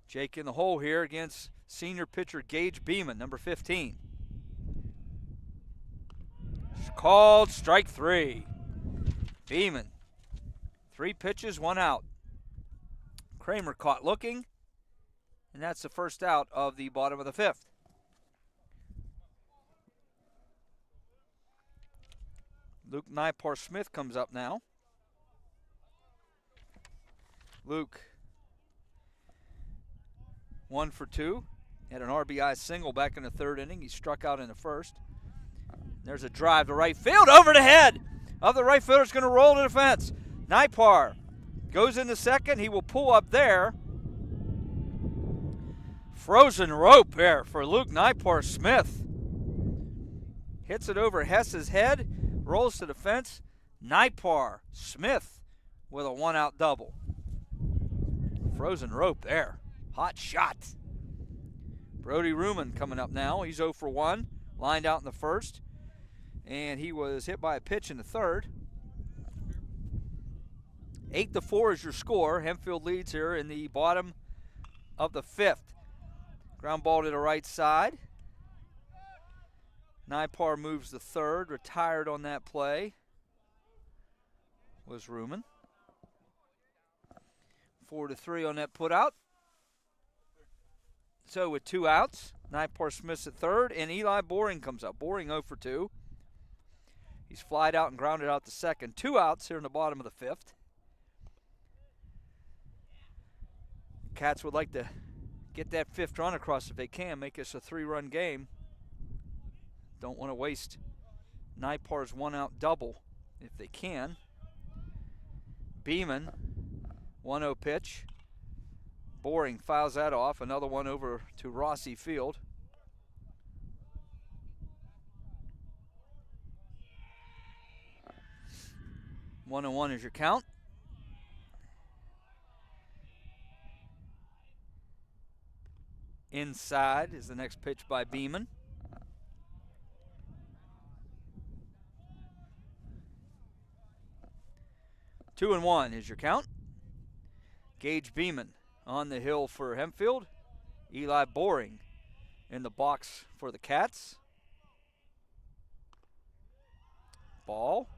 Jake in the hole here against senior pitcher Gage Beeman, number 15. Called strike 3. Beeman, 3 pitches, 1 out. Kramer caught looking, and that's the first out of the bottom of the 5th. Luke Nypar-Smith comes up now. Luke, 1 for 2. Had an RBI single back in the 3rd inning. He struck out in the 1st. There's a drive to right field, over the head of the right fielder. It's going to roll to the fence. Nypar goes in the 2nd. He will pull up there. Frozen rope there for Luke Nypar-Smith. Hits it over Hess's head. Rolls to the fence. Nypar-Smith with a 1-out double. Frozen rope there. Hot shot. Brody Ruman coming up now. He's 0 for 1. Lined out in the 1st. And he was hit by a pitch in the 3rd. 8-4 is your score. Hempfield leads here in the bottom of the 5th. Ground ball to the right side. Nypar moves the 3rd. Retired on that play was Ruman. 4-3 on that put out. So with 2 outs, Nypar-Smith's at 3rd, and Eli Boring comes up. Boring 0 for 2. He's flied out and grounded out the 2nd. 2 outs here in the bottom of the 5th. Cats would like to get that 5th run across if they can, make this a 3-run game. Don't want to waste Nypar's 1-out double if they can. Beeman, 1-0 pitch. Boring fouls that off. Another one over to Rossi Field. One and 1 is your count. Inside is the next pitch by Beeman. 2-1 is your count. Gage Beeman on the hill for Hempfield. Eli Boring in the box for the Cats. Ball.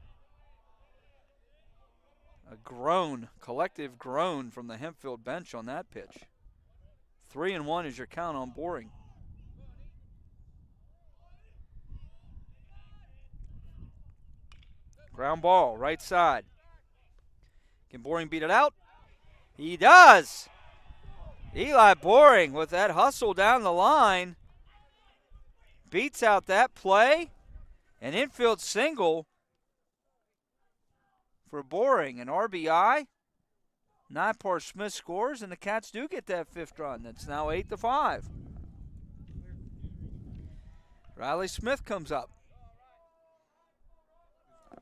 A groan, collective groan from the Hempfield bench on that pitch. 3-1 is your count on Boring. Ground ball, right side. Can Boring beat it out? He does! Eli Boring with that hustle down the line. Beats out that play. An infield single for Boring. An RBI. Nipar Smith scores, and the Cats do get that 5th run. It's now 8-5. Riley Smith comes up.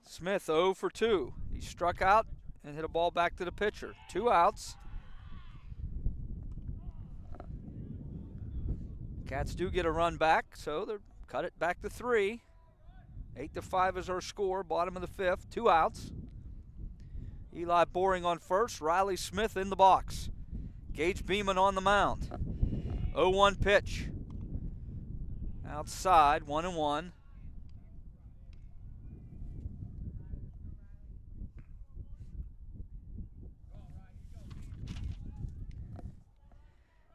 Smith 0 for 2. He struck out and hit a ball back to the pitcher. 2 outs. Cats do get a run back, so they cut it back to 3. 8-5 is our score, bottom of the 5th. 2 outs. Eli Boring on first, Riley Smith in the box. Gage Beeman on the mound. 0-1 pitch. Outside, 1-1.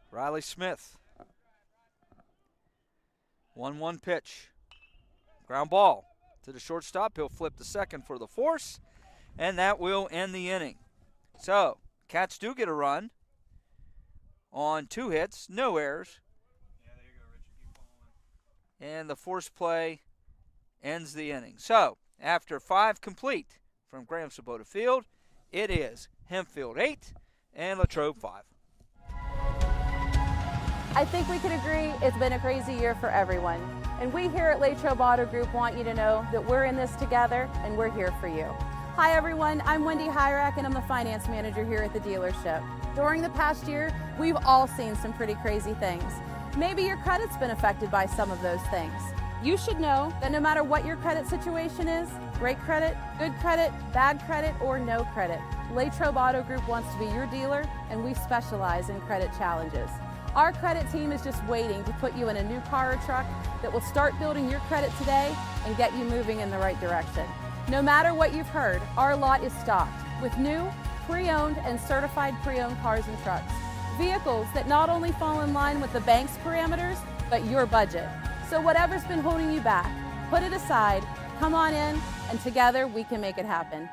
Riley Smith. 1-1 pitch. Ground ball to the shortstop. He'll flip the second for the force, and that will end the inning. So, Cats do get a run on 2 hits, no errors. Yeah, there you go, Richard. Keep following. And the force play ends the inning. So, after 5 complete from Graham Sabota Field, it is Hempfield 8 and Latrobe 5. I think we can agree it's been a crazy year for everyone. And we here at Latrobe Auto Group want you to know that we're in this together and we're here for you. Hi everyone, I'm Wendy Hyrak and I'm the finance manager here at the dealership. During the past year, we've all seen some pretty crazy things. Maybe your credit's been affected by some of those things. You should know that no matter what your credit situation is, great credit, good credit, bad credit, or no credit, Latrobe Auto Group wants to be your dealer and we specialize in credit challenges. Our credit team is just waiting to put you in a new car or truck that will start building your credit today and get you moving in the right direction. No matter what you've heard, our lot is stocked with new, pre-owned, and certified pre-owned cars and trucks. Vehicles that not only fall in line with the bank's parameters, but your budget. So whatever's been holding you back, put it aside, come on in, and together we can make it happen.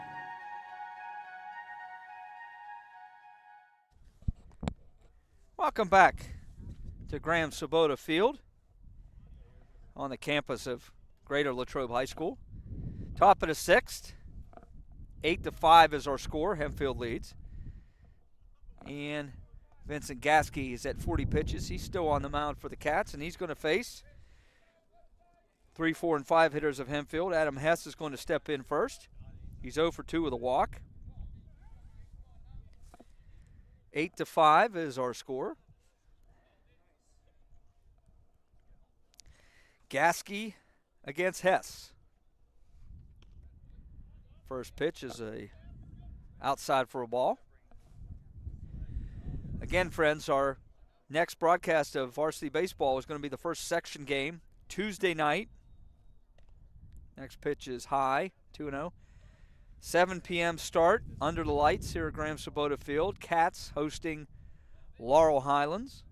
Welcome back to Graham Sabota Field on the campus of Greater Latrobe High School. Top of the 6th, 8-5 is our score. Hempfield leads. And Vincent Gasky is at 40 pitches. He's still on the mound for the Cats, and he's going to face 3, 4, and 5 hitters of Hempfield. Adam Hess is going to step in first. He's 0 for 2 with a walk. 8-5 is our score. Gasky against Hess. First pitch is a outside for a ball. Again, friends, our next broadcast of varsity baseball is going to be the first section game Tuesday night. Next pitch is high, 2-0. 7 p.m. start under the lights here at Graham Sabota Field. Cats hosting Laurel Highlands.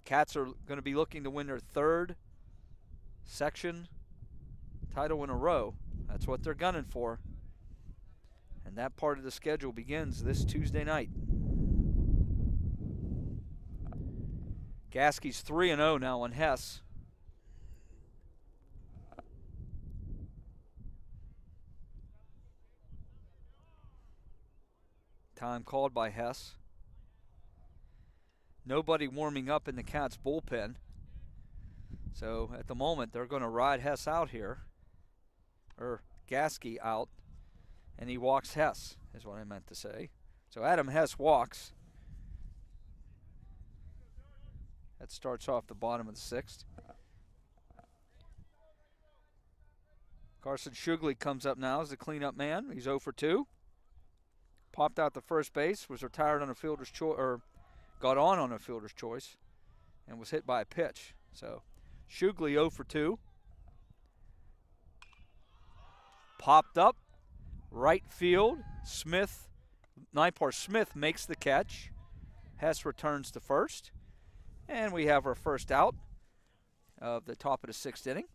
Cats are going to be looking to win their 3rd section title in a row. That's what they're gunning for. And that part of the schedule begins this Tuesday night. Gasky's 3-0 now on Hess. Time called by Hess. Nobody warming up in the Cats bullpen. So at the moment, they're going to ride Hess out here. Or Gasky out. And he walks Hess, is what I meant to say. So Adam Hess walks. That starts off the bottom of the 6th. Carson Shugley comes up now as the cleanup man. He's 0 for 2. Popped out to first base, was retired on a fielder's choice, or got on a fielder's choice, and was hit by a pitch. So Shugley 0 for 2. Popped up, right field. Nipar Smith makes the catch. Hess returns to first. And we have our first out of the top of the 6th inning.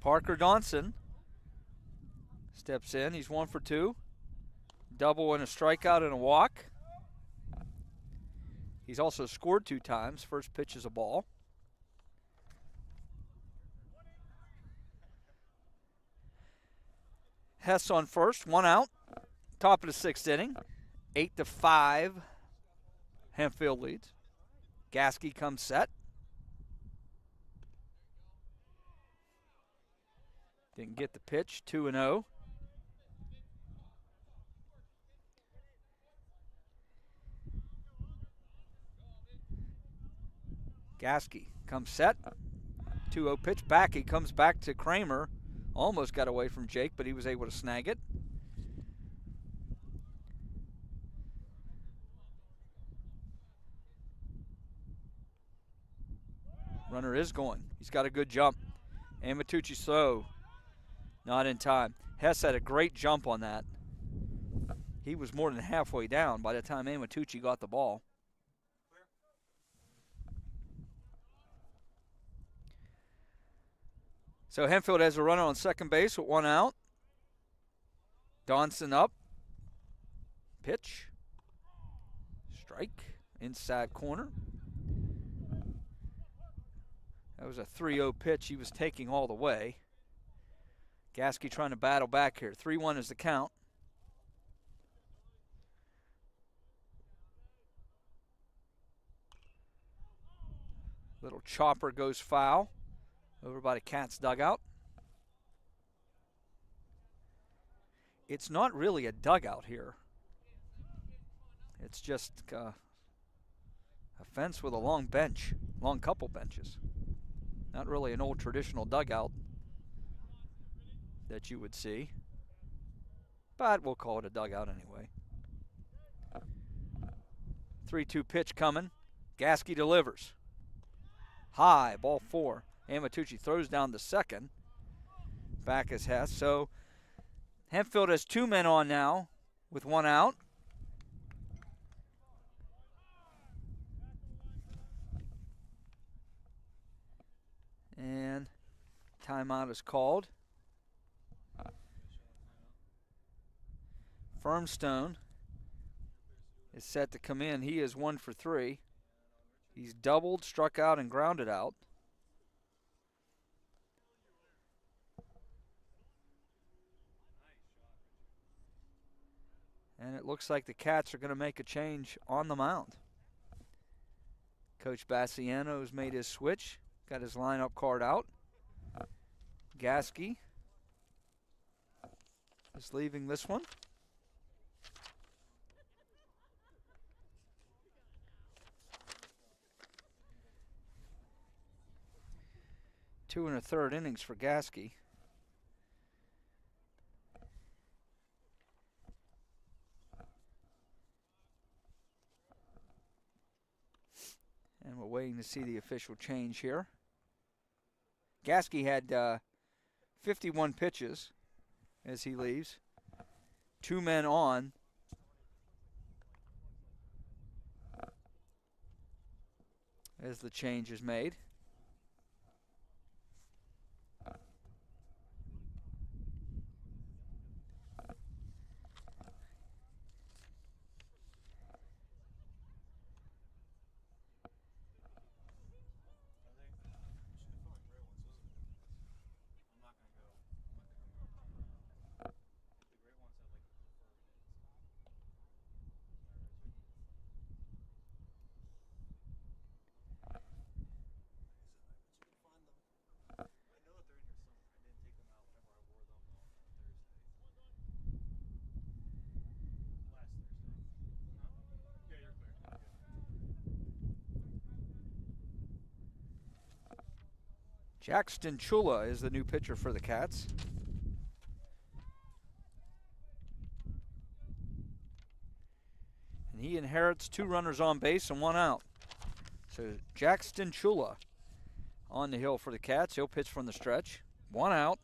Parker Donson steps in. He's 1 for 2. Double and a strikeout and a walk. He's also scored 2 times. First pitch is a ball. Hess on first, 1 out. Top of the 6th inning. 8-5. Hempfield leads. Gasky comes set. Didn't get the pitch, 2-0. Gasky comes set. 2-0 pitch back. He comes back to Kramer. Almost got away from Jake, but he was able to snag it. Runner is going. He's got a good jump. Amatucci slow. Not in time. Hess had a great jump on that. He was more than halfway down by the time Amatucci got the ball. So Hempfield has a runner on second base with 1 out. Donson up. Pitch. Strike. Inside corner. That was a 3-0 pitch he was taking all the way. Gasky trying to battle back here. 3-1 is the count. Little chopper goes foul over by the Cats dugout. It's not really a dugout here. It's just a fence with a long bench, long couple benches. Not really an old traditional dugout that you would see, but we'll call it a dugout anyway. 3-2 pitch coming. Gasky delivers. High, ball 4. Amatucci throws down to second. Back is Hess. So Hempfield has 2 men on now with 1 out. And timeout is called. Firmstone is set to come in. He is 1 for 3. He's doubled, struck out, and grounded out. And it looks like the Cats are going to make a change on the mound. Coach Bassiano has made his switch. Got his lineup card out. Gasky is leaving this one. Two and a third innings for Gasky. And we're waiting to see the official change here. Gasky had 51 pitches as he leaves. 2 men on. As the change is made. Jack Stinchula is the new pitcher for the Cats. And he inherits 2 runners on base and 1 out. So Jack Stinchula on the hill for the Cats. He'll pitch from the stretch. 1 out.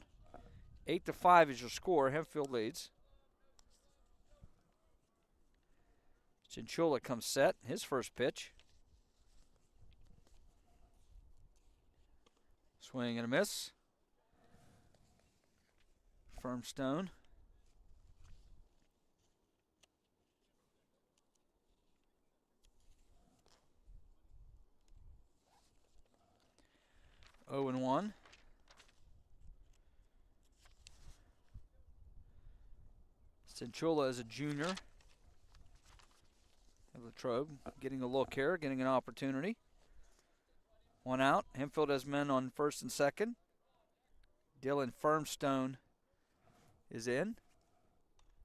8-5 is your score. Hempfield leads. Stinchula comes set. His first pitch. Swing and a miss. Firm stone. Oh and 1. Stinchula is a junior of Latrobe, getting a look here, getting an opportunity. 1 out. Hempfield has men on first and second. Dylan Firmstone is in.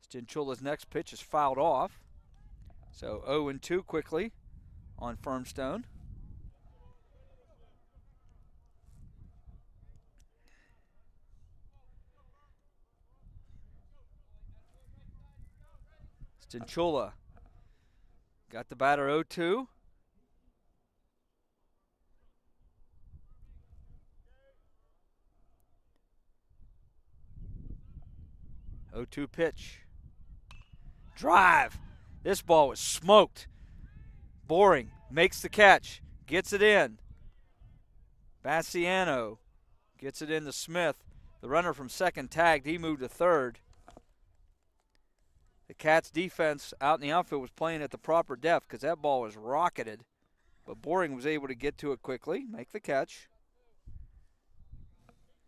Stinchula's next pitch is fouled off. So 0 and 2 quickly on Firmstone. Stinchula got the batter 0-2. 0-2 pitch. Drive. This ball was smoked. Boring makes the catch. Gets it in. Bassiano gets it in to Smith. The runner from second tagged. He moved to third. The Cats defense out in the outfield was playing at the proper depth because that ball was rocketed. But Boring was able to get to it quickly, make the catch.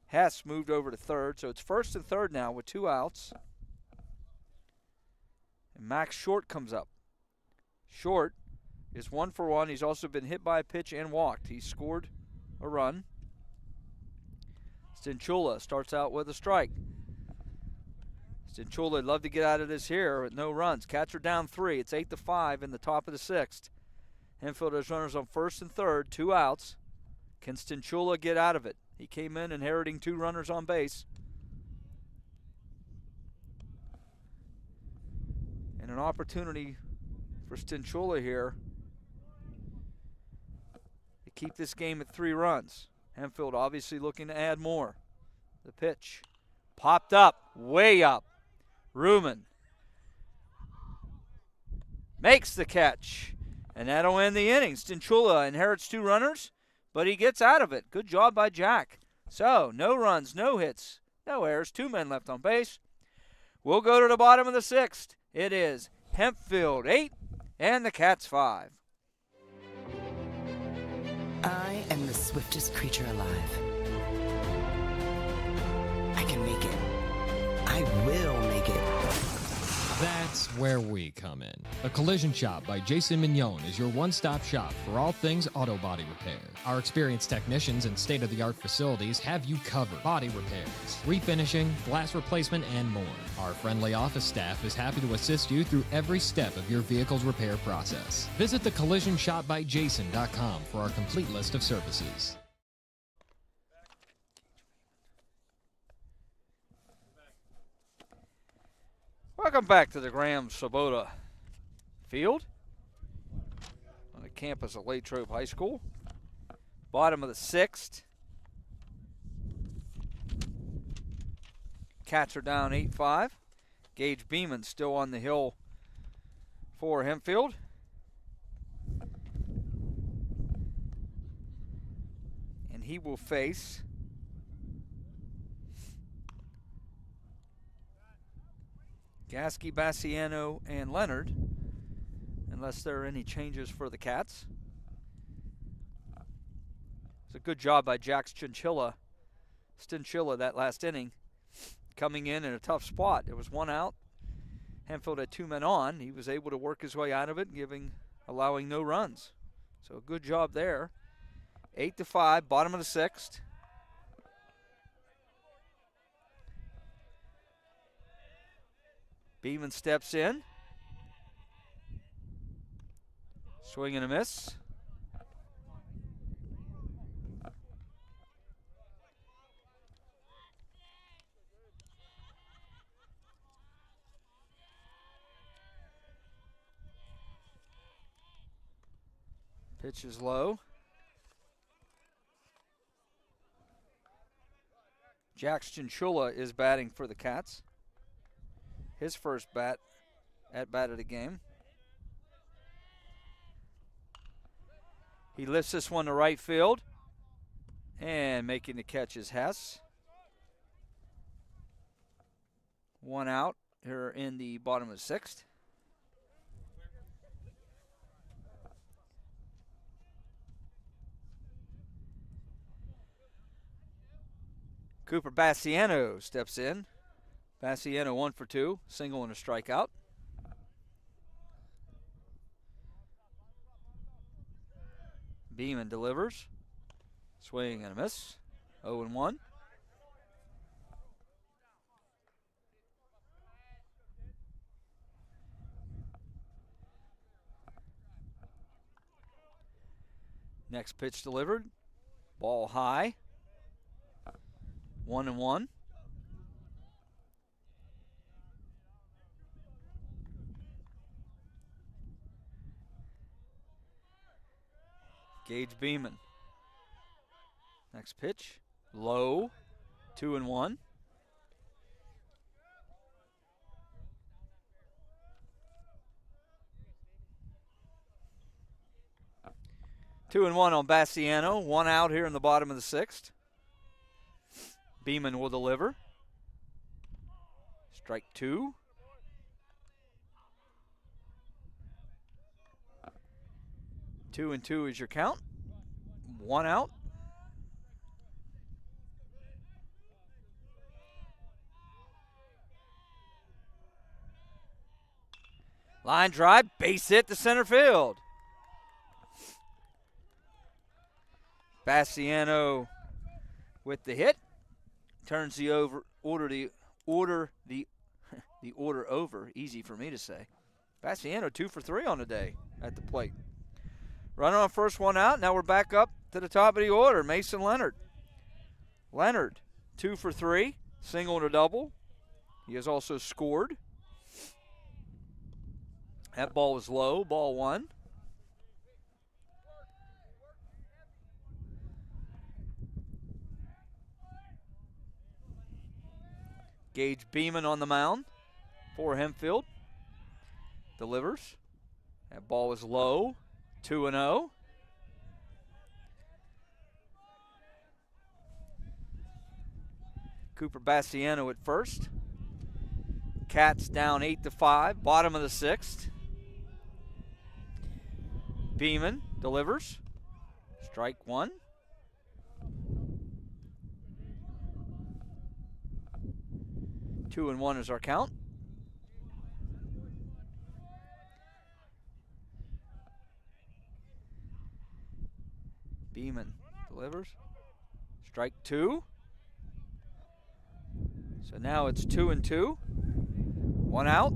Hess moved over to third, so it's first and third now with 2 outs. And Max Short comes up. Short is 1 for 1. He's also been hit by a pitch and walked. He scored a run. Stinchula starts out with a strike. Stinchula would love to get out of this here with no runs. Cats are down 3. It's 8-5 in the top of the 6th. Hempfield has runners on first and third, 2 outs. Can Stinchula get out of it? He came in inheriting 2 runners on base. And an opportunity for Stinchula here to keep this game at 3 runs. Hempfield obviously looking to add more. The pitch popped up, way up. Ruman makes the catch, and that'll end the inning. Stinchula inherits 2 runners, but he gets out of it. Good job by Jack. So, no runs, no hits, no errors, 2 men left on base. We'll go to the bottom of the 6th. It is Hempfield 8 and the Cats 5. I am the swiftest creature alive. I can make it. I will make it. That's where we come in. A Collision Shop by Jason Mignon is your one-stop shop for all things auto body repair. Our experienced technicians and state-of-the-art facilities have you covered. Body repairs, refinishing, glass replacement, and more. Our friendly office staff is happy to assist you through every step of your vehicle's repair process. Visit thecollisionshopbyjason.com for our complete list of services. Welcome back to the Graham Sabota Field on the campus of Latrobe High School. Bottom of the 6th. Cats are down 8-5. Gage Beeman still on the hill for Hempfield. And he will face Gasky, Bassiano, and Leonard, unless there are any changes for the Cats. It's a good job by Jack Stinchula that last inning, coming in a tough spot. It was 1 out. Hempfield had 2 men on. He was able to work his way out of it, allowing no runs. So a good job there. 8-5, bottom of the 6th. Beeman steps in. Swing and a miss. Pitch is low. Jackson Chula is batting for the Cats. His first at bat of the game. He lifts this one to right field. And making the catch is Hess. One out here in the bottom of the 6th. Cooper Bassiano steps in. Bassiano 1 for 2, single and a strikeout. Beeman delivers. Swing and a miss. 0-1. Next pitch delivered. Ball high. 1-1. Gage Beeman. Next pitch, low, 2-1. Two and one on Bassiano. One out here in the bottom of the 6th. Beeman will deliver. Strike 2. Two and 2 is your count. One out. Line drive, base hit to center field. Bassiano with the hit. Turns the order over. Easy for me to say. Bassiano 2 for 3 on the day at the plate. Runner on first, one out. Now we're back up to the top of the order. Mason Leonard. Leonard 2 for 3, single and a double. He has also scored. That ball was low, ball 1. Gage Beeman on the mound for Hempfield. Delivers. That ball was low, 2-0. Cooper Bassiano at first. Cats down 8-5, bottom of the 6th. Beeman delivers. Strike 1. 2-1 is our count. Beeman delivers. Strike 2. So now it's 2-2. One out.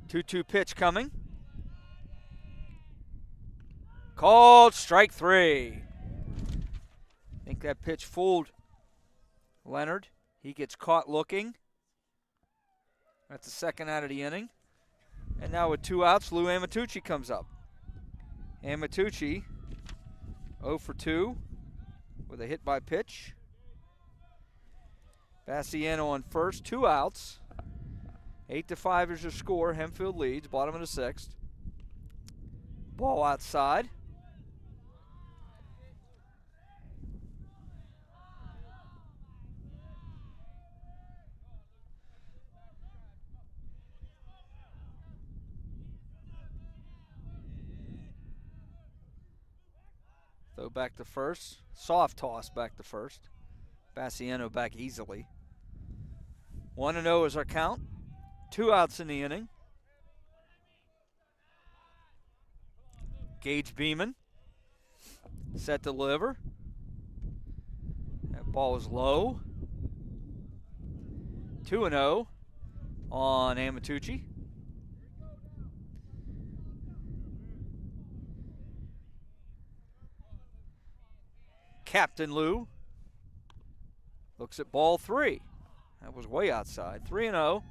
Two-two pitch coming. Called strike 3. I think that pitch fooled Leonard. He gets caught looking. That's the second out of the inning. And now with 2 outs, Lou Amatucci comes up. Amatucci 0 for 2 with a hit by pitch. Bassiano on first, 2 outs. 8-5 is your score. Hempfield leads, bottom of the 6th. Ball outside. Throw back to first. Soft toss back to first. Bassiano back easily. 1-0 is our count. 2 outs in the inning. Gage Beeman set to deliver. That ball is low. 2-0 on Amatucci. Captain Lou looks at ball 3. That was way outside. 3-0.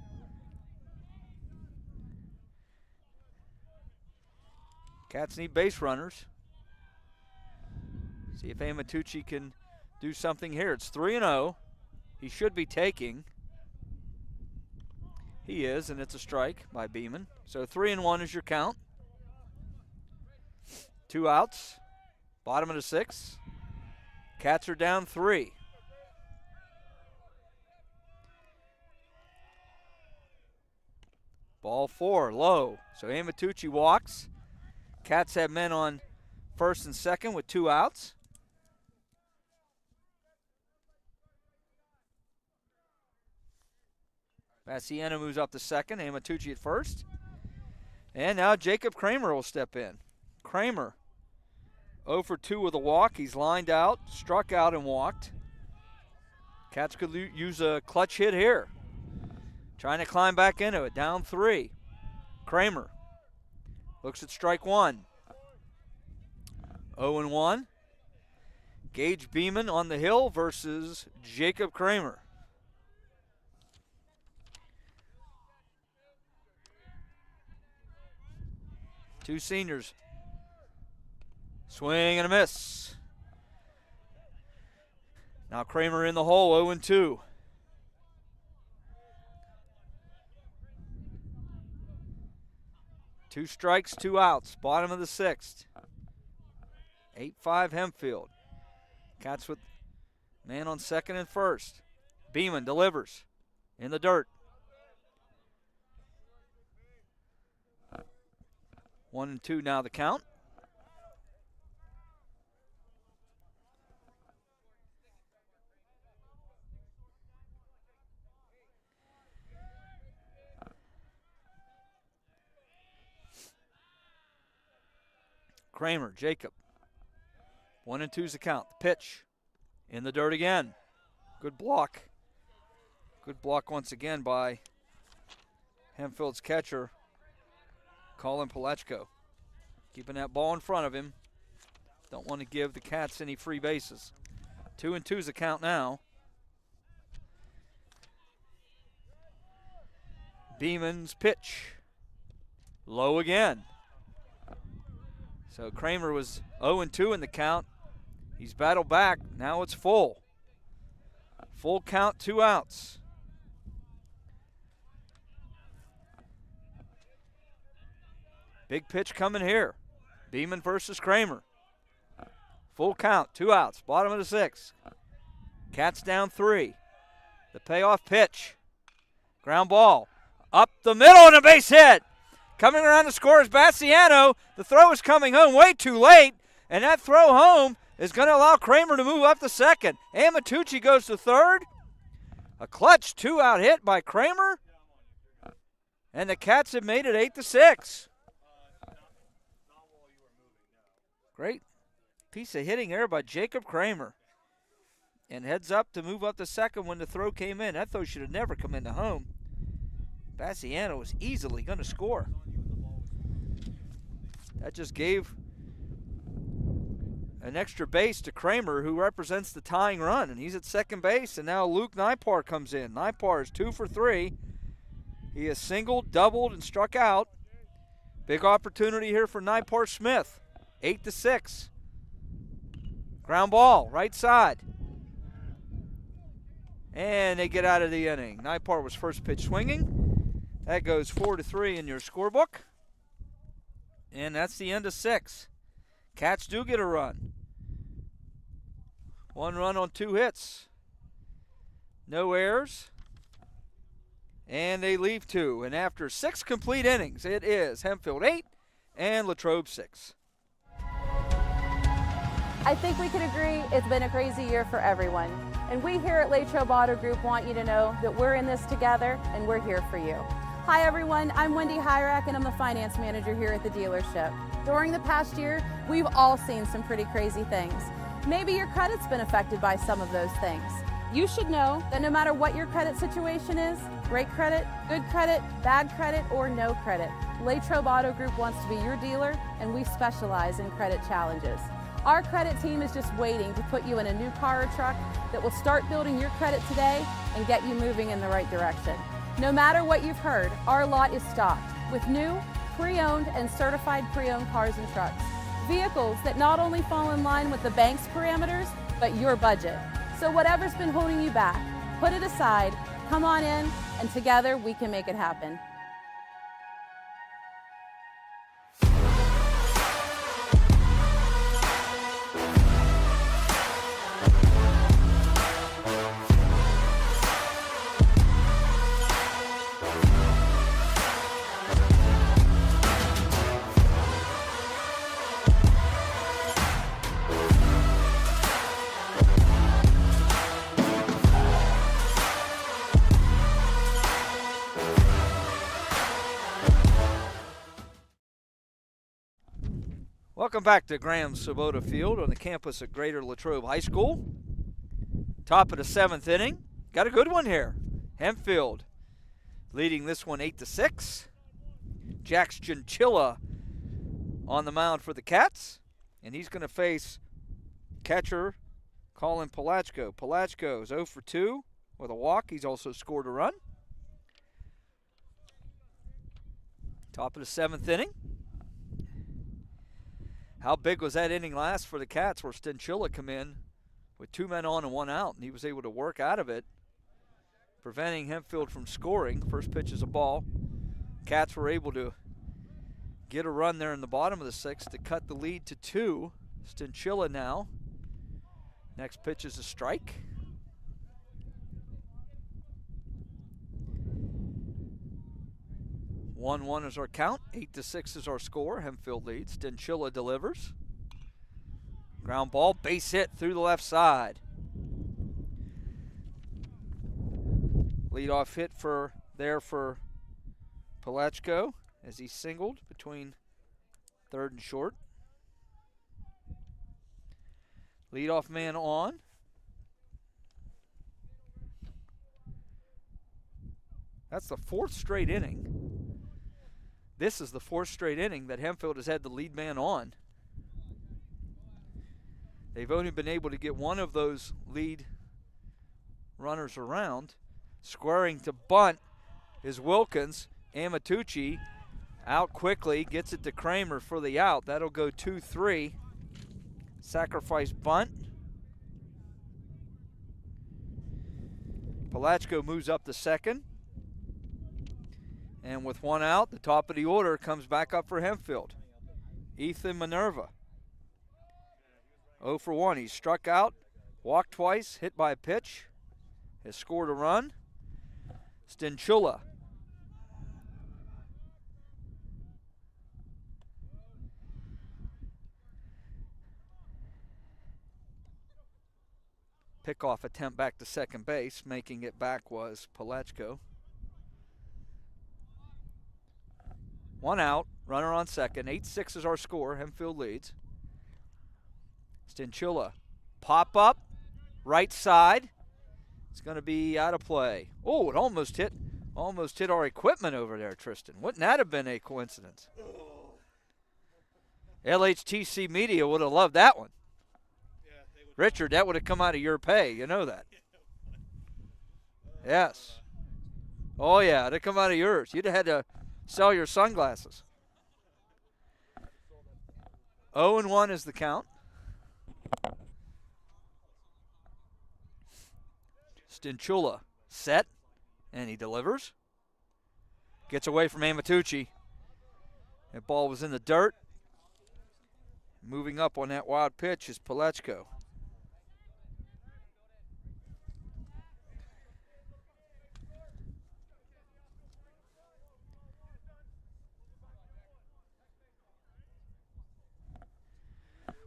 Cats need base runners. See if Amatucci can do something here. It's 3-0. He should be taking. He is, and it's a strike by Beeman. So 3-1 is your count. 2 outs. Bottom of the 6th. Cats are down 3. Ball 4, low. So Amatucci walks. Cats have men on first and second with 2 outs. Bassiano moves up to second. Amatucci at first. And now Jacob Kramer will step in. Kramer 0 for 2 with a walk. He's lined out, struck out, and walked. Cats could use a clutch hit here. Trying to climb back into it. Down 3. Kramer looks at strike 1. 0-1. Gage Beeman on the hill versus Jacob Kramer. Two seniors. Swing and a miss. Now Kramer in the hole, 0-2. Two strikes, 2 outs. Bottom of the 6th. 8-5 Hempfield. Cats with man on second and first. Beeman delivers in the dirt. 1-2 now the count. Kramer, Jacob. 1-2's the count. The pitch in the dirt again. Good block. Good block once again by Hempfield's catcher, Colin Palechko. Keeping that ball in front of him. Don't want to give the Cats any free bases. 2-2's the count now. Beeman's pitch. Low again. So Kramer was 0-2 in the count. He's battled back. Now it's full. Full count, 2 outs. Big pitch coming here. Beeman versus Kramer. Full count, 2 outs. Bottom of the 6th. Cats down 3. The payoff pitch. Ground ball. Up the middle and a base hit. Coming around to score is Bassiano. The throw is coming home way too late, and that throw home is going to allow Kramer to move up to second. Amatucci goes to third. A clutch 2-out hit by Kramer, and the Cats have made it 8-6. Great piece of hitting there by Jacob Kramer. And heads up to move up to second when the throw came in. That throw should have never come into home. Bassiano was easily going to score. That just gave an extra base to Kramer, who represents the tying run, and he's at second base, and now Luke Nipar comes in. Nipar is 2 for 3. He has singled, doubled, and struck out. Big opportunity here for Nipar Smith. 8-6. Ground ball, right side. And they get out of the inning. Nipar was first pitch swinging. That goes 4-3 in your scorebook. And that's the end of 6. Cats do get a run. 1 run on 2 hits. No errors. And they leave 2. And after 6 complete innings, it is Hempfield 8 and Latrobe 6. I think we can agree it's been a crazy year for everyone. And we here at Latrobe Auto Group want you to know that we're in this together and we're here for you. Hi everyone, I'm Wendy Hyrak and I'm the finance manager here at the dealership. During the past year, we've all seen some pretty crazy things. Maybe your credit's been affected by some of those things. You should know that no matter what your credit situation is, great credit, good credit, bad credit, or no credit, Latrobe Auto Group wants to be your dealer and we specialize in credit challenges. Our credit team is just waiting to put you in a new car or truck that will start building your credit today and get you moving in the right direction. No matter what you've heard, our lot is stocked with new, pre-owned and certified pre-owned cars and trucks. Vehicles that not only fall in line with the bank's parameters, but your budget. So whatever's been holding you back, put it aside, come on in, and together we can make it happen. Welcome back to Graham Sabota Field on the campus of Greater Latrobe High School. Top of the 7th inning. Got a good one here. Hempfield leading this one 8-6. Jax Chinchilla on the mound for the Cats. And he's going to face catcher Colin Palachko. Palachko is 0 for 2 with a walk. He's also scored a run. Top of the 7th inning. How big was that inning last for the Cats where Chinchilla come in with 2 men on and 1 out, and he was able to work out of it, preventing Hempfield from scoring. First pitch is a ball. Cats were able to get a run there in the bottom of the 6th to cut the lead to 2. Chinchilla now. Next pitch is a strike. 1-1 is our count. 8-6 is our score. Hempfield leads. Chinchilla delivers. Ground ball, base hit through the left side. Leadoff hit for Palachko as he singled between third and short. Leadoff man on. That's the 4th straight inning. This is the 4th straight inning that Hempfield has had the lead man on. They've only been able to get one of those lead runners around. Squaring to bunt is Wilkins. Amatucci out quickly, gets it to Kramer for the out. That'll go 2-3. Sacrifice bunt. Palachko moves up to second. And with 1 out, the top of the order comes back up for Hempfield. Ethan Minerva. 0 for 1. He's struck out, walked twice, hit by a pitch, has scored a run. Chinchilla. Pickoff attempt back to second base. Making it back was Palachko. 1 out, runner on second. 8-6 is our score. Hempfield leads. Chinchilla, pop up, right side. It's going to be out of play. Oh, it almost hit our equipment over there, Tristan. Wouldn't that have been a coincidence? LHTC Media would have loved that one. Richard, that would have come out of your pay. You know that. Yes. Oh, yeah, it'd have come out of yours. You'd have had to sell your sunglasses. 0-1 is the count. Chinchilla set, and he delivers. Gets away from Amatucci. That ball was in the dirt. Moving up on that wild pitch is Palachko.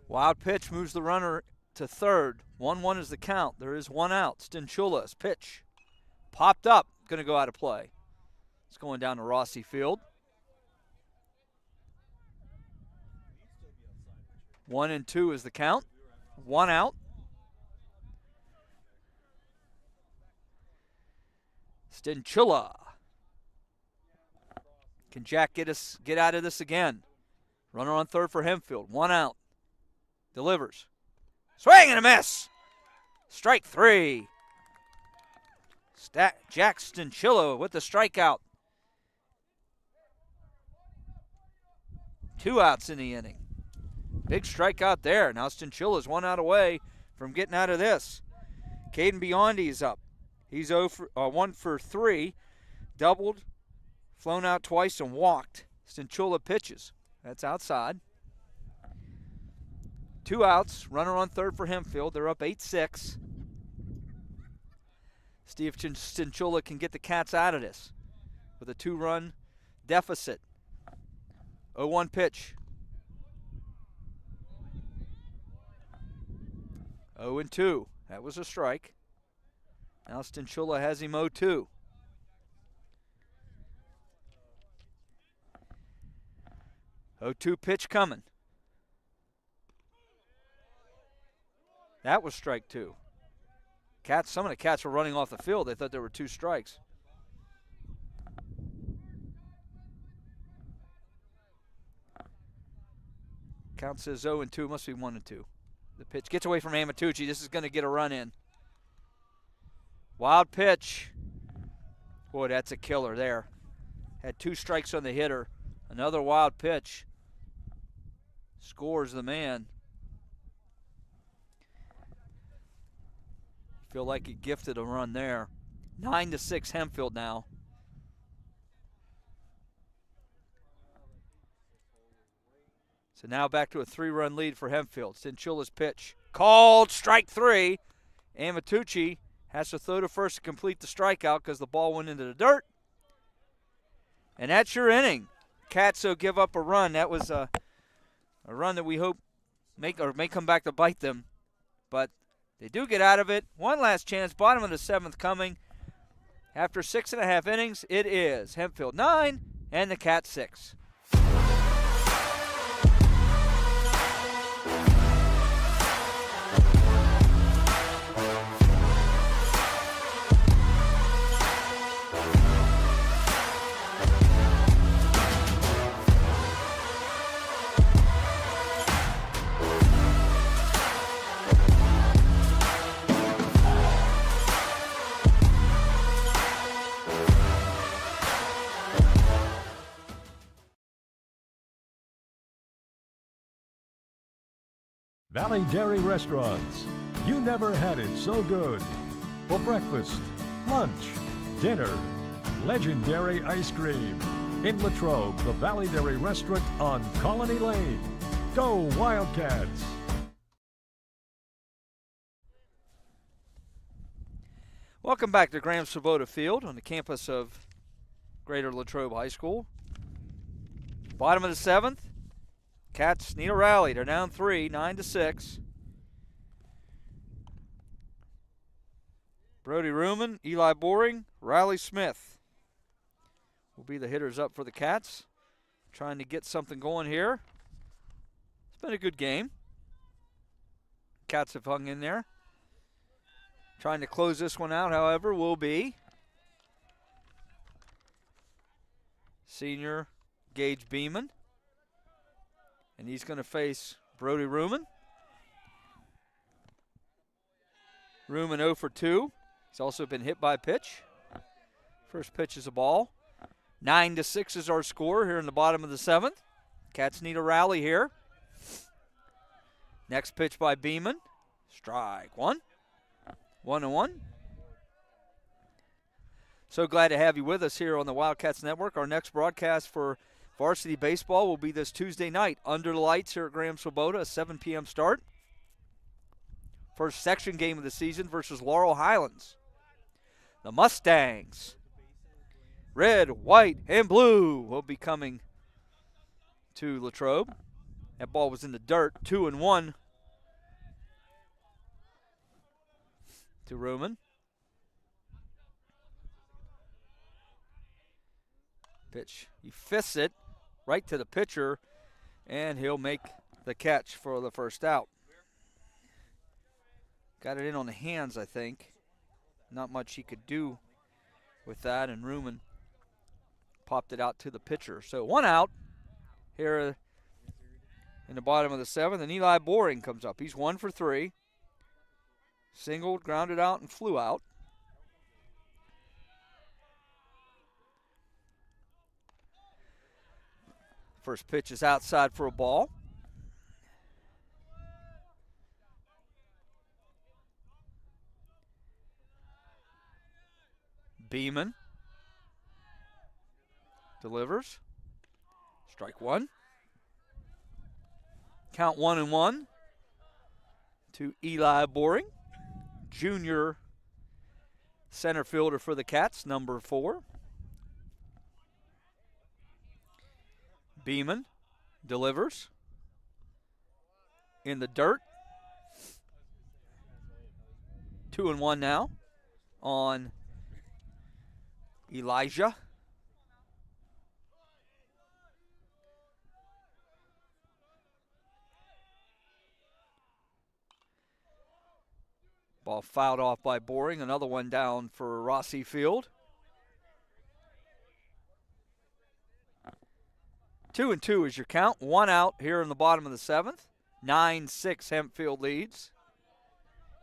Wild pitch moves the runner to third. 1-1 is the count. There is 1 out. Chinchilla's pitch popped up. Going to go out of play. It's going down to Rossi Field. 1-2 is the count. 1 out. Chinchilla. Can Jack get out of this again? Runner on third for Hempfield. 1 out. Delivers. Swing and a miss. Strike 3. Jack Chinchilla with the strikeout. 2 outs in the inning. Big strikeout there. Now Stinchilla's 1 out away from getting out of this. Caden Biondi's up. He's 1 for 3, doubled, flown out twice, and walked. Stinchilla pitches. That's outside. 2 outs, runner on third for Hempfield. They're up 8-6. See if Stinchilla can get the Cats out of this with a 2-run deficit. 0-1 pitch. 0-2. That was a strike. Now Stinchilla has him 0-2. Pitch coming. That was strike 2. Some of the Cats were running off the field. They thought there were 2 strikes. Count says 0-2. Must be 1-2. The pitch gets away from Amatucci. This is going to get a run in. Wild pitch. Boy, that's a killer there. Had 2 strikes on the hitter. Another wild pitch. Scores the man. Feel like he gifted a run there. 9-6 Hempfield now. So now back to a 3-run lead for Hempfield. Stinchilla's pitch. Called strike 3. Amatucci has to throw to first to complete the strikeout because the ball went into the dirt. And that's your inning. Cats will give up a run. That was a run that we hope may come back to bite them. But they do get out of it. One last chance. Bottom of the 7th coming. After 6.5 innings, it is Hempfield 9 and the Cats 6. Valley Dairy Restaurants. You never had it so good. For breakfast, lunch, dinner. Legendary ice cream. In Latrobe, the Valley Dairy Restaurant on Colony Lane. Go Wildcats! Welcome back to Graham Swoboda Field on the campus of Greater Latrobe High School. Bottom of the 7th. Cats need a rally. They're down 3, 9-6. Brody Ruman, Eli Boring, Riley Smith will be the hitters up for the Cats. Trying to get something going here. It's been a good game. Cats have hung in there. Trying to close this one out, however, will be senior Gage Beeman. And he's going to face Brody Ruman. Ruman 0 for 2. He's also been hit by a pitch. First pitch is a ball. 9-6 is our score here in the bottom of the 7th. Cats need a rally here. Next pitch by Beeman. Strike 1. 1-1. So glad to have you with us here on the Wildcats Network. Our next broadcast for Varsity Baseball will be this Tuesday night under the lights here at Graham Swoboda, a 7 p.m. start. First section game of the season versus Laurel Highlands. The Mustangs, red, white, and blue, will be coming to Latrobe. That ball was in the dirt, 2-1 to Ruman. Pitch, he fists it right to the pitcher, and he'll make the catch for the first out. Got it in on the hands, I think. Not much he could do with that, and Ruman popped it out to the pitcher. So 1 out here in the bottom of the 7th, and Eli Boring comes up. He's 1 for 3. Singled, grounded out, and flew out. First pitch is outside for a ball. Beeman delivers. Strike one. Count 1-1 to Eli Boring, junior center fielder for the Cats, number 4. Beeman delivers in the dirt. 2-1 now on Elijah. Ball fouled off by Boring. Another one down for Rossi Field. 2-2 is your count. 1 out here in the bottom of the 7th. 9-6 Hempfield leads.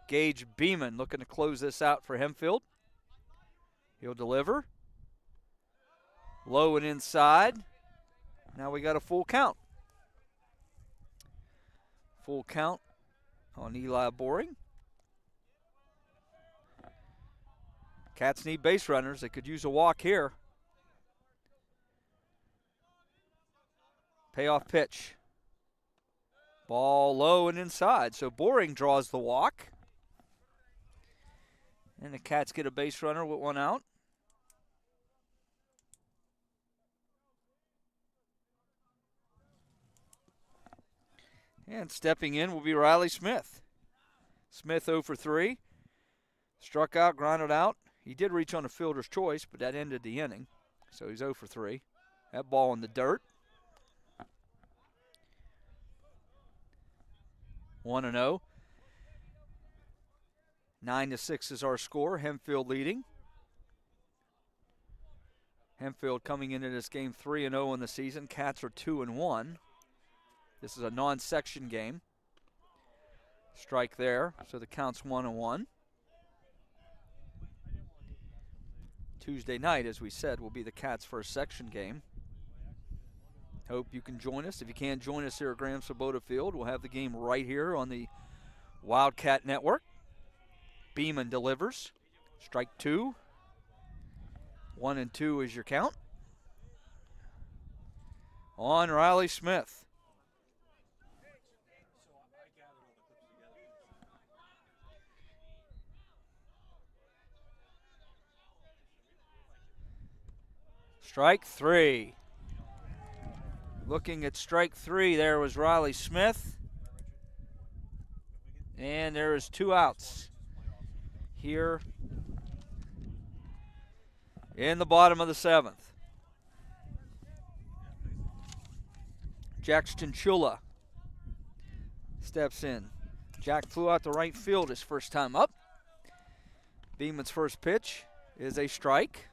Gage Beeman looking to close this out for Hempfield. He'll deliver. Low and inside. Now we got a full count. Full count on Eli Boring. Cats need base runners. They could use a walk here. Payoff pitch. Ball low and inside. So Boring draws the walk. And the Cats get a base runner with 1 out. And stepping in will be Riley Smith. Smith 0 for 3. Struck out, grounded out. He did reach on a fielder's choice, but that ended the inning. So he's 0 for 3. That ball in the dirt. 1-0. 9-6 is our score. Hempfield leading. Hempfield coming into this game 3-0 in the season. Cats are 2-1. This is a non-section game. Strike there, so the count's 1-1. Tuesday night, as we said, will be the Cats' first section game. Hope you can join us. If you can't join us here at Graham Sabota Field, we'll have the game right here on the Wildcat Network. Beeman delivers. Strike 2. 1-2 is your count. On Riley Smith. Strike 3. Looking at strike 3, there was Riley Smith. And there is 2 outs here in the bottom of the 7th. Jack Stinchula steps in. Jack flew out to right field his first time up. Beeman's first pitch is a strike.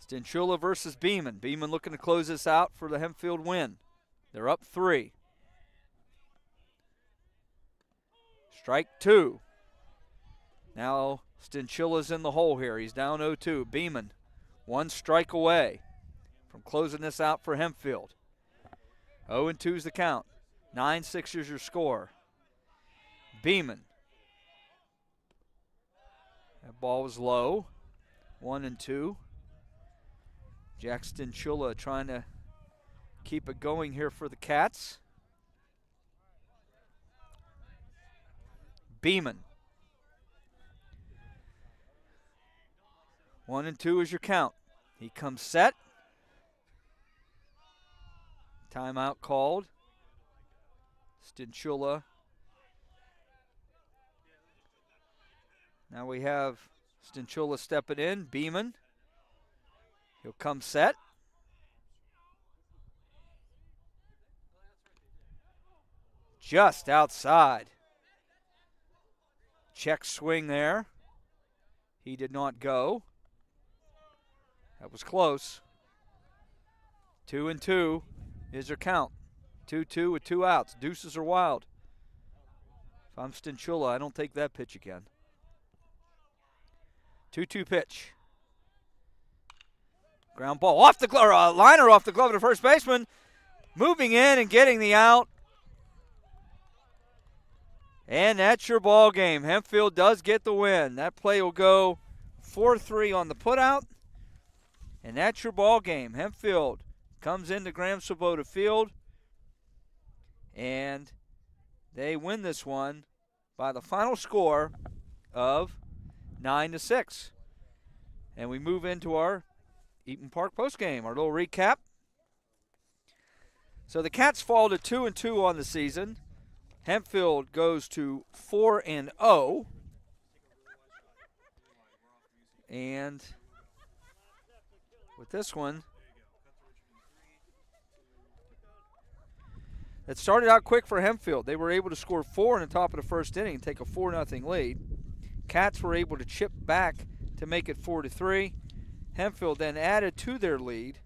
Stinchula versus Beeman. Beeman looking to close this out for the Hempfield win. They're up 3. Strike 2. Now Stinchula's in the hole here. He's down 0-2. Beeman, 1 strike away from closing this out for Hempfield. 0-2 is the count. 9-6 is your score. Beeman. That ball was low. 1-2. Jack Stinchula trying to keep it going here for the Cats. Beeman. 1-2 is your count. He comes set. Timeout called. Stinchula. Now we have Stinchula stepping in. Beeman. He'll come set. Just outside. Check swing there. He did not go. That was close. 2-2 is your count. 2-2 with 2 outs. Deuces are wild. If I'm Stinchula, I don't take that pitch again. 2-2 pitch. Ground ball off the glove, liner off the glove of the first baseman. Moving in and getting the out. And that's your ball game. Hempfield does get the win. That play will go 4-3 on the putout. And that's your ball game. Hempfield comes into Graham Swoboda Field. And they win this one by the final score of 9-6. And we move into our Eaton Park postgame, our little recap. So the Cats fall to 2-2 on the season. Hempfield goes to 4-0. And with this one, it started out quick for Hempfield. They were able to score 4 in the top of the first inning and take a 4-0 lead. Cats were able to chip back to make it 4-3. Hempfield then added to their lead.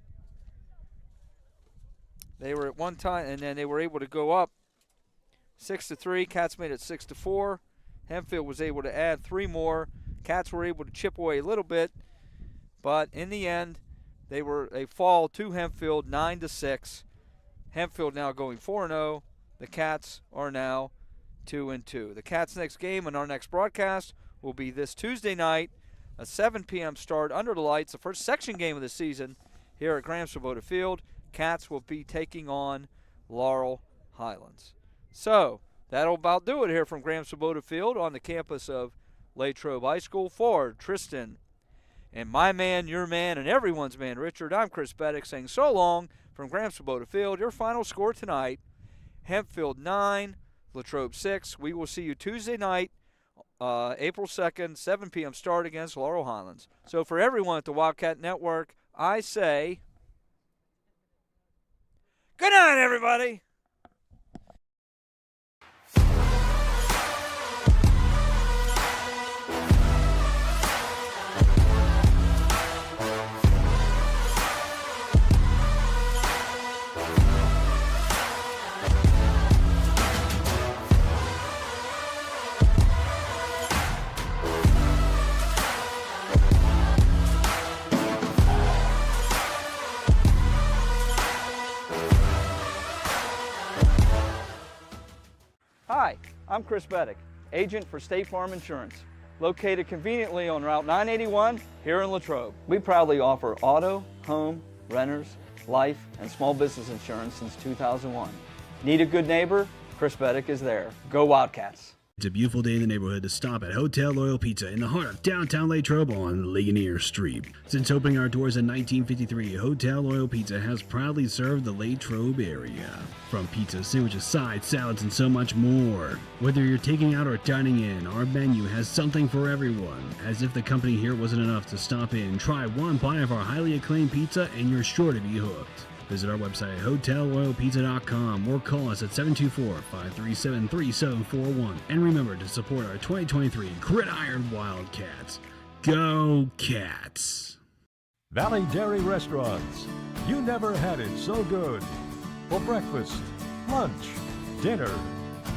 They were at one time, and then they were able to go up 6-3. Cats made it 6-4. Hempfield was able to add 3 more. Cats were able to chip away a little bit, but in the end, they fall to Hempfield 9-6. Hempfield now going 4-0. The Cats are now 2-2. The Cats' next game and our next broadcast will be this Tuesday night, a 7 p.m. start under the lights, the first section game of the season here at Graham Swoboda Field. Cats will be taking on Laurel Highlands. So that'll about do it here from Graham Swoboda Field on the campus of Latrobe High School. For Tristan and my man, your man, and everyone's man, Richard, I'm Chris Beddick saying so long from Graham Swoboda Field. Your final score tonight, Hempfield 9, Latrobe 6. We will see you Tuesday night, April 2nd, 7 p.m. start against Laurel Highlands. So for everyone at the Wildcat Network, I say good night, everybody. Hi, I'm Chris Beddick, agent for State Farm Insurance, located conveniently on Route 981 here in Latrobe. We proudly offer auto, home, renters, life, and small business insurance since 2001. Need a good neighbor? Chris Beddick is there. Go Wildcats! It's a beautiful day in the neighborhood to stop at Hotel Loyal Pizza in the heart of downtown Latrobe on Ligonier Street. Since opening our doors in 1953, Hotel Loyal Pizza has proudly served the Latrobe area. From pizza, sandwiches, sides, salads, and so much more. Whether you're taking out or dining in, our menu has something for everyone. As if the company here wasn't enough to stop in, try one bite of our highly acclaimed pizza and you're sure to be hooked. Visit our website at hotelloyalpizza.com or call us at 724-537-3741. And remember to support our 2023 Gridiron Wildcats. Go Cats! Valley Dairy Restaurants. You never had it so good. For breakfast, lunch, dinner,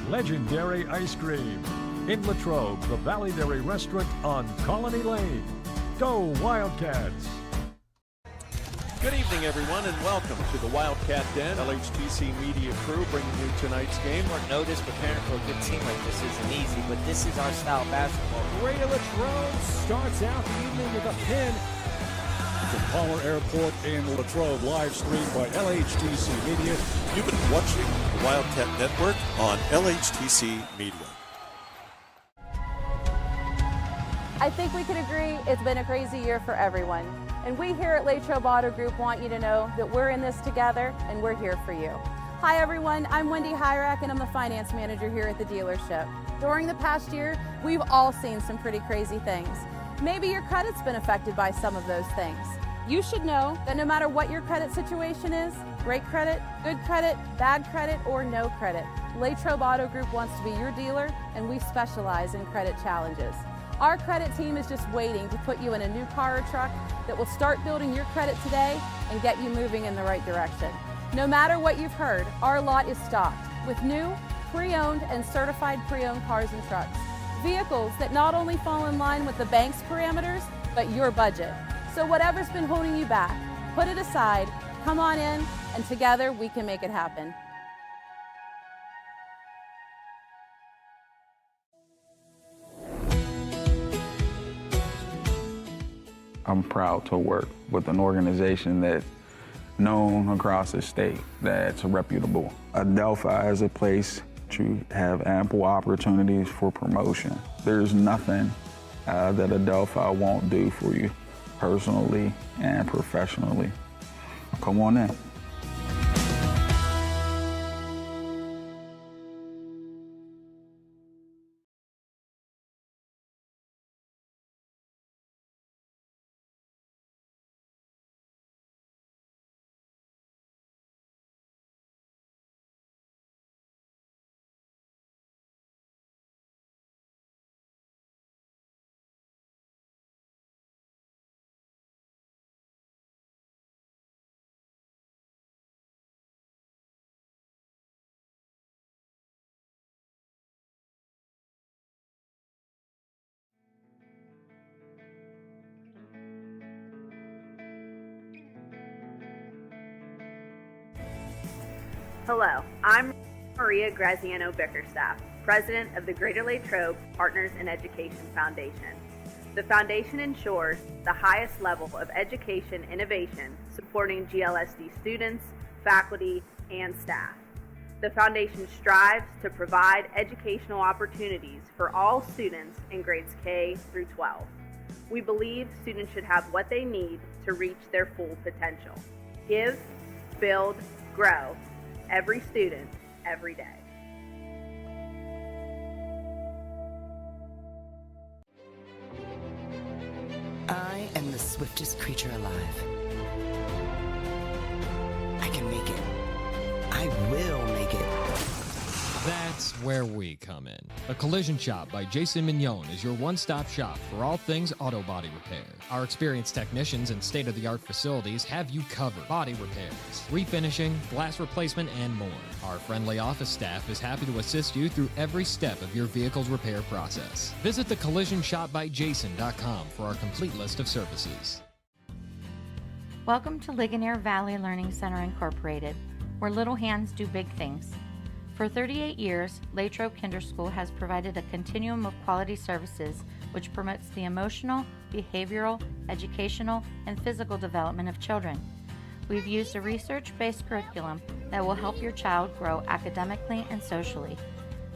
legendary ice cream. In Latrobe, the Valley Dairy Restaurant on Colony Lane. Go Wildcats! Good evening, everyone, and welcome to the Wildcat Den. LHTC Media Crew bringing you tonight's game. Short notice, preparing for a good team like this isn't easy, but this is our style of basketball. Radio Latrobe starts out the evening with a pin from Palmer Airport in Latrobe, live streamed by LHTC Media. You've been watching the Wildcat Network on LHTC Media. I think we can agree it's been a crazy year for everyone. And we here at Latrobe Auto Group want you to know that we're in this together and we're here for you. Hi everyone, I'm Wendy Hyrack and I'm the finance manager here at the dealership. During the past year, we've all seen some pretty crazy things. Maybe your credit's been affected by some of those things. You should know that no matter what your credit situation is, great credit, good credit, bad credit, or no credit, Latrobe Auto Group wants to be your dealer and we specialize in credit challenges. Our credit team is just waiting to put you in a new car or truck that will start building your credit today and get you moving in the right direction. No matter what you've heard, our lot is stocked with new, pre-owned, and certified pre-owned cars and trucks. Vehicles that not only fall in line with the bank's parameters, but your budget. So whatever's been holding you back, put it aside, come on in, and together we can make it happen. I'm proud to work with an organization that's known across the state, that's reputable. Adelphi is a place to have ample opportunities for promotion. There's nothing that Adelphi won't do for you personally and professionally. Come on in. Hello, I'm Maria Graziano Bickerstaff, President of the Greater Latrobe Partners in Education Foundation. The foundation ensures the highest level of education innovation supporting GLSD students, faculty, and staff. The foundation strives to provide educational opportunities for all students in grades K through 12. We believe students should have what they need to reach their full potential. Give, build, grow. Every student, every day. I am the swiftest creature alive. I can make it. I will make it. That's where we come in. A Collision Shop by Jason Mignon is your one-stop shop for all things auto body repair. Our experienced technicians and state-of-the-art facilities have you covered. Body repairs, refinishing, glass replacement, and more. Our friendly office staff is happy to assist you through every step of your vehicle's repair process. Visit thecollisionshopbyjason.com for our complete list of services. Welcome to Ligonier Valley Learning Center Incorporated, where little hands do big things. For 38 years, Latrobe Kinder School has provided a continuum of quality services which promotes the emotional, behavioral, educational, and physical development of children. We've used a research-based curriculum that will help your child grow academically and socially.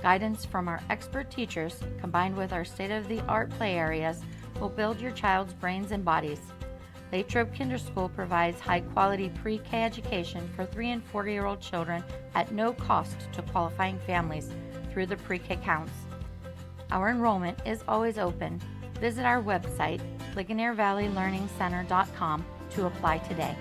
Guidance from our expert teachers, combined with our state-of-the-art play areas, will build your child's brains and bodies. Latrobe Kinder School provides high-quality pre-K education for 3- and 4-year-old children at no cost to qualifying families through the pre-K counts. Our enrollment is always open. Visit our website, LigonierValleyLearningCenter.com, to apply today.